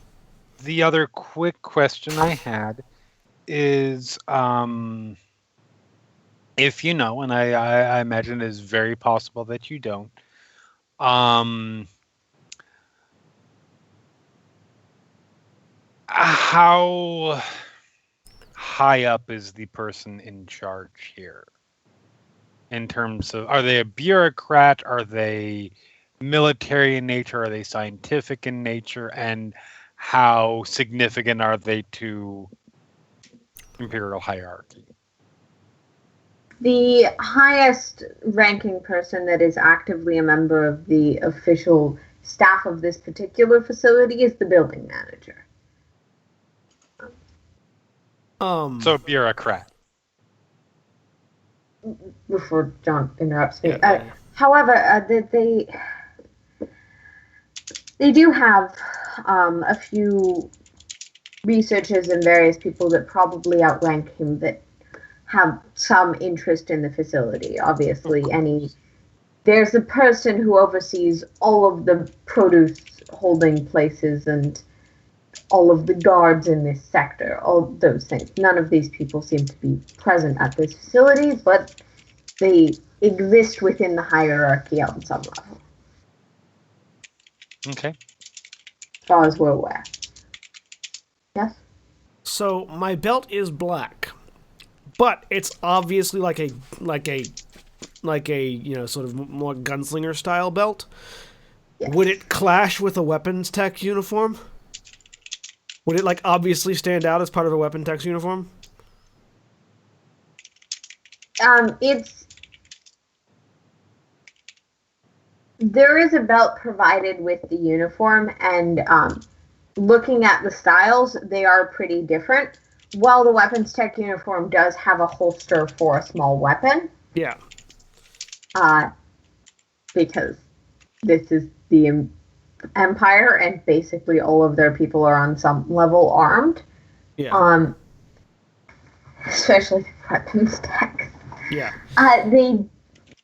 The other quick question I had is, if you know, and I imagine it is very possible that you don't, how high up is the person in charge here? In terms of, are they a bureaucrat? Are they military in nature? Are they scientific in nature? And how significant are they to Imperial hierarchy? The highest ranking person that is actively a member of the official staff of this particular facility is the building manager. So bureaucrat. Before John interrupts me. Yeah. However, they do have a few researchers and various people that probably outrank him that have some interest in the facility. Obviously, there's a person who oversees all of the produce holding places and all of the guards in this sector, all those things. None of these people seem to be present at this facility, but they exist within the hierarchy on some level. Okay. As far as we're aware. Yes? So my belt is black, but it's obviously like a sort of more gunslinger style belt. Yes. Would it clash with a weapons tech uniform? Would it like obviously stand out as part of a weapon tech's uniform? There is a belt provided with the uniform, and looking at the styles, they are pretty different. While the weapons tech uniform does have a holster for a small weapon. Yeah. Because this is the Empire, and basically all of their people are on some level armed. Yeah. Especially the weapons tech. Yeah.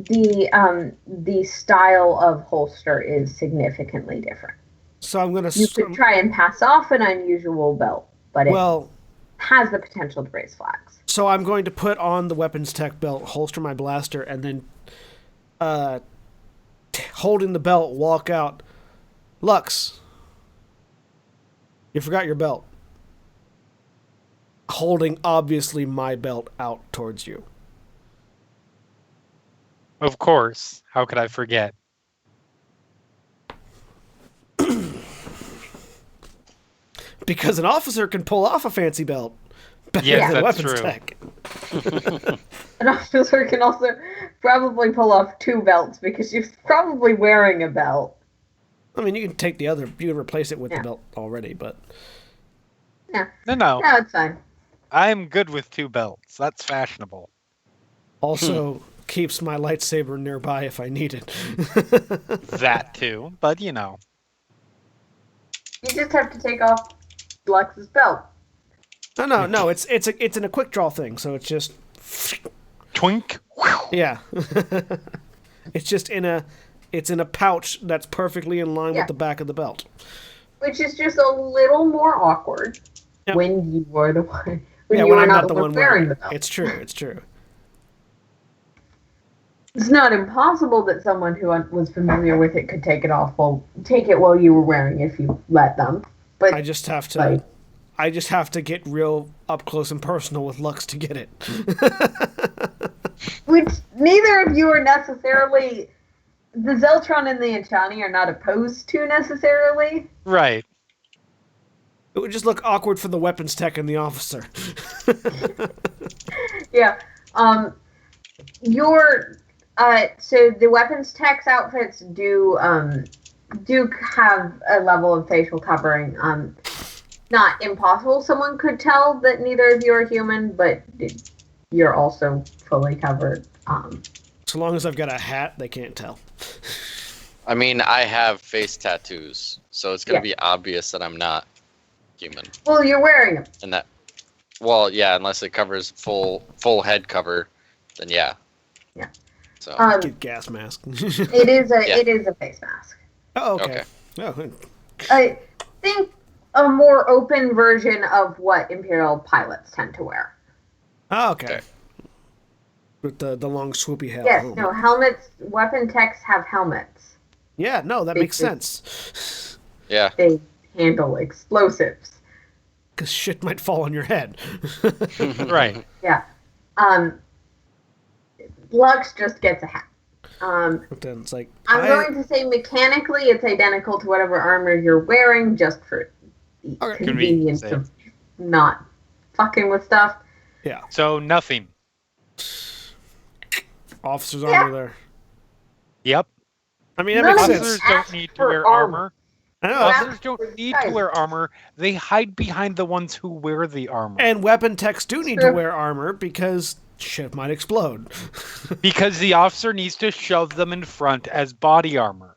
The style of holster is significantly different. So I'm gonna. You could try and pass off an unusual belt, but it Well, has the potential to raise flags. so I'm going to put on the weapons tech belt, holster my blaster, and then, holding the belt, walk out. Lux, you forgot your belt. Holding, obviously, my belt out towards you. Of course. How could I forget? Because an officer can pull off a fancy belt. Better Yes, than that's weapons true. tech. An officer can also probably pull off two belts because she's probably wearing a belt. I mean, you can take the other, you can replace it with Yeah. the belt already, but Yeah. No. No, it's fine. I'm good with two belts. That's fashionable. also keeps my lightsaber nearby if I need it. That too. But, you know. You just have to take off Lux's belt. No, it's in a quick draw thing, so it's just Twink. yeah. It's just in a pouch that's perfectly in line Yeah. with the back of the belt. Which is just a little more awkward Yep. when you were the one when Yeah, you when were I'm not the one wearing the belt. It's true. It's not impossible that someone who was familiar with it could take it while you were wearing it if you let them. But I just have to like, get real up close and personal with Lux to get it. which neither of you are necessarily. The Zeltron and the Antitonic are not opposed to necessarily. Right. It would just look awkward for the weapons tech and the officer. Yeah. So the weapons tech's outfits do have a level of facial covering. Not impossible. Someone could tell that neither of you are human, but you're also fully covered. So long as I've got a hat, they can't tell. I mean, I have face tattoos, so it's gonna be obvious that I'm not human. Well, you're wearing them. And that, well, yeah, unless it covers full head cover, then yeah. Yeah. So Get gas mask. It is a face mask. Oh, okay. Okay. Oh, I think a more open version of what Imperial pilots tend to wear. okay. Okay. With the long swoopy head. Yes, Oh. no, helmets, weapon techs have helmets. Yeah, no, that makes sense. yeah, They handle explosives. Because shit might fall on your head. Right. Yeah. Lux just gets a hat. But then it's like, I'm going to say mechanically it's identical to whatever armor you're wearing, just for the Okay. convenience Convenient, of not fucking with stuff. yeah, So nothing. officer's Yeah. armor there. Yep. I mean, that None makes of sense. Officers Ask don't need to for wear armor. armor. I know. Officers don't need to wear armor. They hide behind the ones who wear the armor. And weapon techs do need to True. wear armor because shit might explode. Because the officer needs to shove them in front as body armor.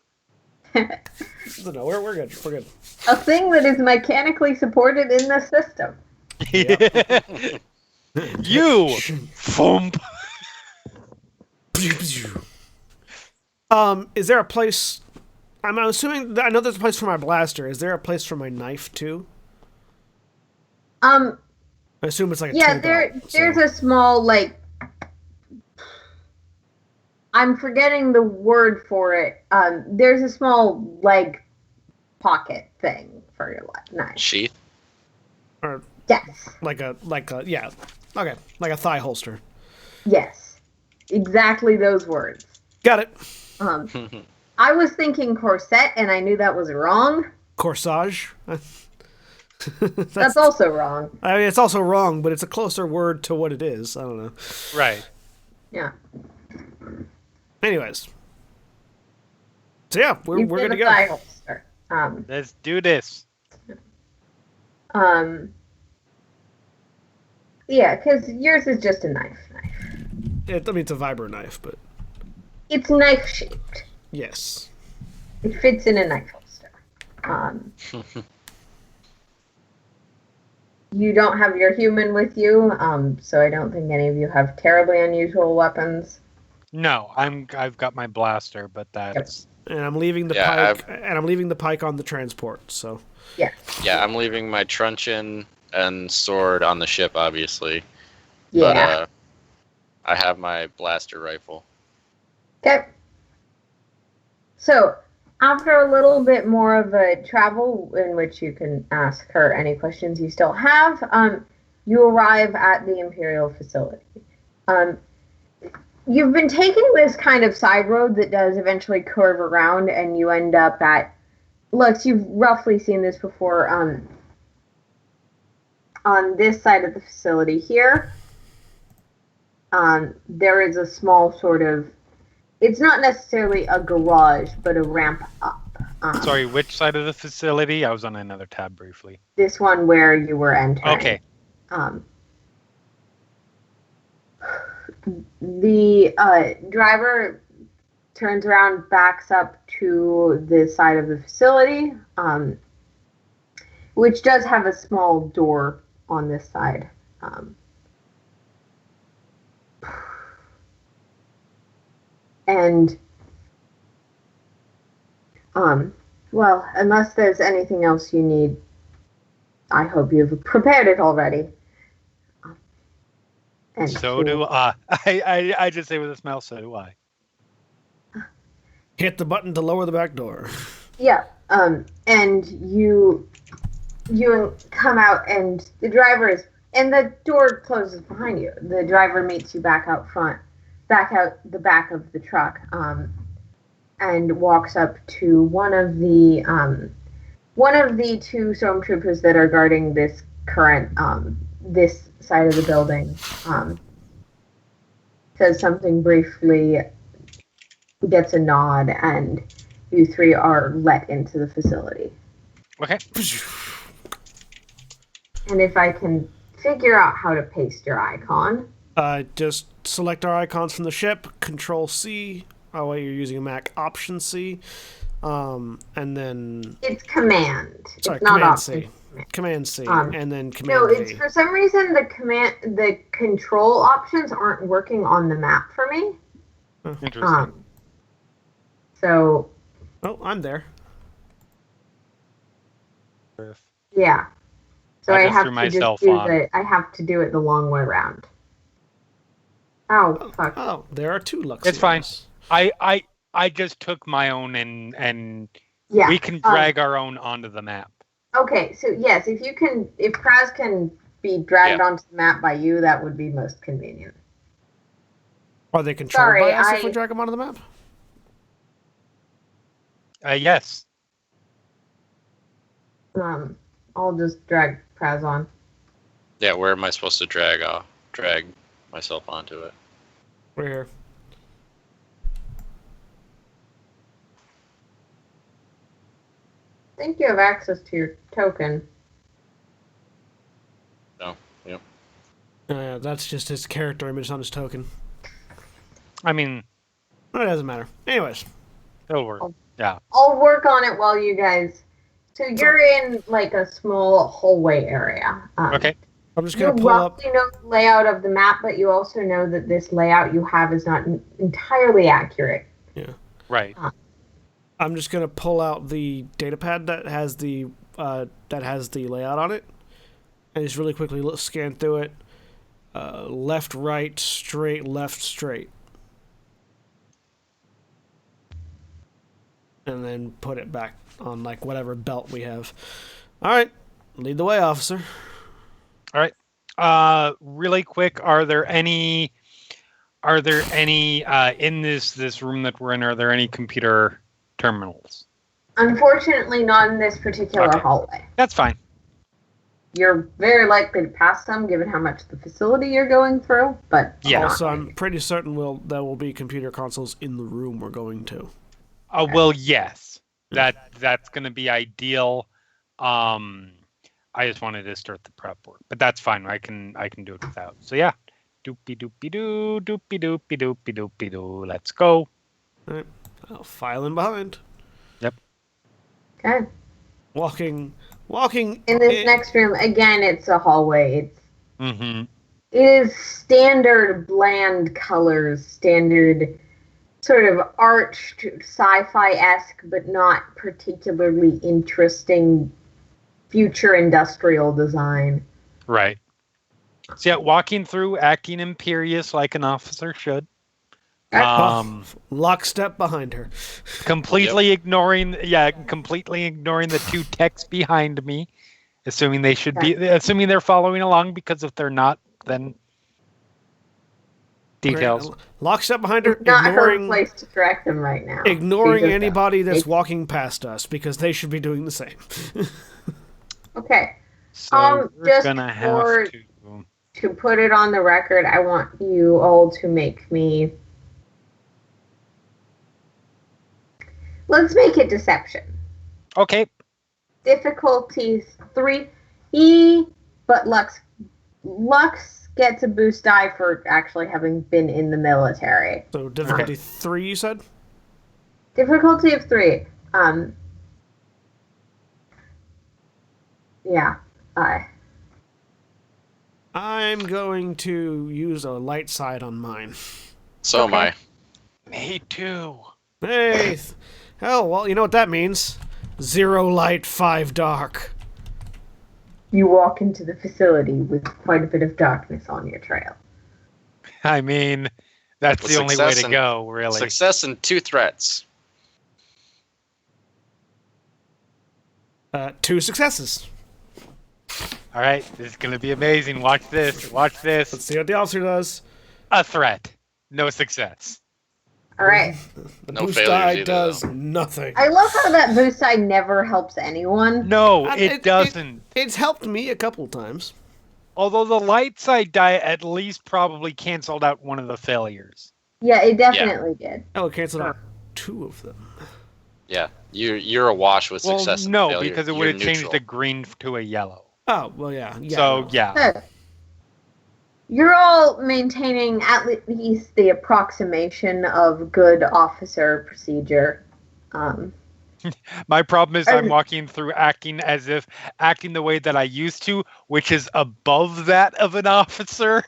No, we're good. We're good. A thing that is mechanically supported in the system. Yep. You! Thump! Is there a place? I'm assuming. I know there's a place for my blaster. Is there a place for my knife too? I assume it's like a Yeah, tool there's belt, a small, like, I'm forgetting the word for it. There's a small leg pocket thing for your knife. Sheath. or Yes. like a yeah. Okay, like a thigh holster. Yes. Exactly those words. Got it. I was thinking corset, and I knew that was wrong. Corsage. That's also wrong. I mean, it's also wrong, but it's a closer word to what it is. I don't know. Right. Yeah. Anyways. So yeah, we're You good to give a go. thigh holster. Let's do this. Yeah, because yours is just a knife. I mean, it's a vibro knife, but It's knife shaped. yes. It fits in a knife holster. You don't have your human with you, so I don't think any of you have terribly unusual weapons. No, I've got my blaster, but that's And I'm leaving the Yeah, pike. And I'm leaving the pike on the transport. So Yeah. Yeah, I'm leaving my truncheon and sword on the ship, obviously. Yeah. But I have my blaster rifle. Okay. So, after a little bit more of a travel in which you can ask her any questions you still have, you arrive at the Imperial facility. You've been taking this kind of side road that does eventually curve around, and you end up at. Lux, you've roughly seen this before. On this side of the facility here, there is a small sort of. It's not necessarily a garage, but a ramp up. sorry, which side of the facility? I was on another tab briefly. This one where you were entering. Okay. The driver turns around, backs up to the side of the facility, which does have a small door on this side. Well, unless there's anything else you need, I hope you've prepared it already. And So do I. I just say with a smile, so do I. hit the button to lower the back door. Yeah, and you come out, and the driver is, and the door closes behind you. The driver meets you back out front, back out the back of the truck, and walks up to one of the two stormtroopers that are guarding this current this side of the building. Says something briefly, gets a nod, and you three are let into the facility. Okay. And if I can figure out how to paste your icon. Just select our icons from the ship, Control C. Oh, wait, you're using a Mac, Option C. And then. It's Command. Sorry, it's not Command Option. C. Command C. And then Command No, it's V. for some reason the control options aren't working on the map for me. Interesting. So. Oh, I'm there. Yeah. So I I just have threw to myself just do on. I have to do it the long way around. Oh fuck. Oh, there are two Luxias. It's fine. I just took my own and Yeah. we can drag our own onto the map. Okay, so yes, if Praz can be dragged onto the map by you, that would be most convenient. Are they controlled Sorry, by us if I- we drag them onto the map? Yes. I'll just drag Praz on. Yeah, where am I supposed to drag myself onto it? We're here. think you have access to your token. No. Yep. That's just his character image on his token. I mean, It doesn't matter. Anyways. it'll work. Yeah. I'll work on it while you guys. So you're in like a small hallway area. Okay. I'm just You going to pull up. roughly know the layout of the map, but you also know that this layout you have is not entirely accurate. Right. I'm just going to pull out the data pad that has the layout on it. And just really quickly scan through it. Left, right, straight, left, straight. And then put it back on like whatever belt we have. All right, lead the way, officer. All right. Really quick, are there any in this room that we're in? Are there any computer terminals? Unfortunately, not in this particular Okay. hallway. That's fine. You're very likely to pass some, given how much the facility you're going through. But Yeah. Also, I'm pretty certain there will be computer consoles in the room we're going to. Well, yes. That's going to be ideal. I just wanted to start the prep work, but that's fine. I can do it without. So yeah, doopy doopy doo, doopy doopy doopy doopy doo. Let's go. All right, I'll file in behind. okay. Walking. In this next room, again, it's a hallway. Mm-hmm. It is standard bland colors, standard sort of arched sci-fi-esque, but not particularly interesting future industrial design. Right. So yeah, walking through, acting imperious like an officer should. Lockstep behind her. Completely ignoring the two techs behind me, assuming they're following along, because if they're not, then details. Lockstep behind her, It's not her ignoring place to direct them right now. ignoring She's just anybody that's it's- walking past us because they should be doing the same. Okay. So we're just gonna for- have to. To put it on the record, I want you all to make me. Let's make it deception. Okay. Difficulty 3. But Lux gets a boost die for actually having been in the military. So difficulty 3, you said? Difficulty of 3. Yeah. I'm going to use a light side on mine. So am I. Me too. Hey, hell, well, you know what that means. 0 light, 5 dark. You walk into the facility with quite a bit of darkness on your trail. I mean, that's Well, the only way success to and- go, really. Success and 2 threats. 2 successes. All right, this is gonna be amazing. Watch this. Watch Let's this. see what the officer does. A threat, no success. All right. The No boost failures die either, does though. nothing. I love how that boost die never helps anyone. No, And it doesn't. It's helped me a couple times. Although the light side die at least probably canceled out one of the failures. Yeah, it definitely did. Oh, it canceled out 2 of them. Yeah, you're awash with Well, success. and no, failure. because it You're would have changed neutral. the green to a yellow. Oh, well, yeah. So yeah, So, you're all maintaining at least the approximation of good officer procedure. my problem is I'm And- walking through acting the way that I used to, which is above that of an officer.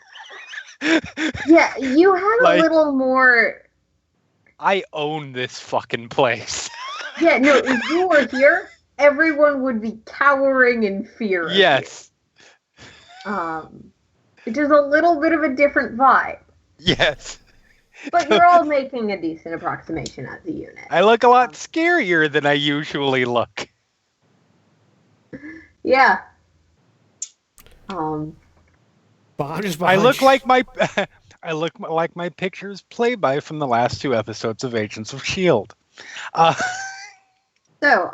Yeah, you had Like- a little more. I own this fucking place. Yeah, no, if you were here, everyone would be cowering in fear. Of Yes, you. Which is a little bit of a different vibe. yes. But you're all making a decent approximation as a unit. I look a lot scarier than I usually look. Yeah. But I'm just I behind look you. like my I look like my pictures play by from the last 2 episodes of Agents of Shield. So,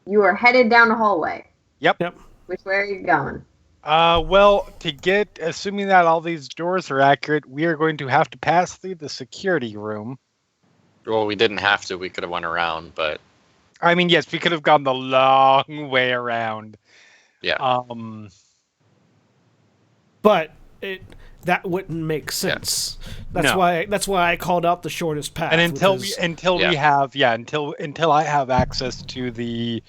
you are headed down a hallway. Yep. Which way are you going? Well, assuming that all these doors are accurate, we are going to have to pass through the security room. Well, we didn't have to. We could have went around, but I mean, yes, we could have gone the long way around. yeah. But that wouldn't make sense. No. That's why I called out the shortest path. And until I have access to the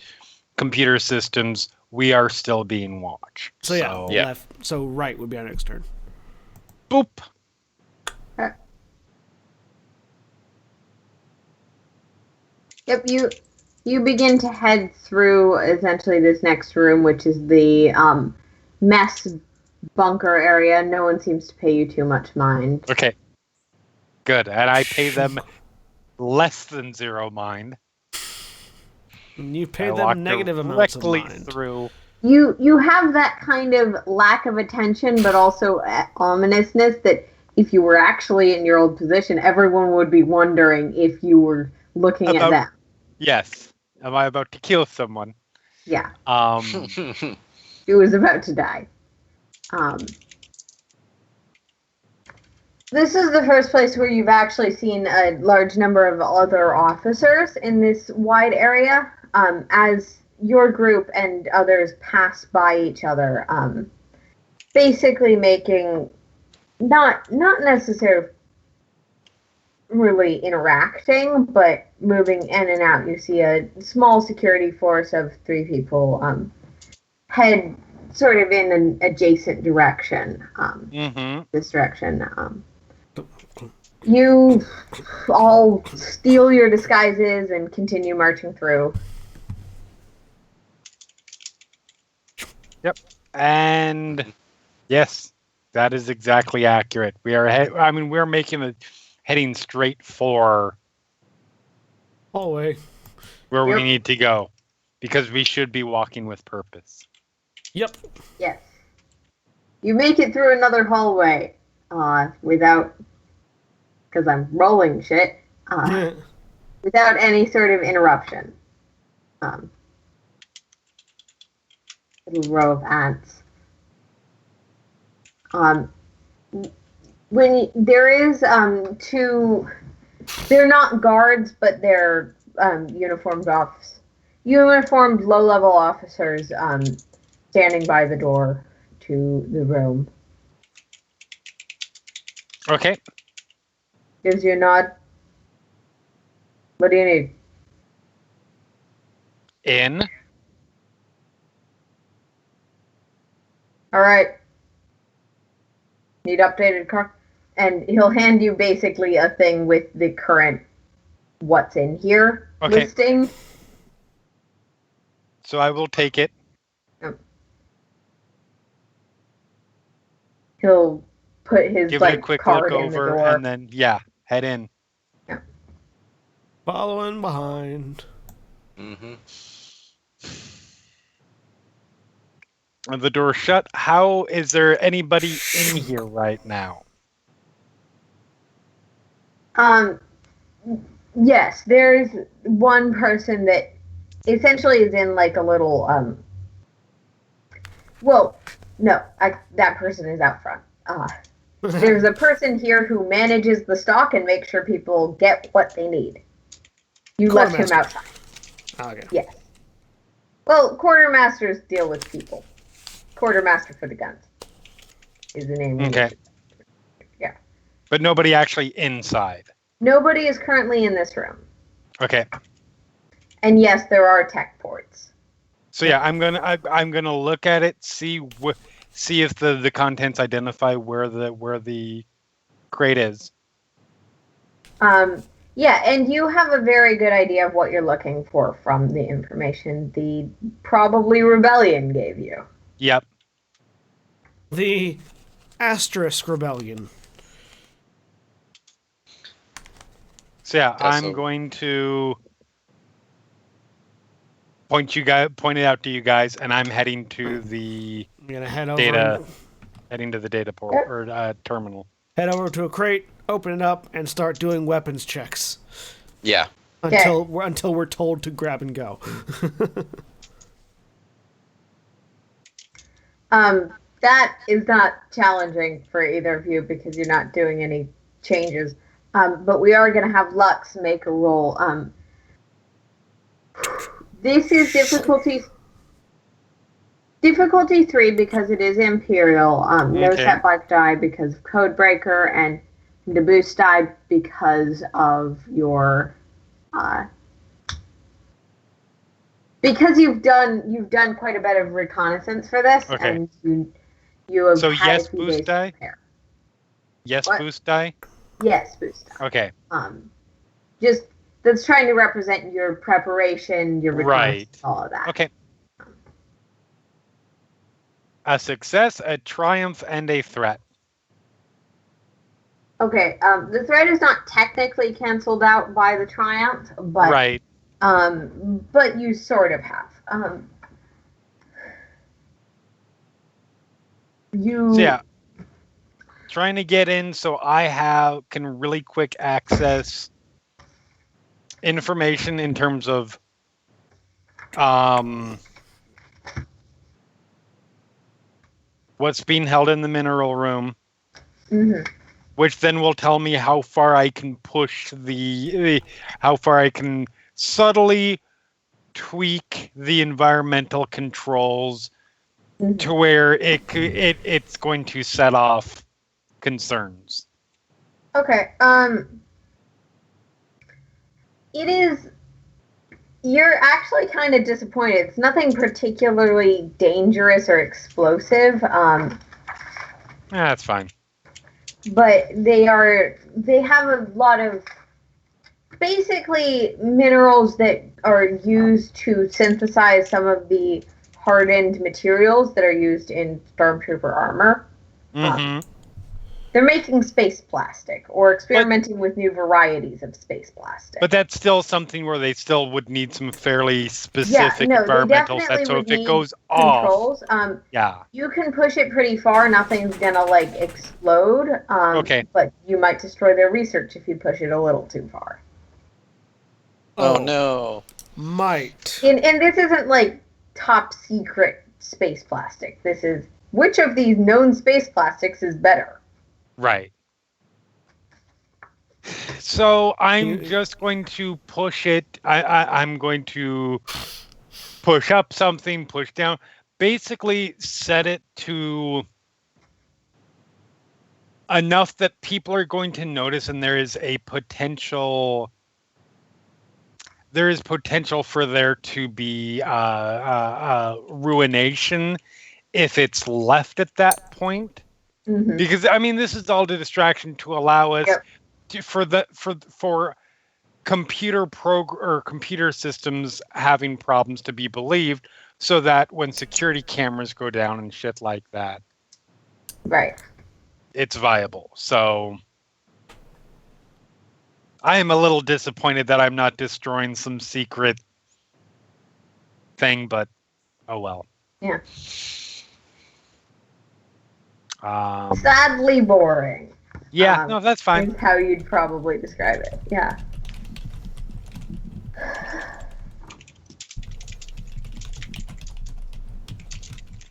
computer systems, we are still being watched. So Yeah. left. So right would be our next turn. Boop. Yep, you begin to head through essentially this next room, which is the mess bunker area. No one seems to pay you too much mind. Okay. Good. And I pay them less than 0 mind. And you pay I them walk negative amounts of directly mind. through. You have that kind of lack of attention, but also ominousness that if you were actually in your old position, everyone would be wondering if you were looking at them. Yes. Am I about to kill someone? Yeah. Mm-hmm. She was about to die. This is the first place where you've actually seen a large number of other officers in this wide area. As your group and others pass by each other, basically making not necessarily really interacting, but moving in and out. You see a small security force of 3 people head sort of in an adjacent direction. This direction. You all steal your disguises and continue marching through. Yep. And yes, that is exactly accurate. We are we're making a heading straight for Hallway. where we need to go, because we should be walking with purpose. Yep. Yes. You make it through another hallway without, because I'm rolling shit, without any sort of interruption. Little row of ants. When there is 2, they're not guards, but they're uniformed low-level officers standing by the door to the room. Okay. Gives you a nod. What do you need? In. All right. Need updated car? And he'll hand you basically a thing with the current what's in here listing. So I will take it. He'll put his Give it a quick card look in the over, door. and then head in. Yeah. Following behind. Mm-hmm. The door shut. How is there anybody in here right now? Yes, there's one person that essentially is in like a little well, no, that person is out front. There's a person here who manages the stock and makes sure people get what they need. You left him outside. Okay. Yes. Well, quartermasters deal with people. Quartermaster for the guns is the name. Okay. Yeah. But nobody actually inside. Nobody is currently in this room. Okay. And yes, there are tech ports. So yeah, I'm gonna look at it, see if the contents identify where the crate is. Yeah, and you have a very good idea of what you're looking for from the information the probably rebellion gave you. Yep. The Asterisk Rebellion. So yeah, I'm going to point it out to you guys, and I'm heading to the I'm gonna head over heading to the data port or terminal. Head over to a crate, open it up, and start doing weapons checks. Yeah. Until we're told to grab and go. That is not challenging for either of you because you're not doing any changes. But we are going to have Lux make a roll. This is difficulty 3 because it is Imperial. No Okay. setback die because of Codebreaker, and the boost die because of your because you've done quite a bit of reconnaissance for this, Okay. and you have So had yes, a few boost days to die? prepare. Yes, What? boost die. Yes, boost die. Okay. Just that's trying to represent your preparation, your reconnaissance, Right. all of that. Okay. A success, a triumph, and a threat. Okay, the threat is not technically canceled out by the triumph, but Right. but you sort of have. You So yeah. Trying to get in so I can really quick access information in terms of what's being held in the mineral room, which then will tell me how far I can push how far I can subtly tweak the environmental controls to where it's going to set off concerns. Okay. It is. You're actually kind of disappointed. It's nothing particularly dangerous or explosive. That's fine. But they have a lot of basically minerals that are used to synthesize some of the hardened materials that are used in Stormtrooper armor. They're making space plastic or experimenting with new varieties of space plastic. But that's still something where they still would need some fairly specific environmental sets. So if it goes controls, off, you can push it pretty far. Nothing's gonna like explode. Okay. But you might destroy their research if you push it a little too far. Oh no. Might. And this isn't like top secret space plastic. This is which of these known space plastics is better. Right. So I'm just going to push it. I'm going to push up something, push down, basically set it to enough that people are going to notice, and there is potential for there to be ruination if it's left at that point. Because I mean, this is all the distraction to allow us for computer systems having problems to be believed, so that when security cameras go down and shit like that, right, it's viable. So I am a little disappointed that I'm not destroying some secret thing, but oh well. Yeah. Sadly boring. Yeah, no, that's fine. Is how you'd probably describe it. Yeah.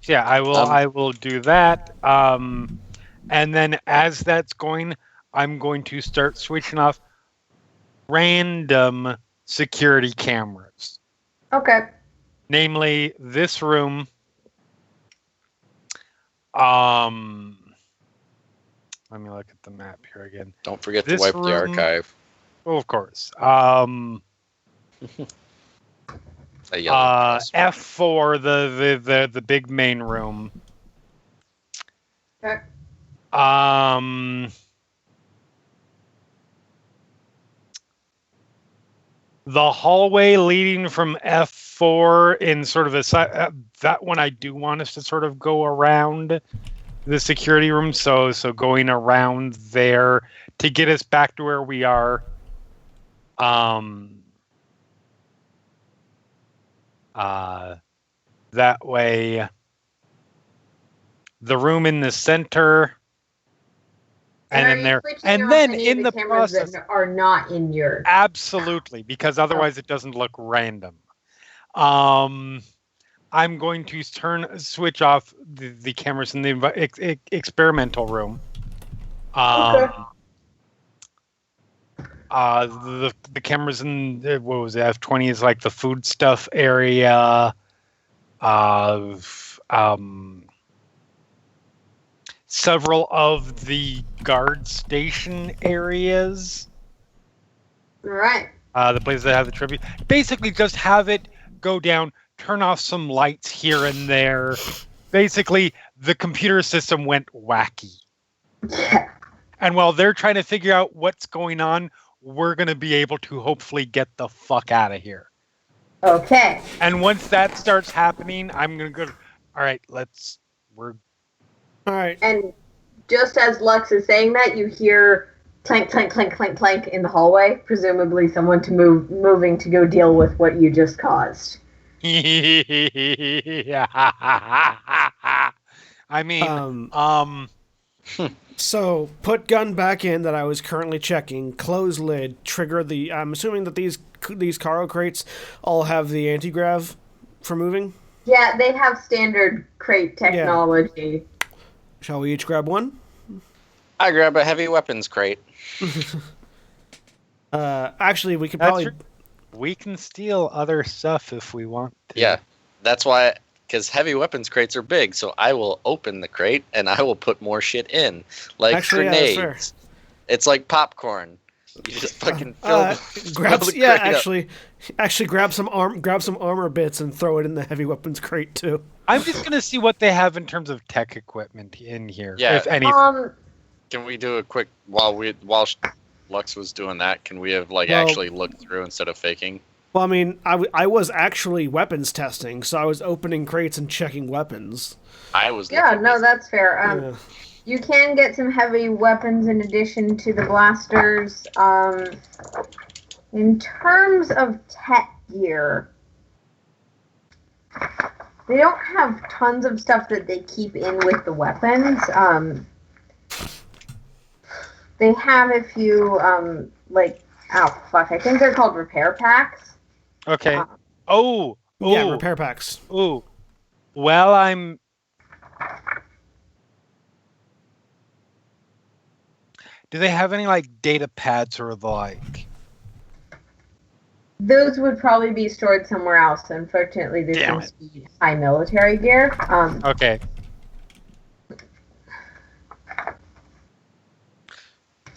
Yeah, I will do that. And then as that's going, I'm going to start switching off random security cameras. Okay. Namely, this room. Let me look at the map here again. Don't forget to wipe the archive. Oh, of course. F4, the big main room. Okay. The hallway leading from F4 in sort of that one I do want us to sort of go around the security room, so going around there to get us back to where we are. That way, the room in the center, and then there, and then in the process that are not in your absolutely, because otherwise it doesn't look random. I'm going to switch off the cameras in the experimental room. Okay. The cameras in what was it, F-20 is like the food stuff area. Several of the guard station areas. Right. The places that have the tribute. Basically, just have it go down, turn off some lights here and there. Basically, the computer system went wacky. Yeah. And while they're trying to figure out what's going on, we're going to be able to hopefully get the fuck out of here. Okay. And once that starts happening, I'm going to go, all right, All right. And just as Lux is saying that, you hear clank, clank, clank, clank, clank in the hallway. Presumably someone moving to go deal with what you just caused. I mean, So, put gun back in that I was currently checking. Close lid. Trigger the... I'm assuming that these cargo crates all have the anti-grav for moving? Yeah, they have standard crate technology. Shall we each grab one? I grab a heavy weapons crate. Actually, we could That's probably... true. We can steal other stuff if we want to. Yeah, that's why, because heavy weapons crates are big, so I will open the crate and I will put more shit in, like Actually, yeah, that's grenades. fair. It's like popcorn. You just fucking fill the actually grab some armor bits and throw it in the heavy weapons crate too. I'm just gonna see what they have in terms of tech equipment in here, Yeah. if anything. Can we do a quick while Lux was doing that? Can we have actually looked through instead of faking? Well, I mean, I was actually weapons testing, so I was opening crates and checking weapons. I was. Yeah, no, that's fair. You can get some heavy weapons in addition to the blasters. In terms of tech gear, they don't have tons of stuff that they keep in with the weapons. They have a few, I think they're called repair packs. Okay. Yeah, repair packs. Ooh. Well, do they have any data pads or the like? Those would probably be stored somewhere else. Unfortunately, this seems to be high military gear. Okay.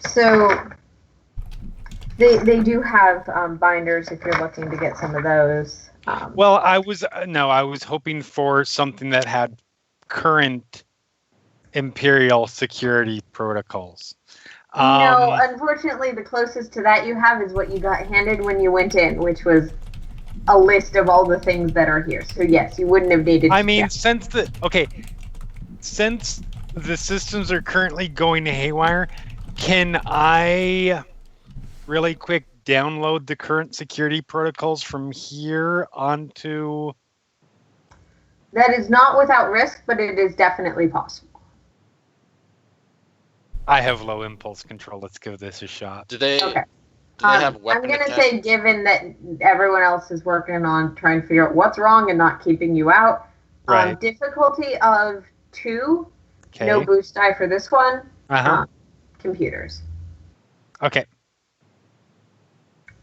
So they do have binders if you're looking to get some of those. Well, I was hoping for something that had current Imperial security protocols. No, unfortunately, the closest to that you have is what you got handed when you went in, which was a list of all the things that are here. So yes, you wouldn't have needed. I mean, since the systems are currently going to haywire, can I really quick download the current security protocols from here onto? That is not without risk, but it is definitely possible. I have low impulse control. Let's give this a shot. Do they? Okay. Do they have weapon I'm going to say, given that everyone else is working on trying to figure out what's wrong and not keeping you out, Right. Difficulty of 2, Okay. no boost die for this one, Uh-huh. computers. Okay.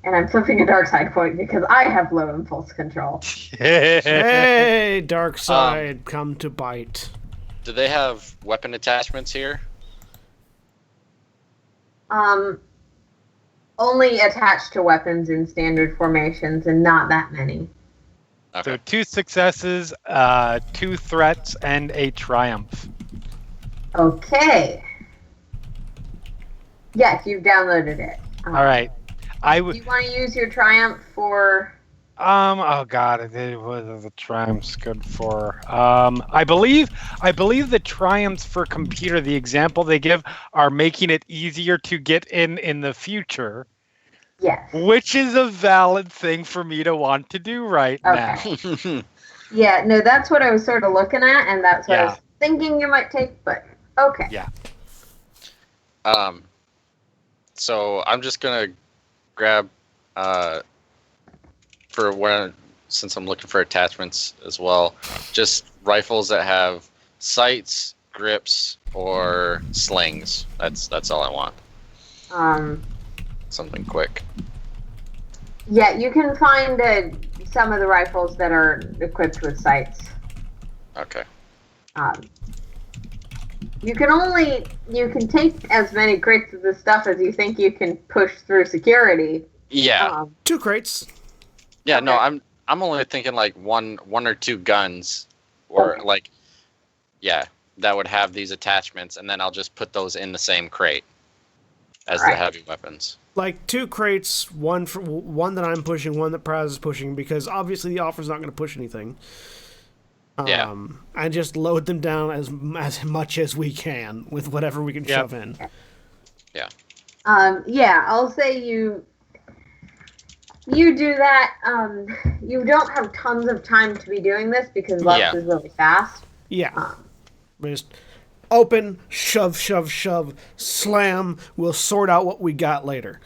And I'm flipping a dark side point because I have low impulse control. Hey, dark side, come to bite. Do they have weapon attachments here? Only attached to weapons in standard formations and not that many. Okay. So 2 successes, 2 threats, and a triumph. Okay. Yes, you've downloaded it. All right. Do you want to use your triumph for? Oh god, what are the triumphs good for? I believe the triumphs for computer, the example they give, are making it easier to get in the future. Yes. Which is a valid thing for me to want to do right now. Yeah, no, that's what I was sort of looking at, and that's what I was thinking you might take, but okay. Yeah. So I'm just gonna grab since I'm looking for attachments as well, just rifles that have sights, grips, or slings. That's all I want. something quick. Yeah, you can find some of the rifles that are equipped with sights. Okay. You can take as many crates of this stuff as you think you can push through security. Yeah. 2 crates. Yeah. okay. No, I'm only thinking like one or two guns, or Okay. like, yeah, that would have these attachments, and then I'll just put those in the same crate as the Alright. heavy weapons. Like 2 crates, one that I'm pushing, one that Praz is pushing, because obviously the offer's not going to push anything. Yeah. And just load them down as much as we can with whatever we can Yep. shove in. Yeah. Yeah, I'll say you do that. You don't have tons of time to be doing this because Lux Yeah. is really fast. Yeah. Just open, shove, shove, shove, slam. We'll sort out what we got later.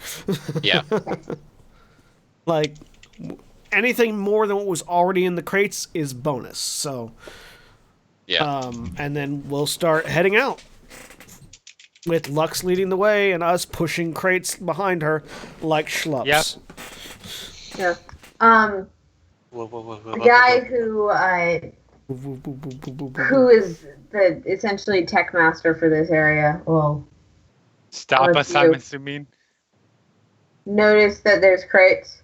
Yeah. Like, anything more than what was already in the crates is bonus. So, Yeah. and then we'll start heading out. With Lux leading the way and us pushing crates behind her like schlubs. Yep. Yeah. The guy who is the essentially tech master for this area will Stop Or us, you. I'm assuming. notice that there's crates.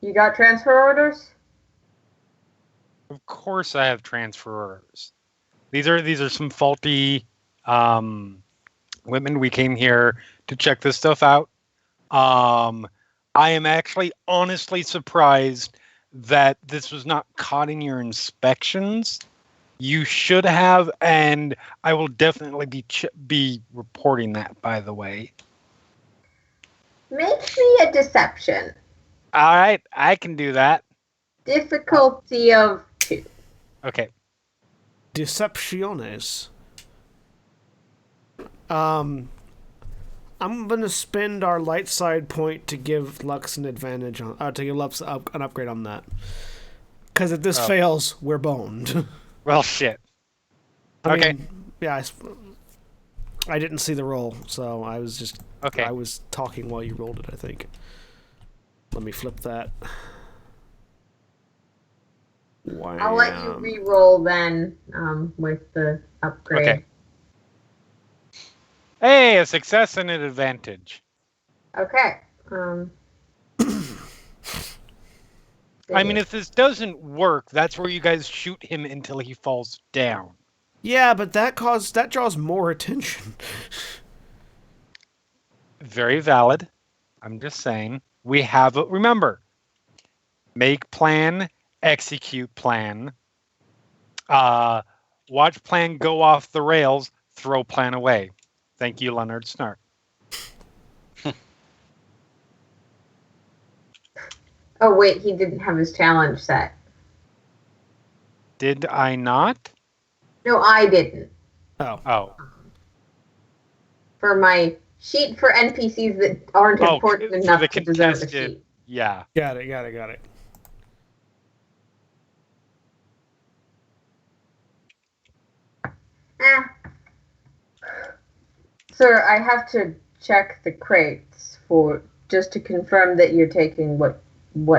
You got transfer orders? Of course, I have transfer orders. These are some faulty women. We came here to check this stuff out. I am actually honestly surprised that this was not caught in your inspections. You should have, and I will definitely be reporting that. By the way, Make me a deception. all right, I can do that. Difficulty of 2. Okay. Decepciones. I'm gonna spend our light side point to give Lux an advantage on, to give Lux an upgrade on that. Because if this fails, we're boned. Well, shit. I Okay. mean, yeah, I didn't see the roll, so I was just Okay. I was talking while you rolled it. I think. Let me flip that. Wow. I'll let you re-roll then with the upgrade. Okay. Hey, a success and an advantage. Okay. I mean, if this doesn't work, that's where you guys shoot him until he falls down. Yeah, but that draws more attention. Very valid. I'm just saying. We have a, remember, make plan, execute plan. Watch plan go off the rails, throw plan away. Thank you, Leonard Snart. Oh wait, he didn't have his challenge set. Did I not? No, I didn't. Oh. For my sheet for NPCs that aren't Oh, important for enough the to deserve a contested- sheet. Yeah. Got it. Sir, I have to check the crates for just to confirm that you're taking what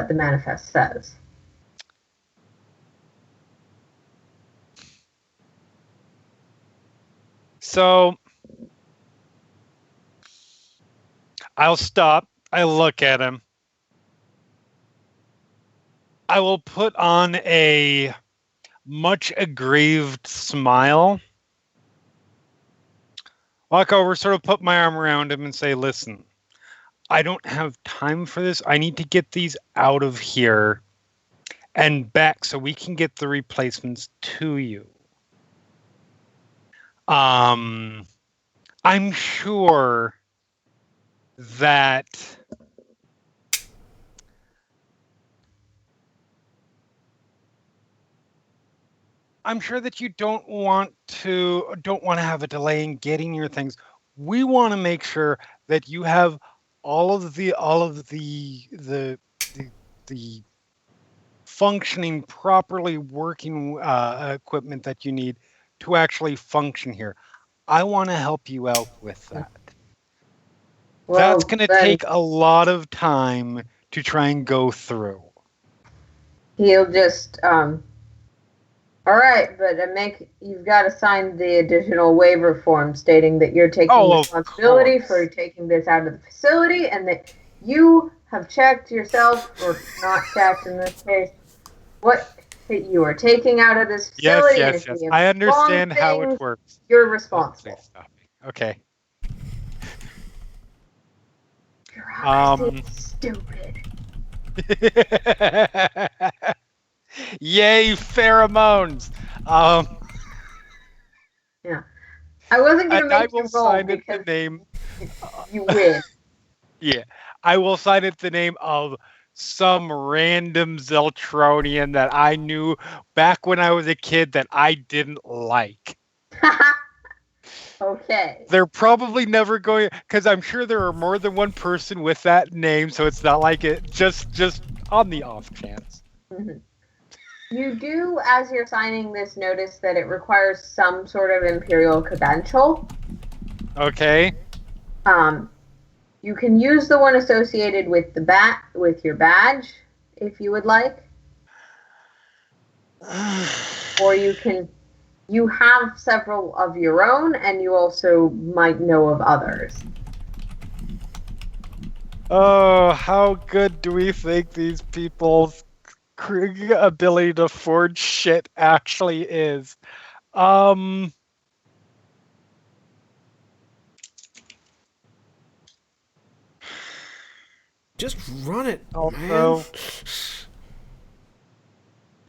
the manifest says. So I'll stop. I look at him. I will put on a much aggrieved smile. Walk over, sort of put my arm around him and say, listen, I don't have time for this. I need to get these out of here and back so we can get the replacements to you. I'm sure that you don't want to have a delay in getting your things. We want to make sure that you have all of the functioning, properly working equipment that you need to actually function here. I want to help you out with that. That's going to then take a lot of time to try and go through. He'll just, all right, but you've got to sign the additional waiver form stating that you're taking Oh, of responsibility course. for taking this out of the facility and that you have checked yourself, or not checked in this case, what that you are taking out of this Yes, facility. yes, yes. I understand how it works. You're Say responsible. stop. Okay. Bureaucracy is stupid. Yay, pheromones. Yeah. I wasn't going to And I make you will roll sign it because the name. you win. Yeah, I will sign it the name of some random Zeltronian that I knew back when I was a kid that I didn't like. Okay. They're probably never going, because I'm sure there are more than one person with that name, so it's not like it just on the off chance. Mm-hmm. You do, as you're signing this, notice that it requires some sort of Imperial credential. Okay. You can use the one associated with with your badge, if you would like. Or you have several of your own, and you also might know of others. Oh, how good do we think these people's ability to forge shit actually is? Just run it, Also, man.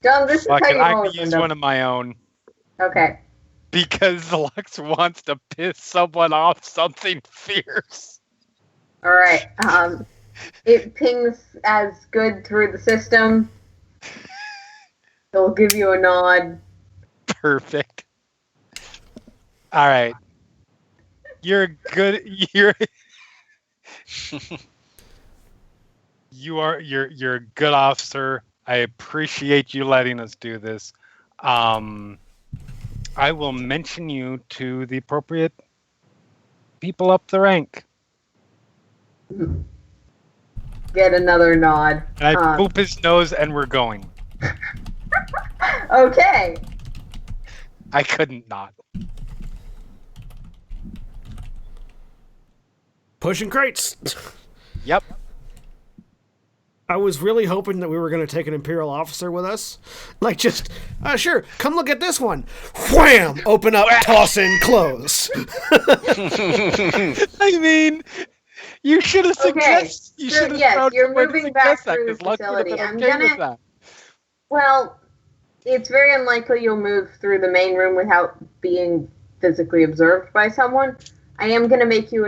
John, this is fuck how it, you I'm roll gonna with use them. one of my own. Okay. Because Lux wants to piss someone off something fierce. All right. It pings as good through the system. They'll give you a nod. Perfect. All right. You're good. You're a good officer. I appreciate you letting us do this. I will mention you to the appropriate people up the rank. Get another nod. And I poop his nose and we're going. Okay. I couldn't not. Pushing crates. Yep. I was really hoping that we were going to take an Imperial officer with us. Like, just, sure, come look at this one. Wham! Open up, toss in, close. I mean, you should have suggested. Okay. You So, should have yes, found you're somewhere to moving back suggest that, through the 'cause Lux would have facility. been I'm okay with gonna. that. Well, it's very unlikely you'll move through the main room without being physically observed by someone. I am going to make you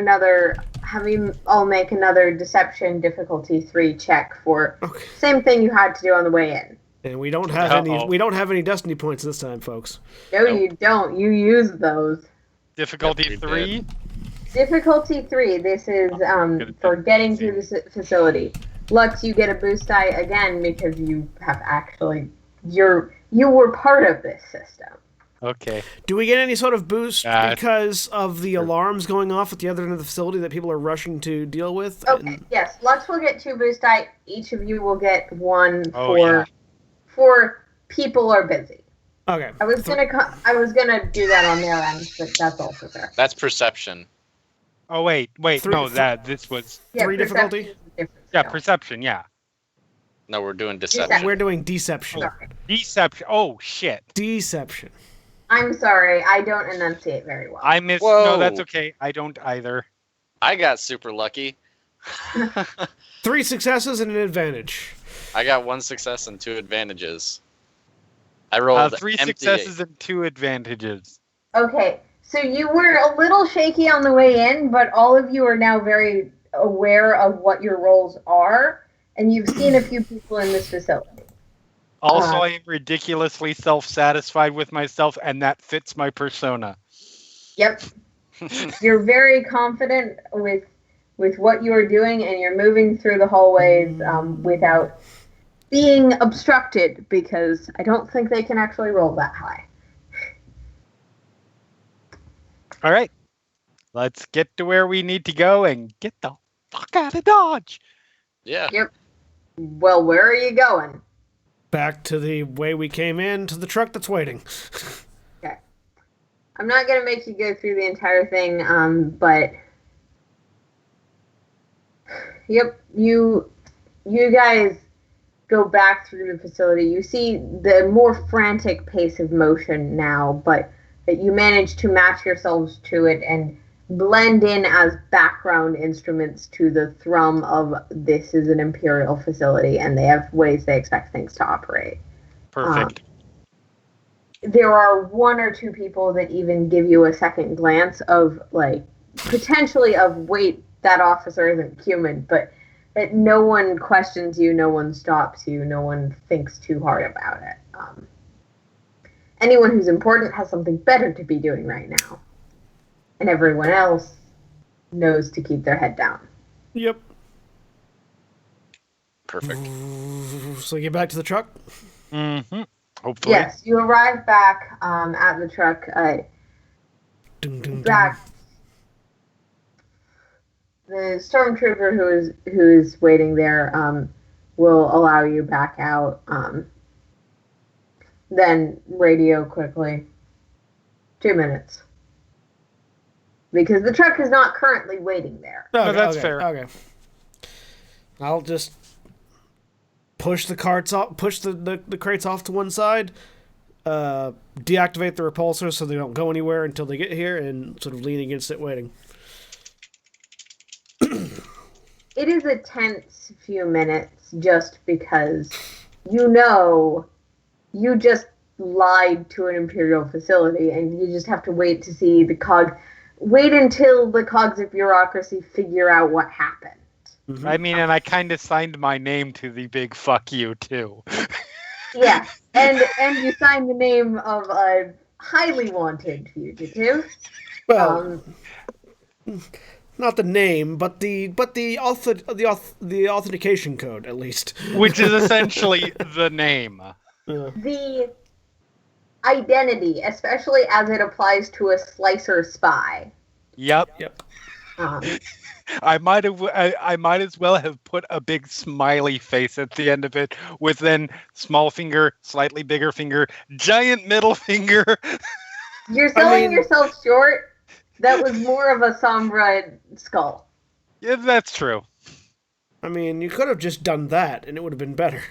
I'll make another deception difficulty 3 check for same thing you had to do on the way in. And we don't have any destiny points this time, folks. No, you don't. You use those. Difficulty 3. Difficulty 3. This is for getting through the facility. Lux, you get a boost die again because you have you were part of this system. Okay. Do we get any sort of boost because of the alarms going off at the other end of the facility that people are rushing to deal with? Okay, yes. Lux will get 2 boost die. Each of you will get 1 for people are busy. Okay. I was gonna do that on their end, but that's also fair. That's perception. Oh wait, this was 3 difficulty? Yeah, perception, yeah. No, we're doing deception. We're doing deception. Sorry. Deception. Oh shit. Deception. I'm sorry, I don't enunciate very well. I missed. Whoa. No, that's okay. I don't either. I got super lucky. 3 successes and an advantage. I got 1 success and 2 advantages. I rolled 3 empty successes and 2 advantages. Okay, so you were a little shaky on the way in, but all of you are now very aware of what your roles are, and you've seen a few people in this facility. Also, I am ridiculously self-satisfied with myself, and that fits my persona. Yep. You're very confident with what you are doing, and you're moving through the hallways without being obstructed, because I don't think they can actually roll that high. All right. Let's get to where we need to go and get the fuck out of Dodge. Yeah. Yep. Well, where are you going? Back to the way we came in, to the truck that's waiting. Okay. I'm not gonna make you go through the entire thing, but yep, you guys go back through the facility. You see the more frantic pace of motion now, but that you manage to match yourselves to it and blend in as background instruments to the thrum of this is an Imperial facility and they have ways they expect things to operate. Perfect. There are one or two people that even give you a second glance of, like, potentially of, wait, that officer isn't human, but that no one questions you, no one stops you, no one thinks too hard about it. Anyone who's important has something better to be doing right now. And everyone else knows to keep their head down. Yep. Perfect. So you get back to the truck? Mm-hmm. Hopefully. Yes, you arrive back at the truck. Dun, dun, Back. The stormtrooper who is waiting there will allow you back out. Then radio quickly. 2 minutes. Because the truck is not currently waiting there. Okay, that's okay, fair. Okay. I'll just push the carts off, push the crates off to one side, deactivate the repulsors so they don't go anywhere until they get here, and sort of lean against it, waiting. It is a tense few minutes just because you just lied to an Imperial facility and you just have to wait to see wait until the cogs of bureaucracy figure out what happened. Mm-hmm. I mean, and I kind of signed my name to the big fuck you, too. Yeah, and you signed the name of a highly wanted fugitive. Well, not the name, but the authentication code, at least. Which is essentially the name. The identity, especially as it applies to a slicer spy. Yep. Um, I might as well have put a big smiley face at the end of it with then small finger, slightly bigger finger, giant middle finger. You're selling yourself short. That was more of a Sombra skull. Yeah, that's true. I mean, you could have just done that, and it would have been better.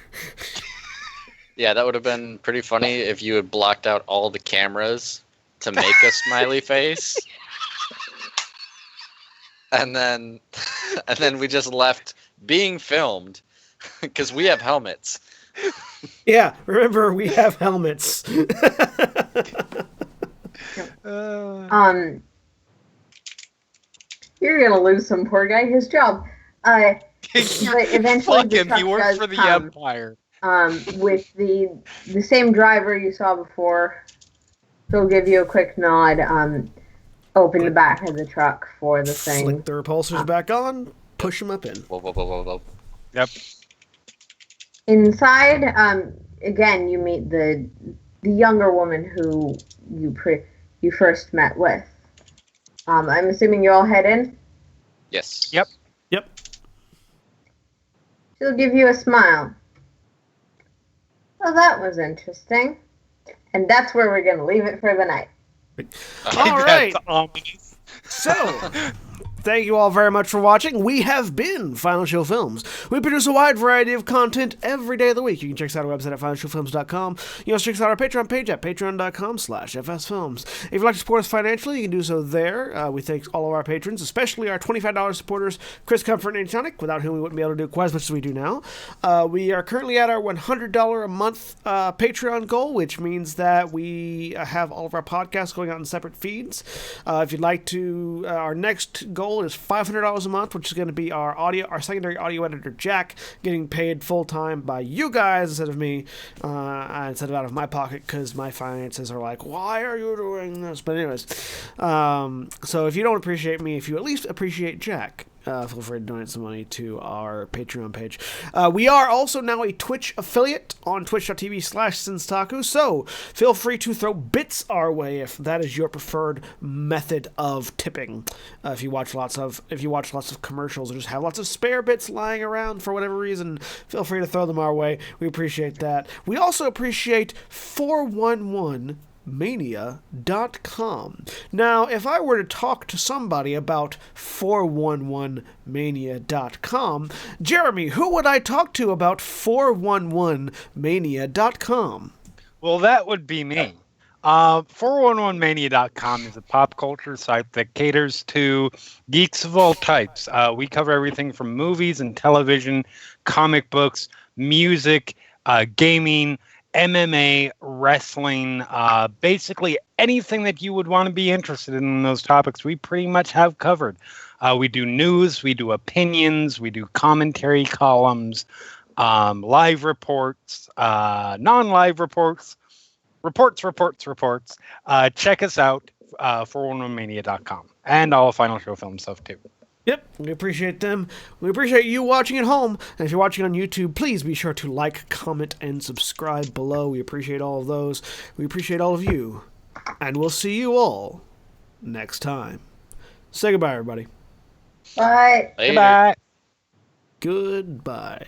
Yeah, that would have been pretty funny if you had blocked out all the cameras to make a smiley face. And then we just left being filmed because we have helmets. Yeah, remember, we have helmets. You're gonna lose some poor guy his job. But eventually Fuck the him, truck he works does for the come, Empire. with the same driver you saw before. He'll give you a quick nod. Open the back of the truck for the thing. Flick the repulsors back on, push them up in. Whoa. Yep. Inside, again, you meet the younger woman who you first met with. I'm assuming you all head in? Yes. Yep. She'll give you a smile. Well, that was interesting. And that's where we're going to leave it for the night. All right. That's ominous. So, thank you all very much for watching. We have been Final Show Films. We produce a wide variety of content every day of the week. You can check us out on our website at finalshowfilms.com. You can also check us out on our Patreon page at patreon.com/fsfilms. If you'd like to support us financially, you can do so there. We thank all of our patrons, especially our $25 supporters, Chris Comfort and Antitonic, without whom we wouldn't be able to do quite as much as we do now. We are currently at our $100 a month Patreon goal, which means that we have all of our podcasts going out in separate feeds. If you'd like to, our next goal is $500 a month, which is going to be our secondary audio editor, Jack, getting paid full-time by you guys instead of me, instead of out of my pocket, because my finances are like, why are you doing this? But anyways, so if you don't appreciate me, if you at least appreciate Jack, feel free to donate some money to our Patreon page. We are also now a Twitch affiliate on twitch.tv/Senstaku, so feel free to throw bits our way if that is your preferred method of tipping. If you watch lots of commercials or just have lots of spare bits lying around for whatever reason, feel free to throw them our way. We appreciate that. We also appreciate 411mania.com. Now, if I were to talk to somebody about 411mania.com, Jeremy, who would I talk to about 411mania.com? Well, that would be me. 411mania.com is a pop culture site that caters to geeks of all types. We cover everything from movies and television, comic books, music, gaming, MMA, wrestling, basically anything that you would want to be interested in those topics, we pretty much have covered. We do news, we do opinions, we do commentary columns, live reports, non-live reports, reports. Check us out, 411mania.com, and all Final Show Film stuff too. Yep, we appreciate them. We appreciate you watching at home. And if you're watching on YouTube, please be sure to like, comment, and subscribe below. We appreciate all of those. We appreciate all of you. And we'll see you all next time. Say goodbye, everybody. Bye. Later. Goodbye. Goodbye.